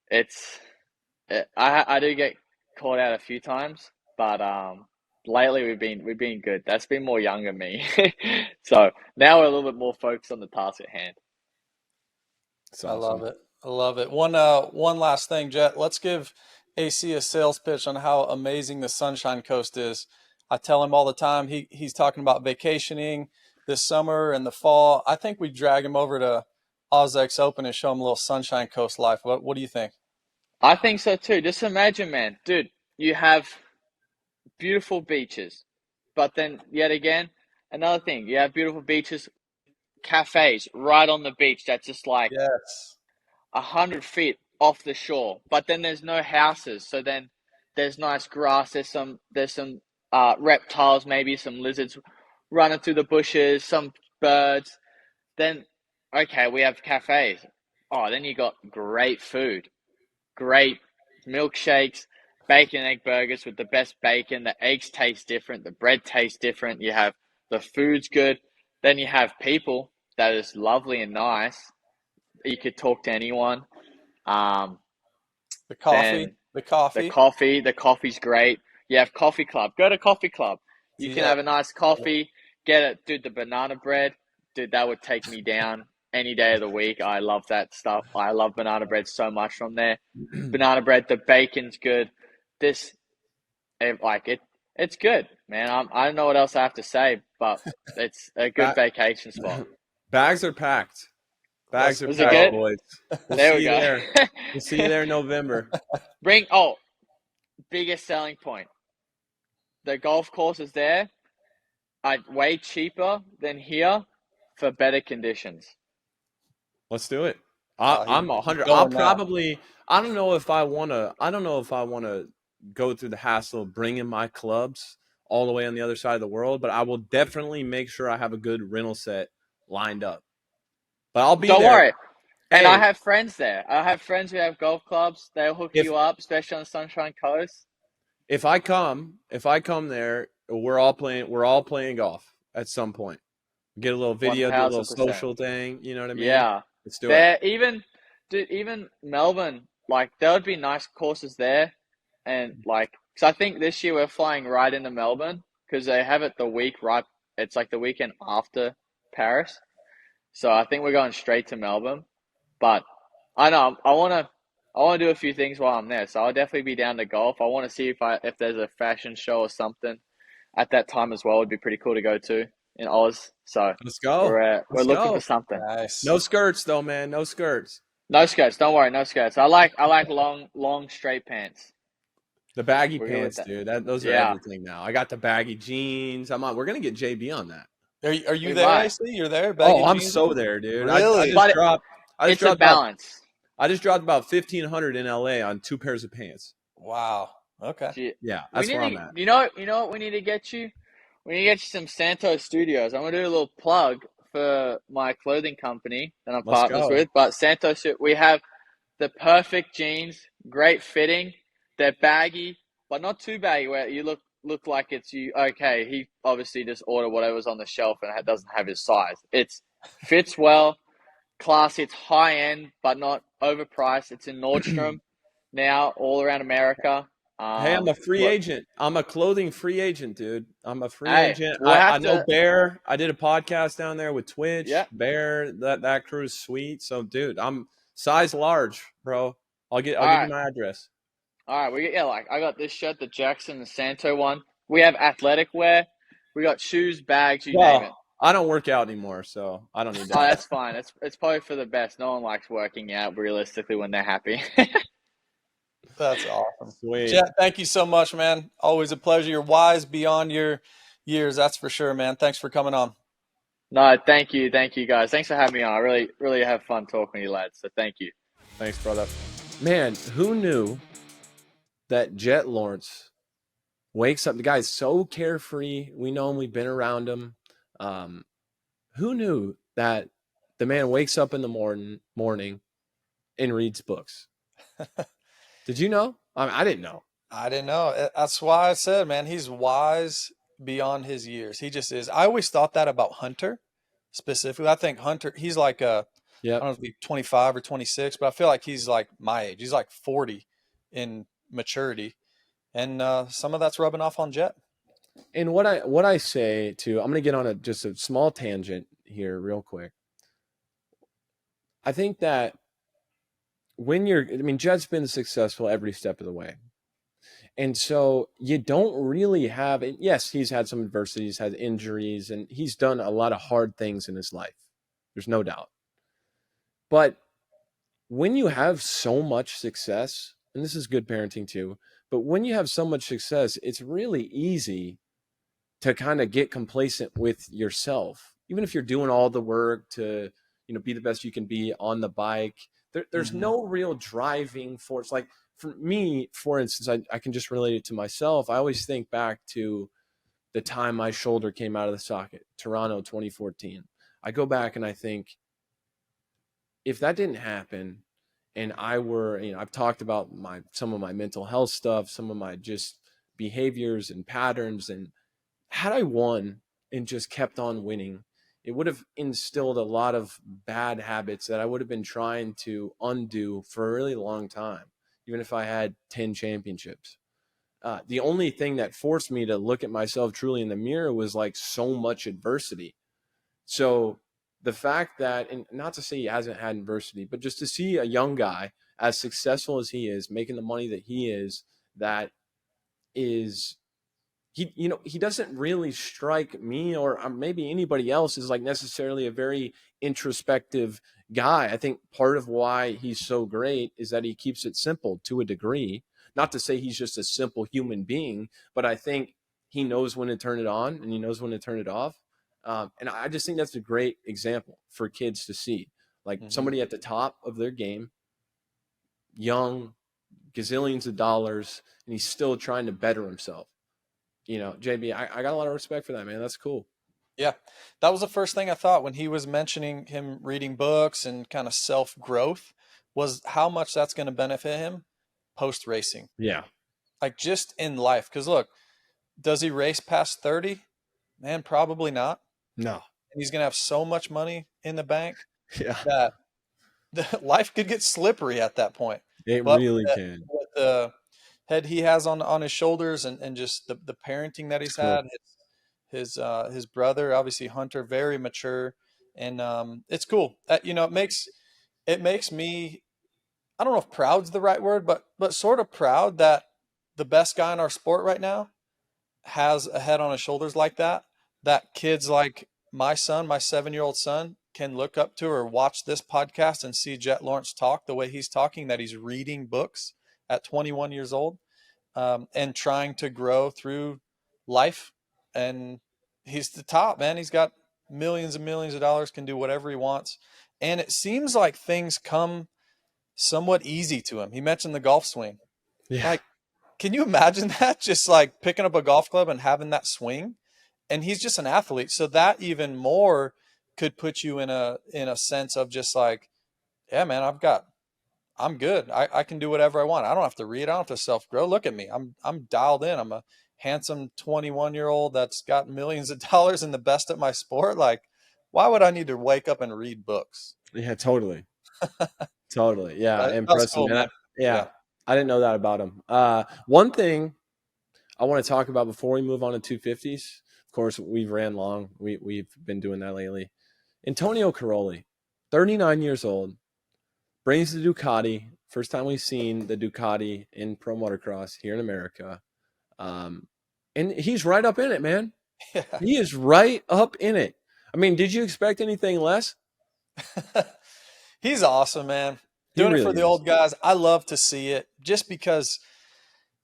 S2: I do get caught out a few times, but lately we've been good. That's been more younger me. So now we're a little bit more focused on the task at hand.
S3: It's
S1: I love
S3: awesome.
S1: it. I love it. One last thing, Jett. Let's give AC a sales pitch on how amazing the Sunshine Coast is. I tell him all the time. He's talking about vacationing this summer and the fall. I think we drag him over to OzX Open and show him a little Sunshine Coast life. What do you think?
S2: I think so too. Just imagine, man, dude, you have beautiful beaches, but then yet again, another thing, you have beautiful beaches, cafes right on the beach that's just like
S1: Yes.
S2: 100 feet off the shore, but then there's no houses. So then there's nice grass. There's some reptiles, maybe some lizards running through the bushes, some birds. Then okay, we have cafes. Oh, then you got great food, great milkshakes, bacon and egg burgers with the best bacon. The eggs taste different. The bread tastes different. You have the food's good. Then you have people that is lovely and nice. You could talk to anyone. Um,
S1: The coffee,
S2: then
S1: the coffee.
S2: the coffee's great. You have coffee club. Go to coffee club. You can
S1: Yeah.
S2: have a nice coffee. Get it, dude. The banana bread, dude. That would take me down any day of the week. I love that stuff. I love banana bread so much from there. Banana bread. The bacon's good. This, it's good, man. I don't know what else I have to say, but it's a good vacation spot.
S3: Bags are packed. Bags are
S2: Was it
S3: packed,
S2: good?
S3: boys. We'll
S2: There
S3: see
S2: we
S3: you
S2: go.
S3: there. We'll see you there in November.
S2: Biggest selling point. The golf courses there are way cheaper than here for better conditions.
S3: Let's do it.
S1: Oh,
S3: I'm 100.
S1: going
S3: I'll
S1: now.
S3: probably. I don't know if I want to. I don't know if I want to go through the hassle of bringing my clubs all the way on the other side of the world, but I will definitely make sure I have a good rental set lined up. But I'll be
S2: Don't
S3: there.
S2: worry. And
S3: Hey,
S2: I have friends there. I have friends who have golf clubs. They'll hook you up, especially on the Sunshine Coast.
S3: if I come there, we're all playing golf at some point. Get a little video, do a little
S2: 1000%.
S3: social thing. You know what I mean?
S2: Yeah.
S3: Let's do it.
S2: Even Melbourne, like there would be nice courses there, and like, because I think this year we're flying right into Melbourne because they have it the week right. It's like the weekend after Paris, so I think we're going straight to Melbourne. But I know I want to do a few things while I'm there, so I'll definitely be down to golf. I want to see if there's a fashion show or something at that time as well. It'd be pretty cool to go to in Oz. So
S3: Let's go.
S2: we're
S3: Let's
S2: looking
S3: go.
S2: for something.
S1: Nice.
S3: No skirts though, man. No skirts.
S2: No skirts. Don't worry. No skirts. I like long straight pants.
S3: The baggy
S2: We're good with
S3: pants,
S2: that.
S3: dude. Those are
S2: Yeah.
S3: everything now. I got the baggy jeans. We're gonna get JB on that.
S1: Are you
S2: We
S1: there,
S2: might.
S1: AC? You're there?
S3: I'm
S1: jeans?
S3: so there, dude.
S1: Really?
S3: I
S2: It's
S3: just
S2: a
S3: dropped
S2: balance.
S3: I just dropped about $1,500 in LA on 2 pairs of pants.
S1: Wow. Okay.
S3: Yeah,
S2: We
S3: that's
S2: need
S3: where I'm
S2: to,
S3: at.
S2: you know what we need to get you? We need to get you some Santos Studios. I'm gonna do a little plug for my clothing company that I'm
S3: Let's
S2: partners
S3: go.
S2: with. But Santos, we have the perfect jeans, great fitting. They're baggy, but not too baggy where you look like it's you. Okay, he obviously just ordered whatever's on the shelf and it doesn't have his size. It's fits well, classy. It's high end, but not overpriced. It's in Nordstrom now, all around America.
S3: Hey, I'm a free
S2: look-
S3: agent. I'm a clothing free agent, dude. I'm a free
S2: Hey,
S3: agent.
S2: we'll
S3: I
S2: have
S3: know
S2: to-
S3: Bear. I did a podcast down there with Twitch.
S2: Yeah.
S3: Bear, that crew's sweet. So, dude, I'm size large, bro. I'll give
S2: All right.
S3: you my address.
S2: All right, I got this shirt, the Jackson, the Santo one. We have athletic wear. We got shoes, bags, you name it.
S3: I don't work out anymore, so I don't need
S2: Oh,
S3: that.
S2: that's fine. It's probably for the best. No one likes working out realistically when they're happy.
S1: That's awesome.
S3: Sweet.
S1: Jett, thank you so much, man. Always a pleasure. You're wise beyond your years, that's for sure, man. Thanks for coming on.
S2: No, thank you guys. Thanks for having me on. I really have fun talking to you lads. So thank you.
S3: Thanks, brother. Man, who knew that Jett Lawrence wakes up? The guy's so carefree. We know him. We've been around him. Who knew that the man wakes up in the morning and reads books? Did you know? I didn't know.
S1: I didn't know. That's why I said, man, he's wise beyond his years. He just is. I always thought that about Hunter specifically. I think Hunter, he's like I don't know if he's 25 or 26, but I feel like he's like my age. He's like 40 in maturity. And some of that's rubbing off on Jett.
S3: And what I say to, I'm going to get on just a small tangent here real quick. I think that Jett's been successful every step of the way. And so you don't really have, yes, he's had some adversity, he's had injuries, and he's done a lot of hard things in his life. There's no doubt. But when you have so much success, and this is good parenting too, but when you have so much success, it's really easy to kind of get complacent with yourself. Even if you're doing all the work to, be the best you can be on the bike, there's no real driving force. Like for me, for instance, I can just relate it to myself. I always think back to the time my shoulder came out of the socket, Toronto 2014. I go back and I think, if that didn't happen, and I were, I've talked about some of my mental health stuff, some of my just behaviors and patterns, and had I won and just kept on winning, it would have instilled a lot of bad habits that I would have been trying to undo for a really long time, even if I had 10 championships. The only thing that forced me to look at myself truly in the mirror was like so much adversity. So the fact that, and not to say he hasn't had adversity, but just to see a young guy as successful as he is, making the money that he is, that is, he doesn't really strike me or maybe anybody else as like necessarily a very introspective guy. I think part of why he's so great is that he keeps it simple to a degree. Not to say he's just a simple human being, but I think he knows when to turn it on and he knows when to turn it off. And I just think that's a great example for kids to see, like somebody at the top of their game, young, gazillions of dollars, and he's still trying to better himself. JB, I got a lot of respect for that, man. That's cool.
S1: Yeah, that was the first thing I thought when he was mentioning him reading books and kind of self-growth, was how much that's going to benefit him post-racing.
S3: Yeah.
S1: Like just in life. Because look, does he race past 30? Man, probably not.
S3: No.
S1: And he's going to have so much money in the bank
S3: Yeah.
S1: that the life could get slippery at that point.
S3: It
S1: But
S3: really can.
S1: with the head he has on his shoulders and just the parenting that he's had, his brother, obviously Hunter, very mature, and it's cool. It makes me, I don't know if proud's the right word, but sort of proud that the best guy in our sport right now has a head on his shoulders like that. That kids like my son, my 7-year-old son, can look up to or watch this podcast and see Jett Lawrence talk the way he's talking, that he's reading books at 21 years old, and trying to grow through life. And he's the top, man. He's got millions and millions of dollars, can do whatever he wants. And it seems like things come somewhat easy to him. He mentioned the golf swing.
S3: Yeah.
S1: Like, can you imagine that? Just like picking up a golf club and having that swing. And he's just an athlete. So that even more could put you in a sense of just like, yeah, man, I'm good. I can do whatever I want. I don't have to read. I don't have to self-grow. Look at me. I'm dialed in. I'm a handsome 21-year-old that's got millions of dollars and the best at my sport. Like, why would I need to wake up and read books?
S3: Yeah, totally. Totally. Yeah.
S1: That's
S3: Impressive,
S1: cool,
S3: man.
S1: man.
S3: Yeah. I didn't know that about him. One thing I want to talk about before we move on to 250s. Of course, we've ran long. We've been doing that lately. Antonio Cairoli, 39 years old, brings the Ducati. First time we've seen the Ducati in pro motocross here in America. And he's right up in it, man.
S1: Yeah.
S3: He is right up in it. I mean, did you expect anything less?
S1: He's awesome, man.
S3: He
S1: Doing it
S3: really
S1: for the
S3: is.
S1: old guys. I love to see it just because,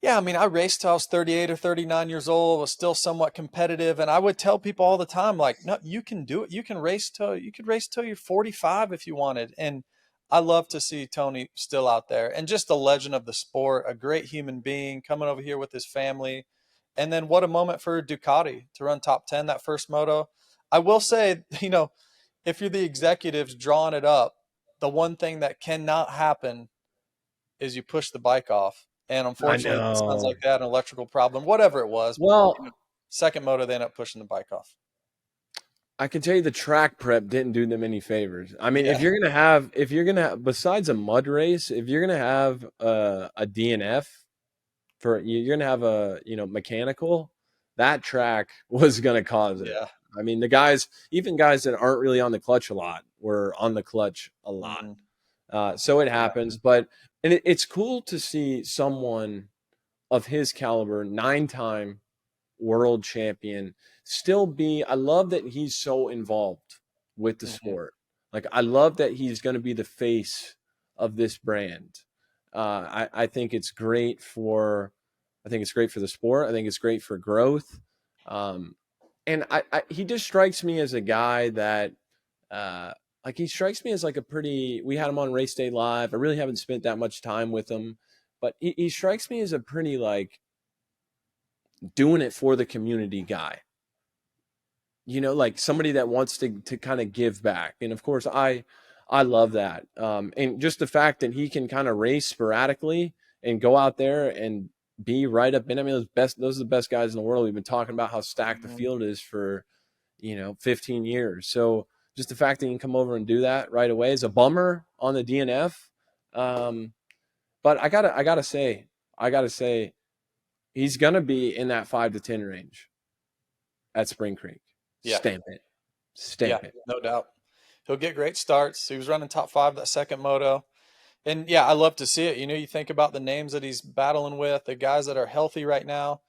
S1: yeah, I mean, I raced till I was 38 or 39 years old, was still somewhat competitive. And I would tell people all the time, like, no, you can do it. You could race till you're 45 if you wanted. And I love to see Tony still out there and just a legend of the sport, a great human being coming over here with his family. And then what a moment for Ducati to run top 10 that first moto. I will say, if you're the executives drawing it up, the one thing that cannot happen is you push the bike off. And unfortunately, it sounds like that, an electrical problem, whatever it was.
S3: Well,
S1: second moto, they end up pushing the bike off.
S3: I can tell you the track prep didn't do them any favors. I mean, if you're gonna have, besides a mud race, if you're gonna have a DNF you're gonna have a mechanical, that track was gonna cause it.
S1: Yeah.
S3: I mean, the guys, even guys that aren't really on the clutch a lot, were on the clutch a lot. So it happens, but it's cool to see someone of his caliber, 9-time world champion, still be. I love that he's so involved with the sport. Like, I love that he's going to be the face of this brand. I think it's great for. I think it's great for the sport. I think it's great for growth. And he just strikes me as a guy that, he strikes me as like a pretty. We had him on Race Day Live. I really haven't spent that much time with him, but he strikes me as a pretty like doing it for the community guy. Like somebody that wants to kind of give back. And of course, I I love that. And just the fact that he can kind of race sporadically and go out there and be right up in. I mean, those are the best guys in the world. We've been talking about how stacked the field is for, 15 years. So just the fact that he can come over and do that right away is a bummer on the DNF. But I gotta say, he's gonna be in that 5 to 10 range at Spring Creek.
S1: Yeah.
S3: Stamp it.
S1: No doubt. He'll get great starts. He was running top 5 that second moto. And yeah, I love to see it. You think about the names that he's battling with, the guys that are healthy right now.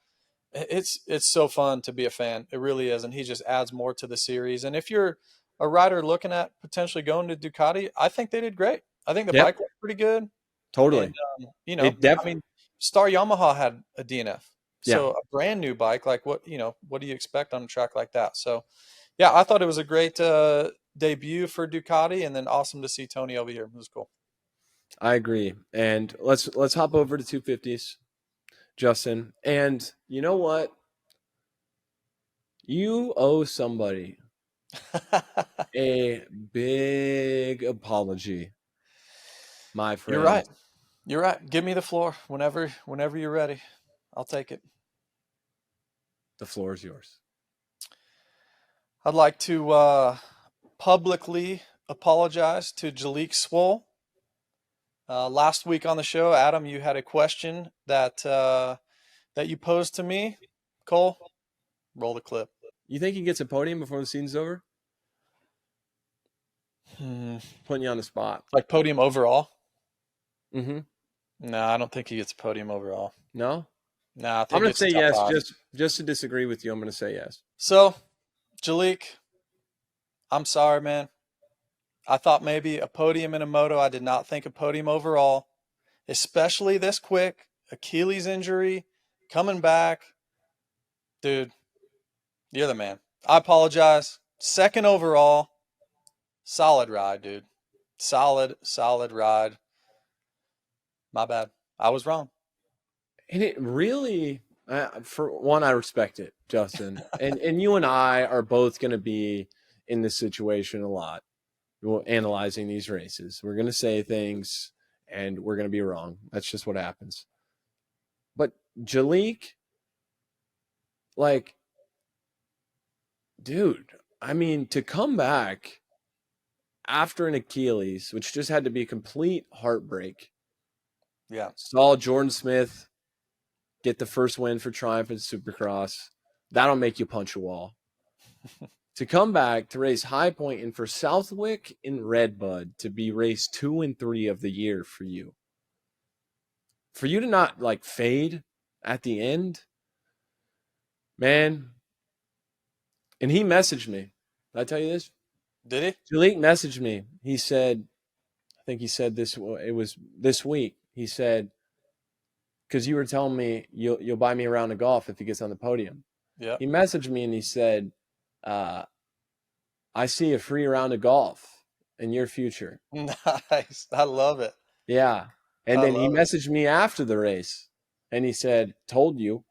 S1: It's so fun to be a fan. It really is. And he just adds more to the series. And if you're a rider looking at potentially going to Ducati, I think they did great. I think the bike was pretty good.
S3: Totally.
S1: And, Star Yamaha had a DNF. So a brand new bike, like what do you expect on a track like that? So yeah, I thought it was a great debut for Ducati, and then awesome to see Tony over here. It was cool.
S3: I agree. And let's hop over to 250s, Justin. And you know what? You owe somebody a big apology, my friend.
S1: You're right. Give me the floor whenever you're ready. I'll take it.
S3: The floor is yours.
S1: I'd like to publicly apologize to Jalek Swoll. Last week on the show, Adam, you had a question that you posed to me. Cole, roll the clip.
S3: You think he gets a podium before the season's over? Putting you on the spot.
S1: Like podium overall?
S3: Mm-hmm.
S1: No, I don't think he gets a podium overall.
S3: No?
S1: No, I think
S3: I'm going to say yes.
S1: 5.
S3: Just to disagree with you, I'm going to say yes.
S1: So, Jalek, I'm sorry, man. I thought maybe a podium in a moto. I did not think a podium overall, especially this quick. Achilles injury, coming back. Dude, you're the man. I apologize. Second overall, solid ride, dude. Solid ride. My bad. I was wrong.
S3: And it really, for one, I respect it, Justin. and you and I are both going to be in this situation a lot. We're analyzing these races. We're going to say things and we're going to be wrong. That's just what happens. But Jalek, dude, I mean, to come back after an Achilles, which just had to be a complete heartbreak.
S1: Yeah.
S3: Saw Jordan Smith get the first win for Triumph in Supercross. That'll make you punch a wall. To come back to race High Point and for Southwick and Redbud to be race 2 and 3 of the year for you. For you to not fade at the end, man. And he messaged me. Did I tell you this?
S1: Did he?
S3: Jalek messaged me. He said, I think he said this, it was this week. He said, because you were telling me you'll buy me a round of golf if he gets on the podium.
S1: Yeah.
S3: He messaged me and he said, I see a free round of golf in your future.
S1: Nice. I love it.
S3: Yeah. And then he messaged me after the race and he said, told you.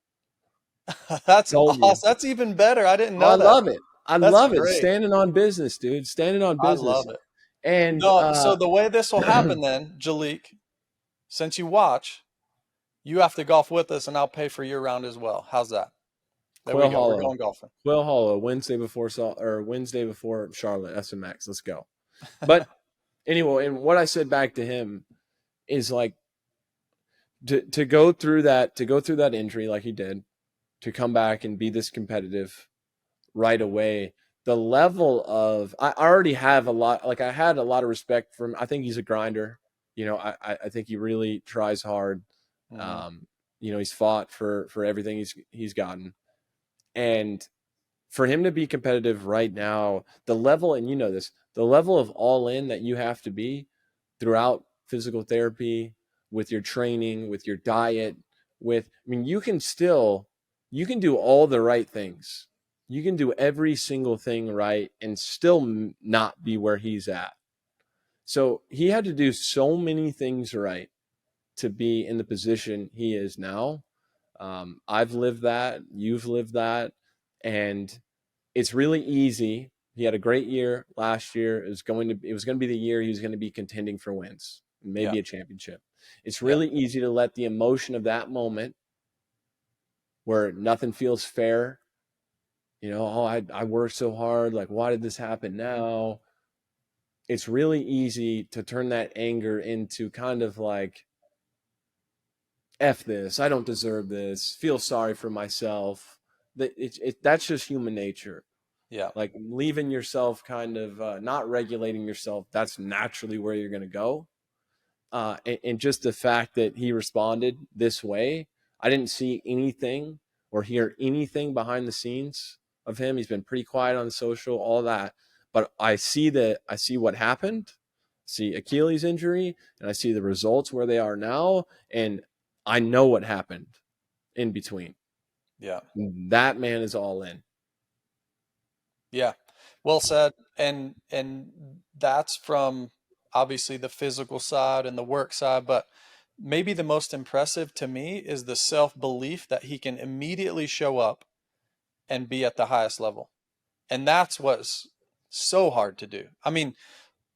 S1: That's awesome. That's even better. I didn't know that.
S3: I love it. I love it.
S1: Great.
S3: Standing on business, dude. Standing on business.
S1: I love it.
S3: And
S1: so the way this will happen then, Jalek, since you watch, you have to golf with us and I'll pay for your round as well. How's that? There we go. We're going golfing.
S3: Quail Hollow, Wednesday before Charlotte, SMX. Let's go. But anyway, and what I said back to him is to go through that injury like he did, to come back and be this competitive right away. The level of I already have a lot. I had a lot of respect for him. I think he's a grinder. I think he really tries hard.
S1: Mm-hmm.
S3: He's fought for everything he's gotten. And for him to be competitive right now, the level, and the level of all in that you have to be throughout physical therapy, with your training, with your diet, you can do all the right things. You can do every single thing right and still not be where he's at. So he had to do so many things right to be in the position he is now. I've lived that. You've lived that. And it's really easy He had a great year last year. It was going to be the year he was going to be contending for wins, maybe
S1: Yeah.
S3: a championship. It's really easy to let the emotion of that moment where nothing feels fair, I worked so hard, like, why did this happen now? It's really easy to turn that anger into kind of like, F this, I don't deserve this, feel sorry for myself. That's just human nature.
S1: Yeah.
S3: Like leaving yourself kind of not regulating yourself, that's naturally where you're going to go. And just the fact that he responded this way, I didn't see anything or hear anything behind the scenes of him. He's been pretty quiet on social, all that. But I see what happened, see Achilles injury, and I see the results where they are now, and I know what happened in between.
S1: Yeah.
S3: That man is all in.
S1: Yeah. Well said. And that's from obviously the physical side and the work side, but maybe the most impressive to me is the self-belief that he can immediately show up and be at the highest level. And that's what's so hard to do. I mean,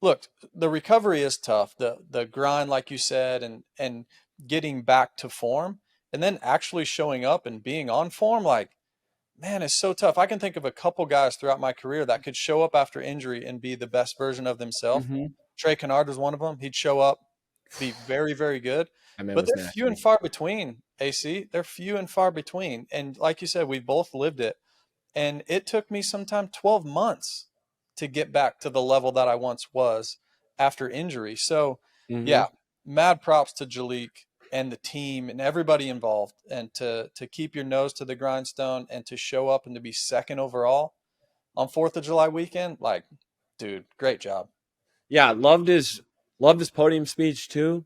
S1: look, the recovery is tough. The grind, like you said, and getting back to form, and then actually showing up and being on form, like, man, it's so tough. I can think of a couple guys throughout my career that could show up after injury and be the best version of themselves.
S3: Mm-hmm.
S1: Trey Kennard was one of them. He'd show up, be very, very good. But they're few and far between, AC. They're few and far between. And like you said, we both lived it. And it took me sometime 12 months to get back to the level that I once was after injury. So, yeah, mad props to Jalek and the team and everybody involved, and to keep your nose to the grindstone and to show up and to be second overall on 4th of July weekend. Like, dude, great job.
S3: Yeah, loved his podium speech too.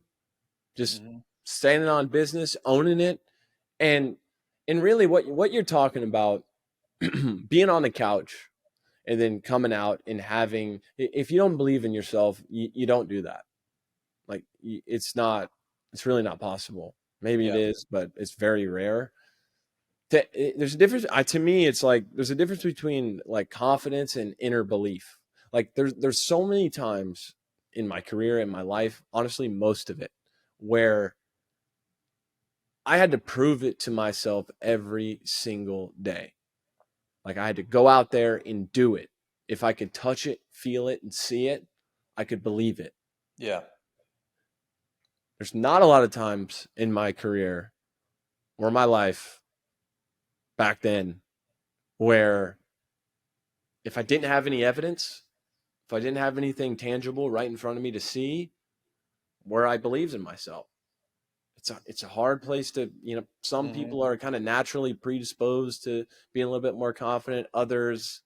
S3: Just standing on business, owning it. And really what you're talking about, being on the couch and then coming out and having, if you don't believe in yourself, you don't do that. Like it's really not possible. Maybe it is, but it's very rare. There's a difference. To me, it's like there's a difference between like confidence and inner belief. Like there's so many times in my career, in my life, honestly, most of it, where I had to prove it to myself every single day. Like I had to go out there and do it. If I could touch it, feel it, and see it, I could believe it.
S1: Yeah.
S3: There's not a lot of times in my career or my life back then where if I didn't have any evidence, if I didn't have anything tangible right in front of me to see, where I believed in myself. It's a hard place to, some people are kind of naturally predisposed to being a little bit more confident. Others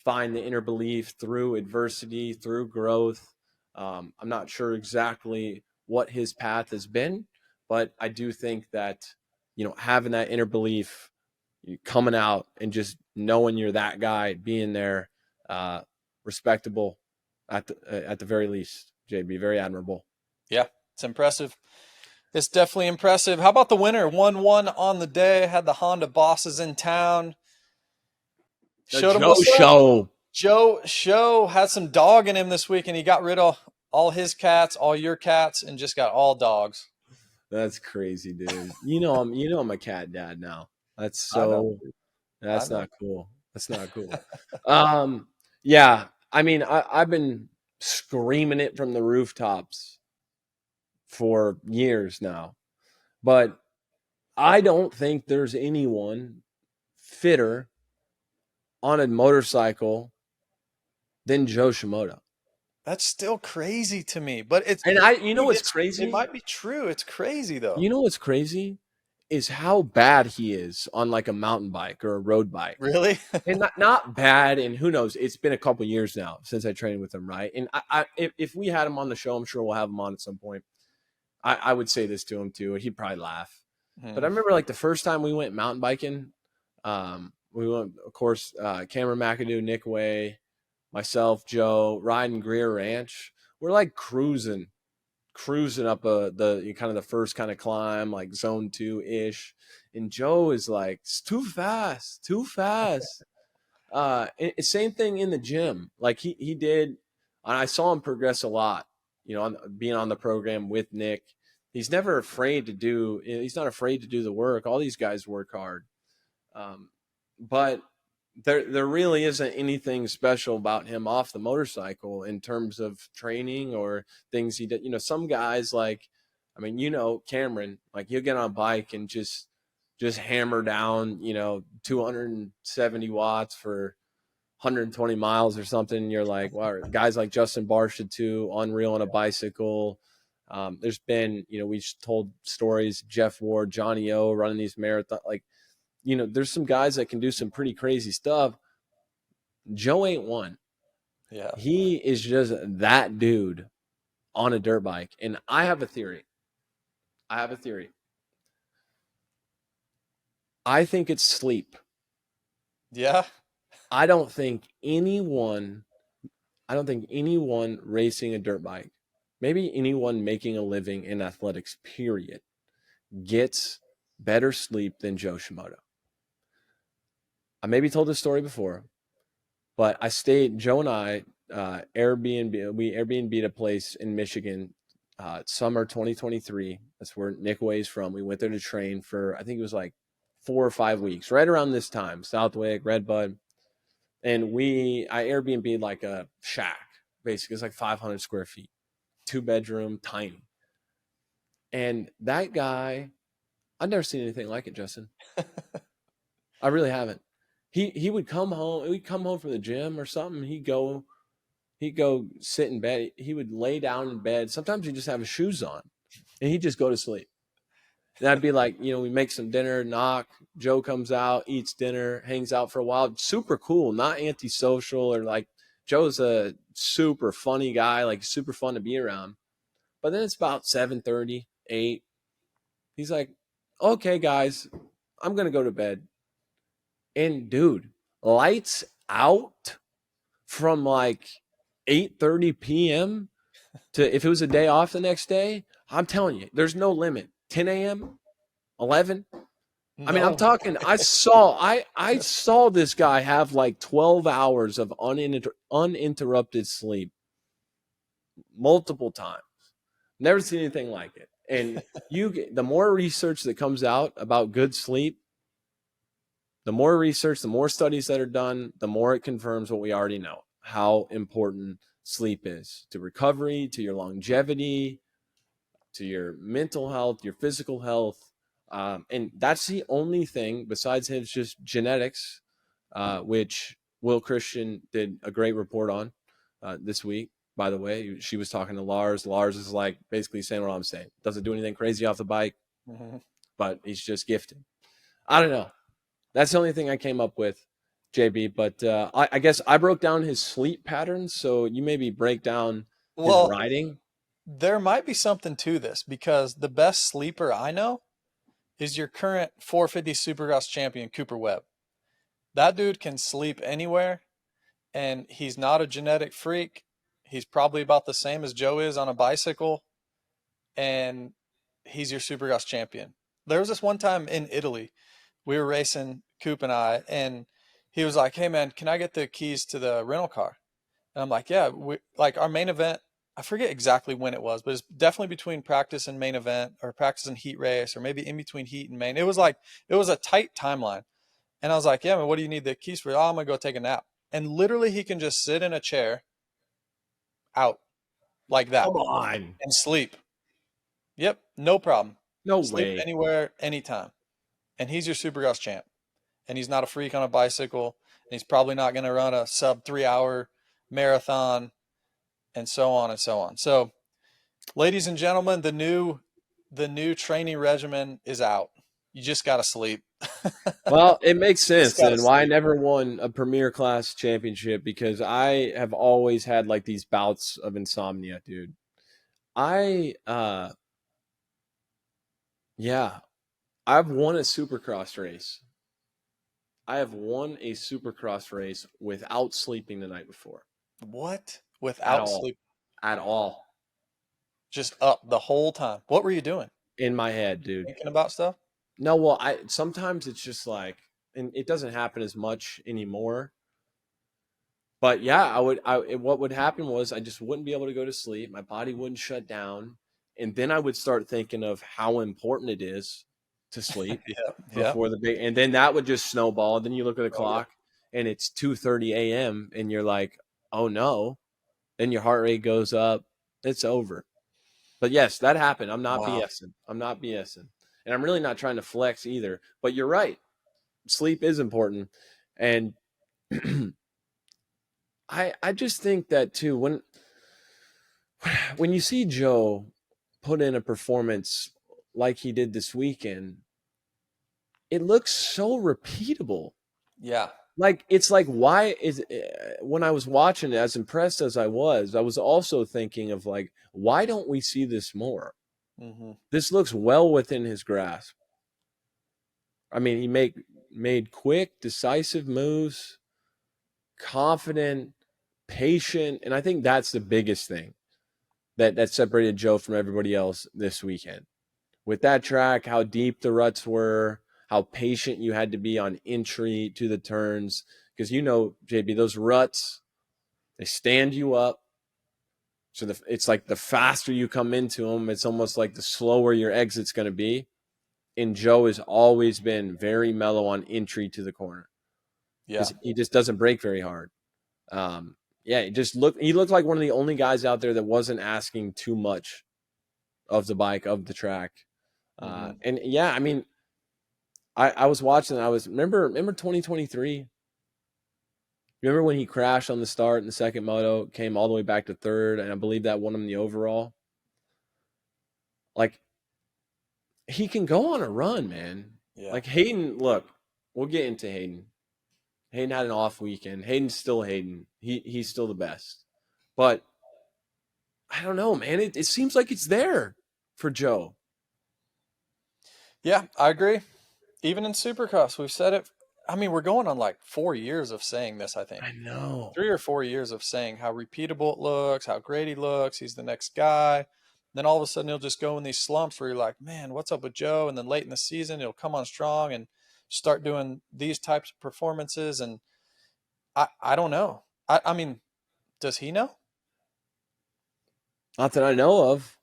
S3: find the inner belief through adversity, through growth. I'm not sure exactly what his path has been, but I do think that, having that inner belief, coming out and just knowing you're that guy, being there, respectable at the very least, JB, very admirable.
S1: Yeah, it's impressive. It's definitely impressive. How about the winner? 1-1 on the day. Had the Honda bosses in town.
S3: Showed him what's up.
S1: Joe Show had some dog in him this week, and he got rid of all his cats, all your cats, and just got all dogs.
S3: That's crazy, dude. I'm a cat dad now. That's not cool. That's not cool. Yeah. I mean, I've been screaming it from the rooftops for years now, but I don't think there's anyone fitter on a motorcycle than Joe Shimoda.
S1: That's still crazy to me, but
S3: what's crazy?
S1: It might be true. It's crazy though.
S3: You know what's crazy is how bad he is on like a mountain bike or a road bike.
S1: Really?
S3: And not bad. And who knows? It's been a couple years now since I trained with him, right? And if we had him on the show, I'm sure we'll have him on at some point. I would say this to him too, and he'd probably laugh. But I remember like the first time we went mountain biking, we went, of course, Cameron McAdoo, Nick Way, myself, Joe, riding Greer Ranch. We're like cruising up the kind of the first kind of climb, like zone 2-ish. And Joe is like, it's too fast. Same thing in the gym. Like he did, and I saw him progress a lot. You know, being on the program with Nick, he's never afraid to do. He's not afraid to do the work. All these guys work hard, but there really isn't anything special about him off the motorcycle in terms of training or things he did. You know, some guys like, I mean, you know, Cameron, like he'll get on a bike and just hammer down, you know, 270 watts for 120 miles or something. And you're like, wow, guys like Justin Barcia too, unreal on a bicycle. There's been, you know, we told stories, Jeff Ward, Johnny O running these marathons. Like, you know, there's some guys that can do some pretty crazy stuff. Joe ain't one.
S1: Yeah.
S3: He is just that dude on a dirt bike. And I have a theory. I think it's sleep.
S1: Yeah.
S3: I don't think anyone racing a dirt bike, maybe anyone making a living in athletics, period, gets better sleep than Joe Shimoda. I maybe told this story before, but Joe and I, Airbnb'd a place in Michigan, summer 2023. That's where Nick Way's from. We went there to train for, I think it was like 4 or 5 weeks, right around this time, Southwick, Redbud. And I Airbnb'd like a shack, basically. It's like 500 square feet, 2-bedroom, tiny. And that guy, I've never seen anything like it, Justin. I really haven't. He would come home. We'd come home from the gym or something. He'd go sit in bed. He would lay down in bed. Sometimes he'd just have his shoes on, and he'd just go to sleep. And I'd be like, you know, we make some dinner, knock. Joe comes out, eats dinner, hangs out for a while. Super cool, not antisocial or like. Joe's a super funny guy, like super fun to be around. But then it's about 7:30, 8. He's like, okay, guys, I'm going to go to bed. And dude, lights out from like 8:30 p.m. to if it was a day off the next day, I'm telling you, there's no limit. 10 a.m., 11.
S1: No.
S3: I mean, I'm talking, I saw this guy have like 12 hours of uninterrupted sleep multiple times. Never seen anything like it. And the more research that comes out about good sleep, the more research, the more studies that are done, the more it confirms what we already know, how important sleep is to recovery, to your longevity, to your mental health, your physical health. And that's the only thing besides his just genetics, which Will Christian did a great report on this week. By the way, she was talking to Lars. Lars is like basically saying what I'm saying. Doesn't do anything crazy off the bike, but he's just gifted. I don't know. That's the only thing I came up with, JB. But I guess I broke down his sleep patterns. So you maybe break down his riding.
S1: There might be something to this because the best sleeper I know is your current 450 Supercross champion, Cooper Webb. That dude can sleep anywhere, and he's not a genetic freak. He's probably about the same as Joe is on a bicycle, and he's your Supercross champion. There was this one time in Italy, we were racing, Coop and I, and he was like, hey, man, can I get the keys to the rental car? And I'm like, yeah, like our main event, I forget exactly when it was, but it's definitely between practice and main event or practice and heat race or maybe in between heat and main. It was a tight timeline. And I was like, yeah, man, what do you need the keys for? Oh, I'm going to go take a nap. And literally he can just sit in a chair out like that.
S3: Come on.
S1: And sleep. Yep. No problem.
S3: No
S1: sleep
S3: way.
S1: Anywhere, anytime. And he's your Supercross champ. And he's not a freak on a bicycle. And he's probably not going to run a sub 3-hour marathon. And so on and so on. So, ladies and gentlemen, the new training regimen is out. You just got to sleep.
S3: Well, it makes sense and why I never won a premier class championship, because I have always had like these bouts of insomnia, dude. I've won a Supercross race. I have won a Supercross race without sleeping the night before.
S1: What? Without sleep?
S3: At all.
S1: Just up the whole time. What were you doing?
S3: In my head, dude.
S1: Thinking about stuff?
S3: No, well, sometimes it's just like, and it doesn't happen as much anymore, But yeah, what would happen was I just wouldn't be able to go to sleep. My body wouldn't shut down. And then I would start thinking of how important it is to sleep
S1: Yeah. Yeah.
S3: before the big, and then that would just snowball. Then you look at the
S1: Oh, yeah.
S3: clock and it's 2:30 a.m. and you're like, oh no. Then your heart rate goes up. It's over. But yes, that happened. I'm not
S1: Wow.
S3: BSing. I'm not BSing. And I'm really not trying to flex either. But you're right. Sleep is important. And I just think that too, when you see Joe put in a performance like he did this weekend, it looks so repeatable.
S1: Yeah.
S3: Like, it's like, why is when I was watching it, as impressed as I was also thinking of like, why don't we see this more?
S1: Mm-hmm.
S3: This looks well within his grasp. I mean, he made quick, decisive moves, confident, patient, and I think that's the biggest thing that separated Joe from everybody else this weekend. With that track, how deep the ruts were, how patient you had to be on entry to the turns, because JB, those ruts, they stand you up. So it's like the faster you come into them, it's almost like the slower your exit's going to be. And Joe has always been very mellow on entry to the corner.
S1: Yeah.
S3: He just doesn't break very hard. He looked like one of the only guys out there that wasn't asking too much of the bike, of the track.
S1: Mm-hmm.
S3: And yeah, I mean, I was watching, remember 2023? Remember when he crashed on the start in the second moto, came all the way back to third, and I believe that won him the overall? Like, he can go on a run, man.
S1: Yeah.
S3: Like Hayden, look, we'll get into Hayden. Hayden had an off weekend. Hayden's still Hayden. He's still the best. But I don't know, man. It seems like it's there for Joe.
S1: Yeah, I agree. Even in Supercross, we've said it. I mean, we're going on like 4 years of saying this, I think.
S3: I know.
S1: 3 or 4 years of saying how repeatable it looks, how great he looks, he's the next guy. Then all of a sudden he'll just go in these slumps where you're like, man, what's up with Joe? And then late in the season, he'll come on strong and start doing these types of performances. And I don't know. I mean, does he know?
S3: Not that I know of.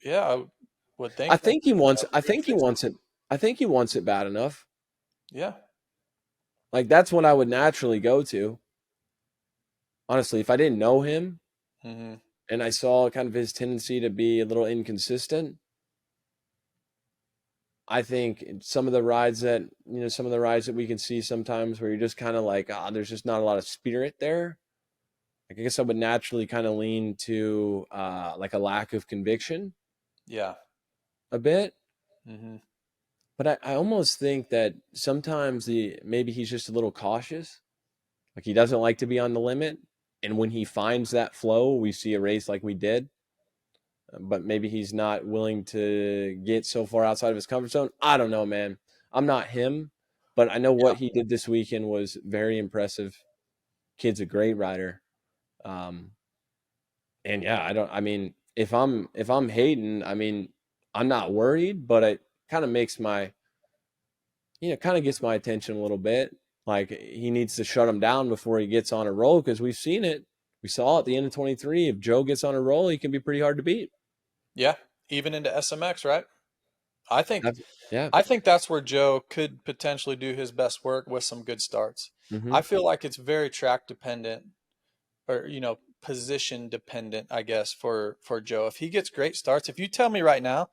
S1: Yeah, I would think.
S3: I think he wants it. I think he wants it bad enough.
S1: Yeah.
S3: Like, that's what I would naturally go to. Honestly, if I didn't know him
S1: Mm-hmm.
S3: and I saw kind of his tendency to be a little inconsistent, I think some of the rides that we can see sometimes where you're just kind of like, there's just not a lot of spirit there. I guess I would naturally kind of lean to like a lack of conviction.
S1: Yeah.
S3: A bit.
S1: Mm-hmm.
S3: But I almost think that sometimes maybe he's just a little cautious. Like, he doesn't like to be on the limit. And when he finds that flow, we see a race like we did. But maybe he's not willing to get so far outside of his comfort zone. I don't know, man. I'm not him. But I know what he did this weekend was very impressive. Kid's a great rider. And yeah, if I'm Hayden, I mean, I'm not worried, but it kind of makes gets my attention a little bit. Like, he needs to shut him down before he gets on a roll, because we've seen it. We saw at the end of 23, if Joe gets on a roll, he can be pretty hard to beat.
S1: Yeah. Even into SMX, right? I think that's where Joe could potentially do his best work with some good starts.
S3: Mm-hmm.
S1: I feel like it's very track dependent, or, position dependent, I guess, for Joe. If he gets great starts, if you tell me right now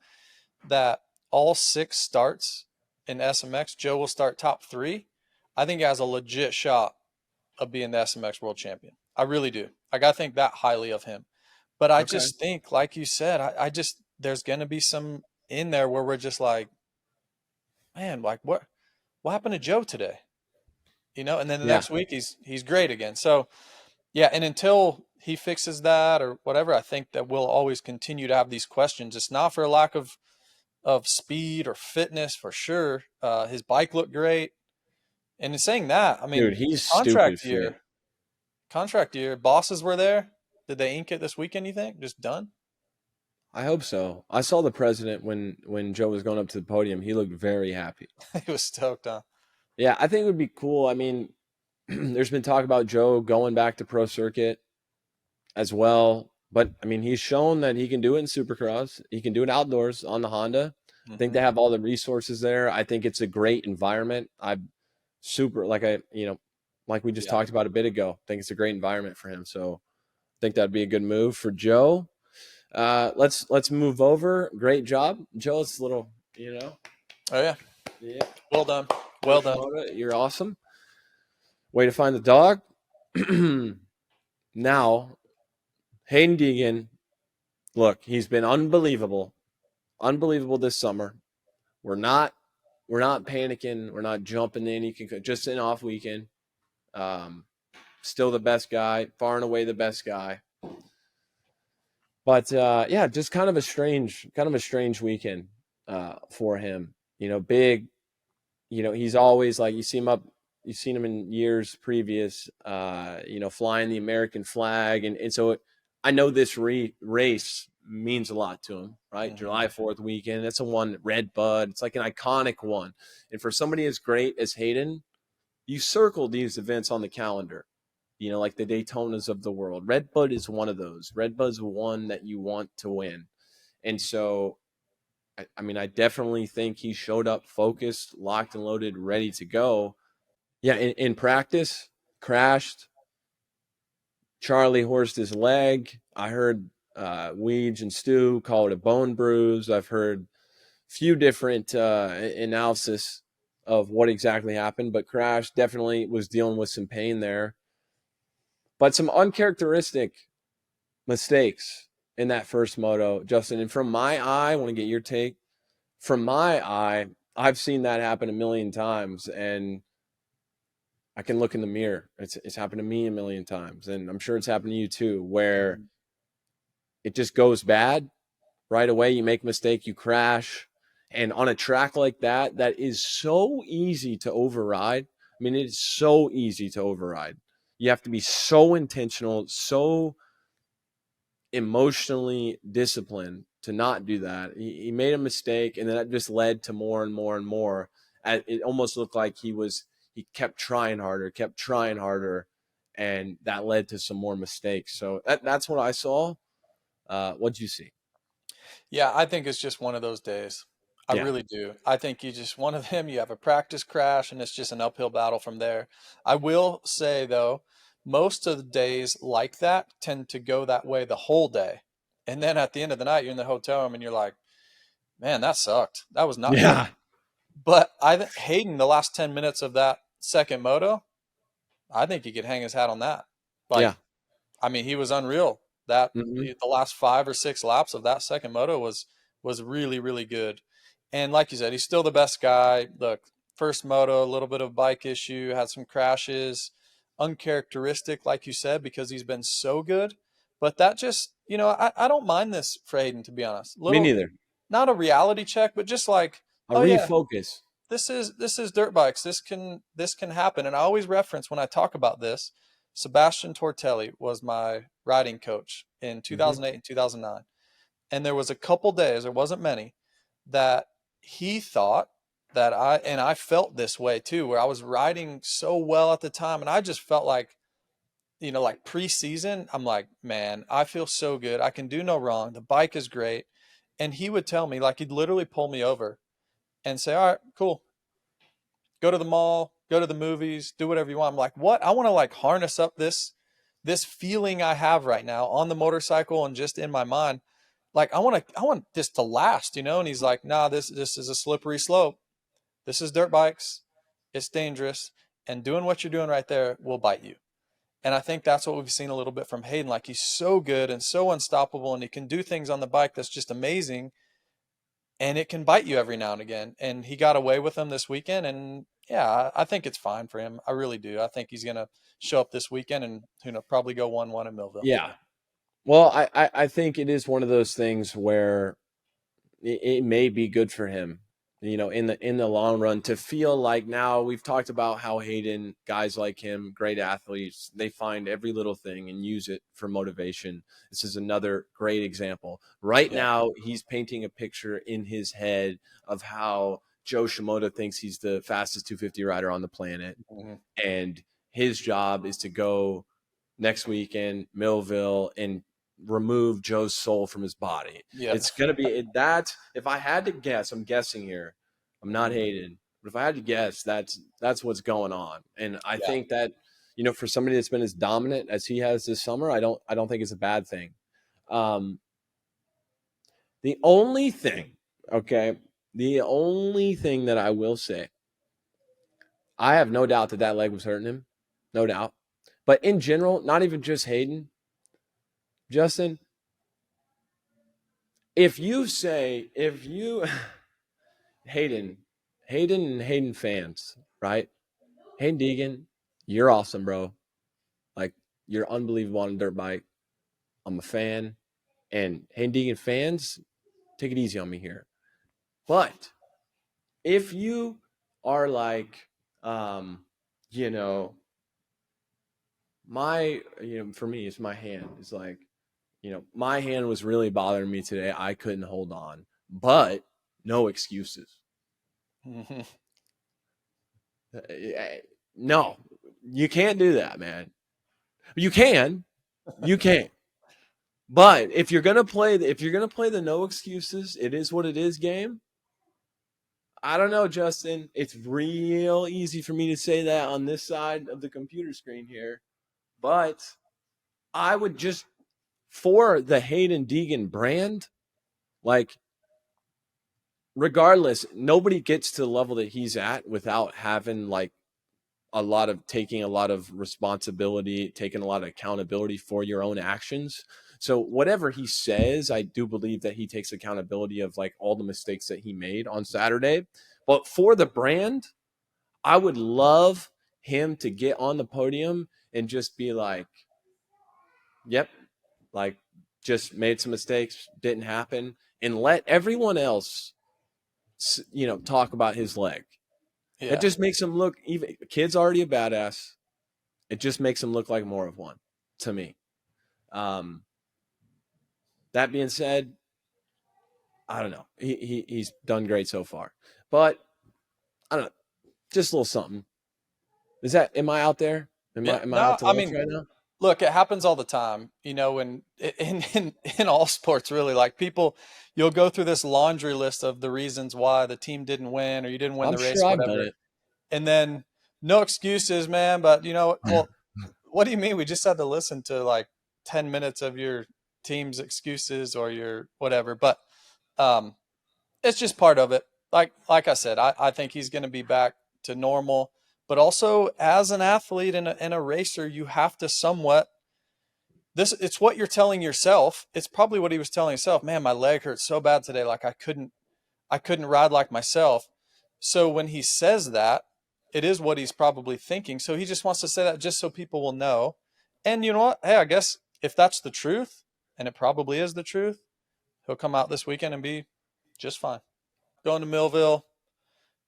S1: that all 6 starts in SMX, Joe will start top 3, I think he has a legit shot of being the SMX world champion. I really do. I got to think that highly of him. But I just think, like you said, there's going to be some in there where we're just like, man, like what happened to Joe today? And then the next week he's great again. So yeah. And until he fixes that or whatever, I think that we'll always continue to have these questions. It's not for a lack of speed or fitness, for sure. His bike looked great. And in saying that, I mean,
S3: dude, he's
S1: contract
S3: year.
S1: Bosses were there. Did they ink it this weekend, you think? Just done?
S3: I hope so. I saw the president when Joe was going up to the podium. He looked very happy.
S1: He was stoked, huh?
S3: Yeah, I think it would be cool. I mean, there's been talk about Joe going back to pro circuit as well. But I mean, he's shown that he can do it in Supercross. He can do it outdoors on the Honda. I think they have all the resources there. I think it's a great environment. Like we just talked about a bit ago, I think it's a great environment for him. So I think that'd be a good move for Joe. Let's move over. Great job, Joe. It's a little,
S1: Oh yeah.
S3: Yeah.
S1: Well done. Well done.
S3: You're awesome. Way to find the dog. Now, Hayden Deegan, look, he's been unbelievable this summer. We're not panicking. We're not jumping in. He can just an off weekend. Still the best guy, far and away the best guy. But just kind of a strange weekend for him. Big. He's always like, you've seen him in years previous. Flying the American flag, and so I know this race means a lot to him, right? July 4th weekend. That's a one, Redbud. It's like an iconic one. And for somebody as great as Hayden, you circle these events on the calendar, like the Daytonas of the world. Redbud is one of those. Redbud's one that you want to win. And so, I definitely think he showed up focused, locked and loaded, ready to go. Yeah, in practice, crashed. Charlie horsed his leg. I heard Weege and Stu call it a bone bruise. I've heard a few different analysis of what exactly happened, but Crash definitely was dealing with some pain there. But some uncharacteristic mistakes in that first moto, Justin. And from my eye, I want to get your take. From my eye, I've seen that happen a million times, and I can look in the mirror. It's happened to me a million times, and I'm sure it's happened to you too, where it just goes bad right away. You make a mistake, you crash. And on a track like that, that is so easy to override. I mean, it's so easy to override. You have to be so intentional, so emotionally disciplined to not do that. He made a mistake, and then that just led to more and more and more. It almost looked like he kept trying harder, and that led to some more mistakes. So that's what I saw. What'd you see?
S1: Yeah, I think it's just one of those days. I really do. I think one of them, you have a practice crash, and it's just an uphill battle from there. I will say, though, most of the days like that tend to go that way the whole day. And then at the end of the night, you're in the hotel room and you're like, man, that sucked. That was not good. But Hayden, the last 10 minutes of that second moto, I think he could hang his hat on that. He was unreal. The last 5 or 6 laps of that second moto was really, really good. And like you said, he's still the best guy. Look, first moto, a little bit of bike issue, had some crashes, uncharacteristic, like you said, because he's been so good. But that just, I don't mind this for Hayden, to be honest.
S3: Me neither.
S1: Not a reality check, but just like
S3: refocus.
S1: Yeah, this is dirt bikes. This can happen. And I always reference when I talk about this, Sebastian Tortelli was my riding coach in 2008 and 2009. And there was a couple days, there wasn't many, that he thought that I felt this way too, where I was riding so well at the time. And I just felt like, like preseason, I'm like, man, I feel so good. I can do no wrong. The bike is great. And he would tell me, like, he'd literally pull me over and say, all right, cool. Go to the mall, go to the movies, do whatever you want. I'm like, what? I want to like harness up this feeling I have right now on the motorcycle and just in my mind. Like, I want this to last, And he's like, nah, this is a slippery slope. This is dirt bikes. It's dangerous. And doing what you're doing right there will bite you. And I think that's what we've seen a little bit from Hayden. Like, he's so good and so unstoppable, and he can do things on the bike that's just amazing. And it can bite you every now and again. And he got away with them this weekend. And yeah, I think it's fine for him. I really do. I think he's going to show up this weekend and, probably go 1-1 in Millville.
S3: Yeah. Well, I think it is one of those things where it may be good for him, in the long run, to feel like, now we've talked about how Hayden, guys like him, great athletes, they find every little thing and use it for motivation. This is another great example. Right now, he's painting a picture in his head of how Joe Shimoda thinks he's the fastest 250 rider on the planet. And his job is to go next weekend, Millville, and remove Joe's soul from his body.
S1: Yeah.
S3: It's going to be that. If I had to guess, I'm guessing here, I'm not hating, but if I had to guess, that's what's going on. And I think that, for somebody that's been as dominant as he has this summer, I don't think it's a bad thing. The only thing that I will say, I have no doubt that leg was hurting him, no doubt. But in general, not even just Hayden, Justin, Hayden and Hayden fans, right? Hayden Deegan, you're awesome, bro. Like, you're unbelievable on a dirt bike. I'm a fan. And Hayden Deegan fans, take it easy on me here. But if you are like, for me, it's my hand. It's like, my hand was really bothering me today. I couldn't hold on, but no excuses.
S1: Mm-hmm.
S3: No, you can't do that, man. You can. But if you're gonna play the no excuses, it is what it is game. I don't know, Justin. It's real easy for me to say that on this side of the computer screen here, but I would just, for the Hayden Deegan brand, like, regardless, nobody gets to the level that he's at without having like taking a lot of responsibility, taking a lot of accountability for your own actions. So whatever he says, I do believe that he takes accountability of like all the mistakes that he made on Saturday. But for the brand, I would love him to get on the podium and just be like, yep, like, just made some mistakes, didn't happen, and let everyone else, talk about his leg.
S1: Yeah.
S3: It just makes him look, even kid's already a badass. It just makes him look like more of one to me. That being said, I don't know. He's done great so far, but I don't know. Just a little something. Am I out there? Am I out to lunch right now?
S1: Look, it happens all the time, in all sports, really. Like, people, you'll go through this laundry list of the reasons why the team didn't win or you didn't win the race,
S3: I've
S1: whatever.
S3: done it.
S1: And then no excuses, man. But well, what do you mean? We just had to listen to like 10 minutes of your team's excuses or your whatever. But it's just part of it. Like I said, I think he's going to be back to normal. But also, as an athlete and a racer, you have to somewhat it's what you're telling yourself. It's probably what he was telling himself. Man, my leg hurts so bad today. Like, I couldn't ride like myself. So when he says that, it is what he's probably thinking. So he just wants to say that just so people will know. And you know what? Hey, I guess if that's the truth, and it probably is the truth, he'll come out this weekend and be just fine. Going to Millville,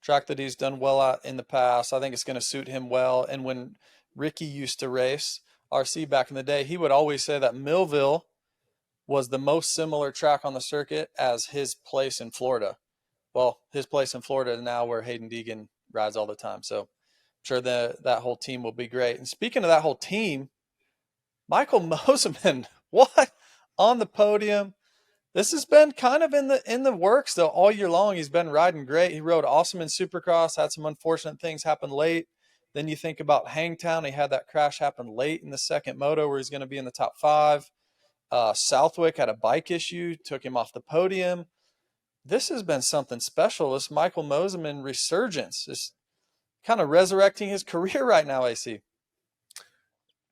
S1: track that he's done well at in the past. I think it's going to suit him well. And when Ricky used to race RC back in the day, he would always say that Millville was the most similar track on the circuit as his place in Florida. Well, his place in Florida is now where Hayden Deegan rides all the time. So I'm sure that whole team will be great. And speaking of that whole team, Michael Mosiman, what? On the podium. This has been kind of in the works, though, all year long. He's been riding great. He rode awesome in Supercross, had some unfortunate things happen late. Then you think about Hangtown. He had that crash happen late in the second moto where he's going to be in the top 5. Southwick had a bike issue, took him off the podium. This has been something special. This Michael Mosiman resurgence is kind of resurrecting his career right now, AC.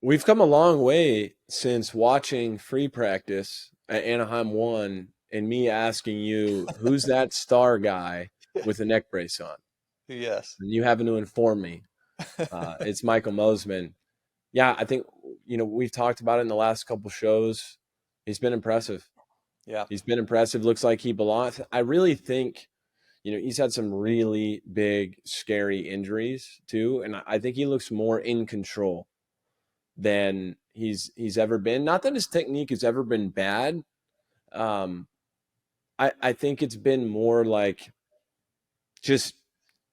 S3: We've come a long way since watching free practice at Anaheim 1 and me asking you, who's that star guy with a neck brace on?
S1: Yes.
S3: And you having to inform me. It's Michael Mosiman. Yeah, I think, we've talked about it in the last couple shows. He's been impressive.
S1: Yeah.
S3: He's been impressive. Looks like he belongs. I really think, he's had some really big, scary injuries too. And I think he looks more in control than he's ever been. Not that his technique has ever been bad. I think it's been more like just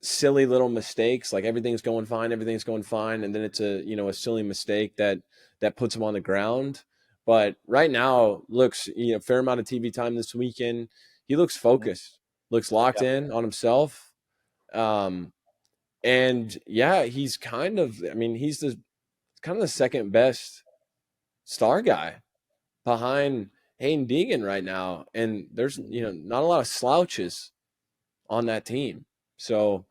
S3: silly little mistakes, like everything's going fine, and then it's a silly mistake that puts him on the ground. But right now, looks, fair amount of TV time this weekend. He looks focused, looks locked in on himself. And yeah, he's kind of, he's the second best star guy behind Hayden Deegan right now. And there's, not a lot of slouches on that team. So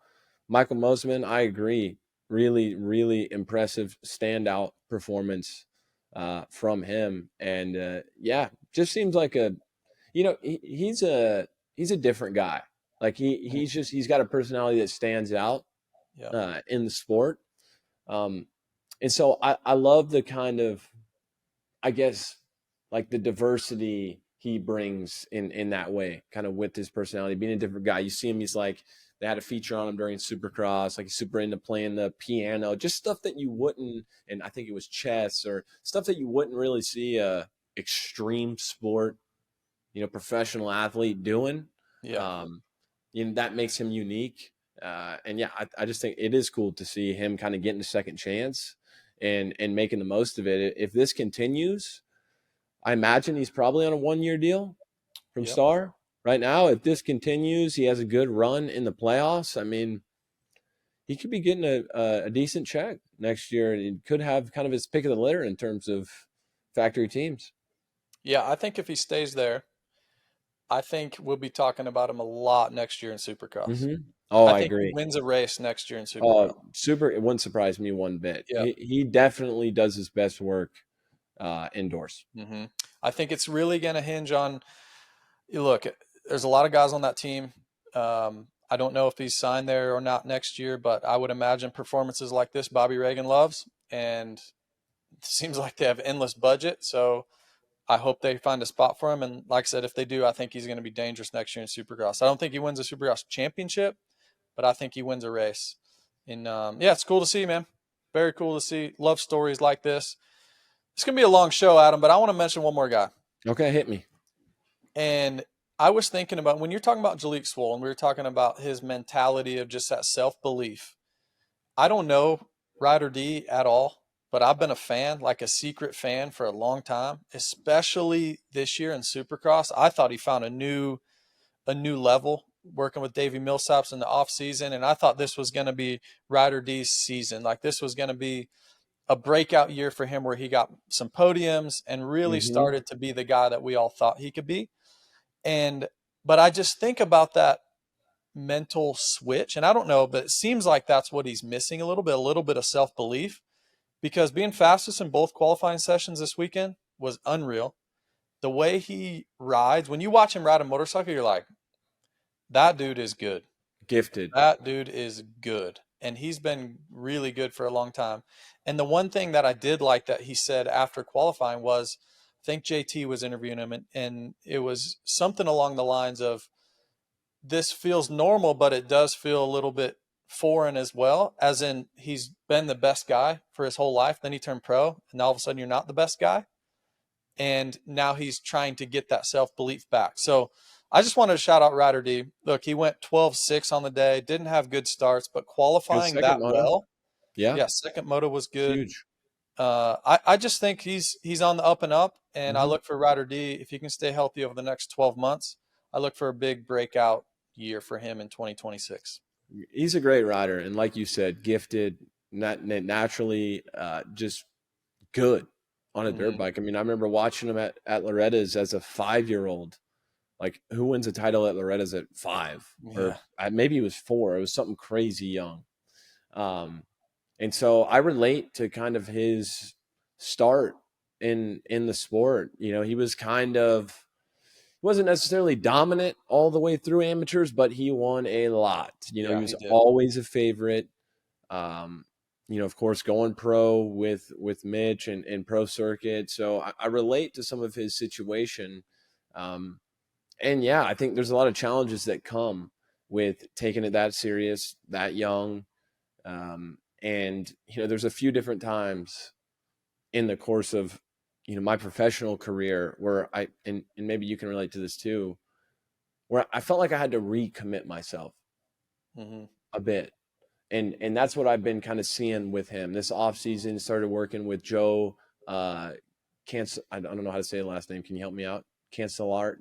S3: Michael Mosiman, I agree. Really, really impressive standout performance from him. And just seems like he's a different guy. Like he's got a personality that stands out in the sport. And so I love the kind of, I guess, like the diversity he brings in that way, kind of with his personality, being a different guy. You see him, he's like, they had a feature on him during Supercross, like he's super into playing the piano, just stuff that you wouldn't, and I think it was chess or stuff that you wouldn't really see a extreme sport, professional athlete doing. That makes him unique. And yeah, I just think it is cool to see him kind of getting a second chance and making the most of it. If this continues, I imagine he's probably on a 1-year deal from Star right now. If this continues, he has a good run in the playoffs. He could be getting a decent check next year, and he could have kind of his pick of the litter in terms of factory teams.
S1: Yeah, I think if he stays there, I think we'll be talking about him a lot next year in Supercross.
S3: Mm-hmm. Oh, I
S1: think
S3: agree.
S1: he wins a race next year in Supercross.
S3: It wouldn't surprise me one bit.
S1: Yeah.
S3: He definitely does his best work indoors.
S1: Mm-hmm. I think it's really going to hinge on, look, there's a lot of guys on that team. I don't know if he's signed there or not next year, but I would imagine performances like this Bobby Reagan loves, and it seems like they have endless budget. So I hope they find a spot for him. And like I said, if they do, I think he's going to be dangerous next year in Supercross. I don't think he wins a Supercross championship, but I think he wins a race. And it's cool to see, man. Very cool to see. Love stories like this. It's going to be a long show, Adam, but I want to mention one more guy.
S3: Okay, hit me.
S1: And I was thinking about, when you're talking about Jalek Swoll, and we were talking about his mentality of just that self-belief. I don't know Ryder D at all, but I've been a fan, like a secret fan, for a long time, especially this year in Supercross. I thought he found a new level working with Davey Millsaps in the off season. And I thought this was going to be Ryder D's season. Like this was going to be a breakout year for him where he got some podiums and really started to be the guy that we all thought he could be. But I just think about that mental switch, and I don't know, but it seems like that's what he's missing a little bit of self-belief, because being fastest in both qualifying sessions this weekend was unreal. The way he rides, when you watch him ride a motorcycle, you're like, that dude is good.
S3: Gifted.
S1: That dude is good. And he's been really good for a long time. And the one thing that I did like that he said after qualifying was, I think JT was interviewing him, and it was something along the lines of, this feels normal, but it does feel a little bit foreign as well, as in he's been the best guy for his whole life. Then he turned pro, and all of a sudden you're not the best guy. And now he's trying to get that self-belief back. So I just wanted to shout out Ryder D. Look, he went 12-6 on the day, didn't have good starts, but qualifying that well. Yeah, second moto was good.
S3: Huge.
S1: I just think he's on the up and up, and I look for Ryder D, if he can stay healthy over the next 12 months, I look for a big breakout year for him in 2026.
S3: He's a great rider, and like you said, gifted, naturally just good on a dirt bike. I remember watching him at Loretta's as a 5-year-old. Like, who wins a title at Loretta's at 5? Or maybe it was 4. It was something crazy young. And so I relate to kind of his start in the sport. He was wasn't necessarily dominant all the way through amateurs, but he won a lot. He was always a favorite. Of course, going pro with Mitch and pro circuit. So I relate to some of his situation. And yeah, I think there's a lot of challenges that come with taking it that serious, that young. And there's a few different times in the course of, my professional career where and maybe you can relate to this too, where I felt like I had to recommit myself. a bit. And that's what I've been kind of seeing with him this offseason. Started working with Joe I don't know how to say the last name. Can you help me out? Cancellari.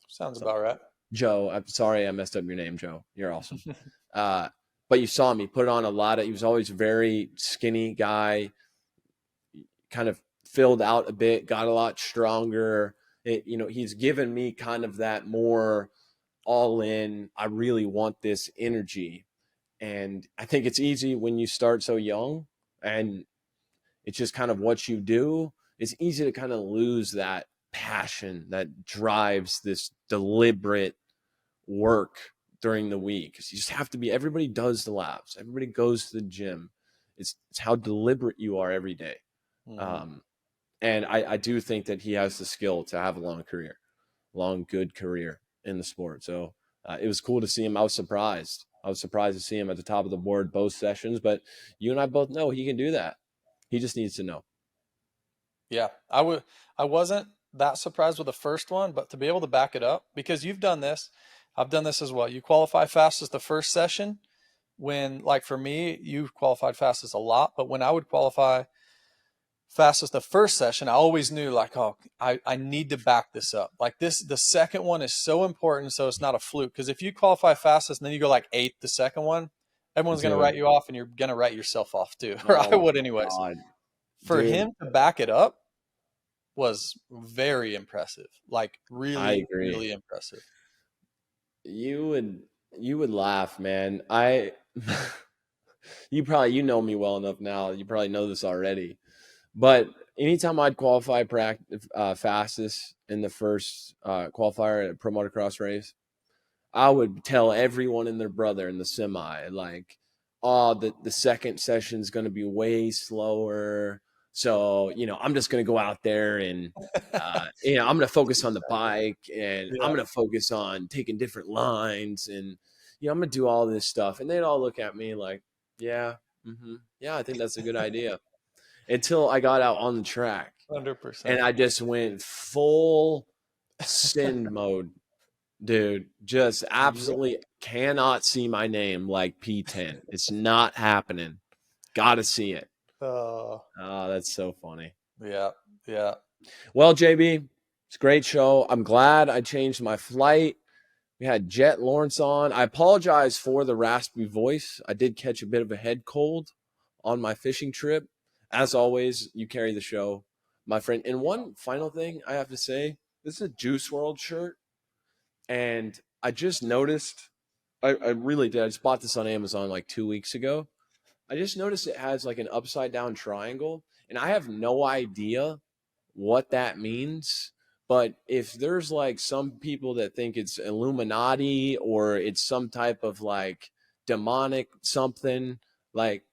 S1: Sounds about right.
S3: Joe, I'm sorry I messed up your name, Joe. You're awesome. But you saw me put on a lot of, he was always very skinny guy, kind of filled out a bit, got a lot stronger. He's given me kind of that more all in, I really want this energy. And I think it's easy when you start so young and it's just kind of what you do. It's easy to kind of lose that passion that drives this deliberate work during the week. You just have to be, everybody does the laps. Everybody goes to the gym. It's how deliberate you are every day.
S1: Mm-hmm.
S3: And I do think that he has the skill to have a long, good career in the sport. So it was cool to see him. I was surprised to see him at the top of the board both sessions, but you and I both know he can do that. He just needs to know.
S1: Yeah, I wasn't that surprised with the first one, but to be able to back it up, because you've done this, I've done this as well. You qualify fastest the first session when, like for me, you qualified fastest a lot, but when I would qualify fastest the first session, I always knew like, oh, I need to back this up. Like the second one is so important, so it's not a fluke. Because if you qualify fastest and then you go like 8th the second one, everyone's going to write you off and you're going to write yourself off too. Or I would anyways.
S3: God.
S1: For
S3: Dude.
S1: him to back it up was very impressive. Like really, really impressive.
S3: You would laugh, man. You know me well enough now. You probably know this already. But anytime I'd qualify fastest in the first qualifier at a pro motocross race, I would tell everyone and their brother in the semi, like, oh, the second session is going to be way slower. So, I'm just going to go out there and, I'm going to focus on the bike and I'm going to focus on taking different lines and, I'm going to do all this stuff. And they'd all look at me like, yeah, I think that's a good idea. Until I got out on the track.
S1: 100%.
S3: And I just went full send mode, dude. Just absolutely cannot see my name like P10. It's not happening. Got to see it. Oh, that's so funny.
S1: Yeah.
S3: Well, JB, it's a great show. I'm glad I changed my flight. We had Jett Lawrence on. I apologize for the raspy voice. I did catch a bit of a head cold on my fishing trip. As always, you carry the show, my friend. And one final thing I have to say, this is a Juice WRLD shirt. And I just noticed, I really did. I just bought this on Amazon like 2 weeks ago. I just noticed it has like an upside down triangle. And I have no idea what that means. But if there's like some people that think it's Illuminati or it's some type of like demonic something like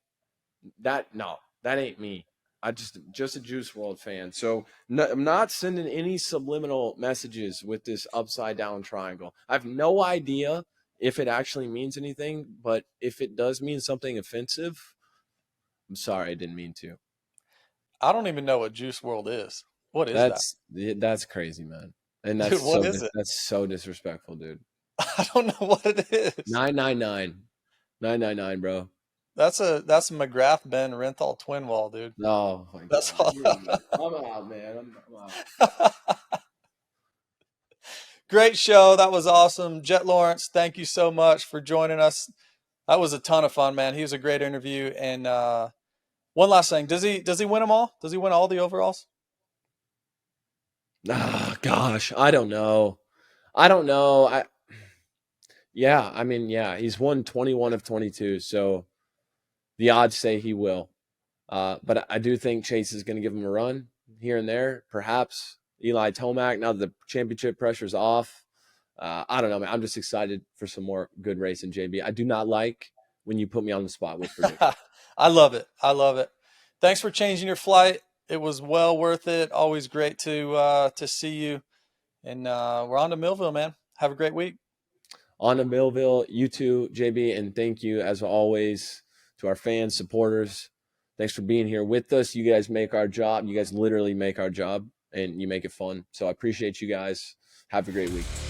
S3: that, no. That ain't me. I just a Juice WRLD fan. So I'm not sending any subliminal messages with this upside down triangle. I have no idea if it actually means anything, but if it does mean something offensive, I'm sorry, I didn't mean to.
S1: I don't even know what Juice WRLD is. What is that?
S3: That's crazy, man. And that's
S1: dude, what is it?
S3: That's so disrespectful, dude.
S1: I don't know what it is.
S3: 999, bro.
S1: That's a McGrath Ben Renthal twin wall, dude.
S3: No, oh
S1: that's all.
S3: I'm out, man. I'm out.
S1: Great show. That was awesome. Jett Lawrence, thank you so much for joining us. That was a ton of fun, man. He was a great interview. And one last thing, does he win them all? Does he win all the overalls?
S3: Gosh, I don't know. He's won 21 of 22, so the odds say he will. But I do think Chase is going to give him a run here and there. Perhaps Eli Tomac, now that the championship pressure's off. I don't know, man. I'm just excited for some more good racing, JB. I do not like when you put me on the spot with predictions.
S1: I love it. Thanks for changing your flight. It was well worth it. Always great to see you. And we're on to Millville, man. Have a great week.
S3: On to Millville. You too, JB. And thank you, as always, to our fans, supporters. Thanks for being here with us. You guys make our job. You guys literally make our job, and you make it fun. So I appreciate you guys. Have a great week.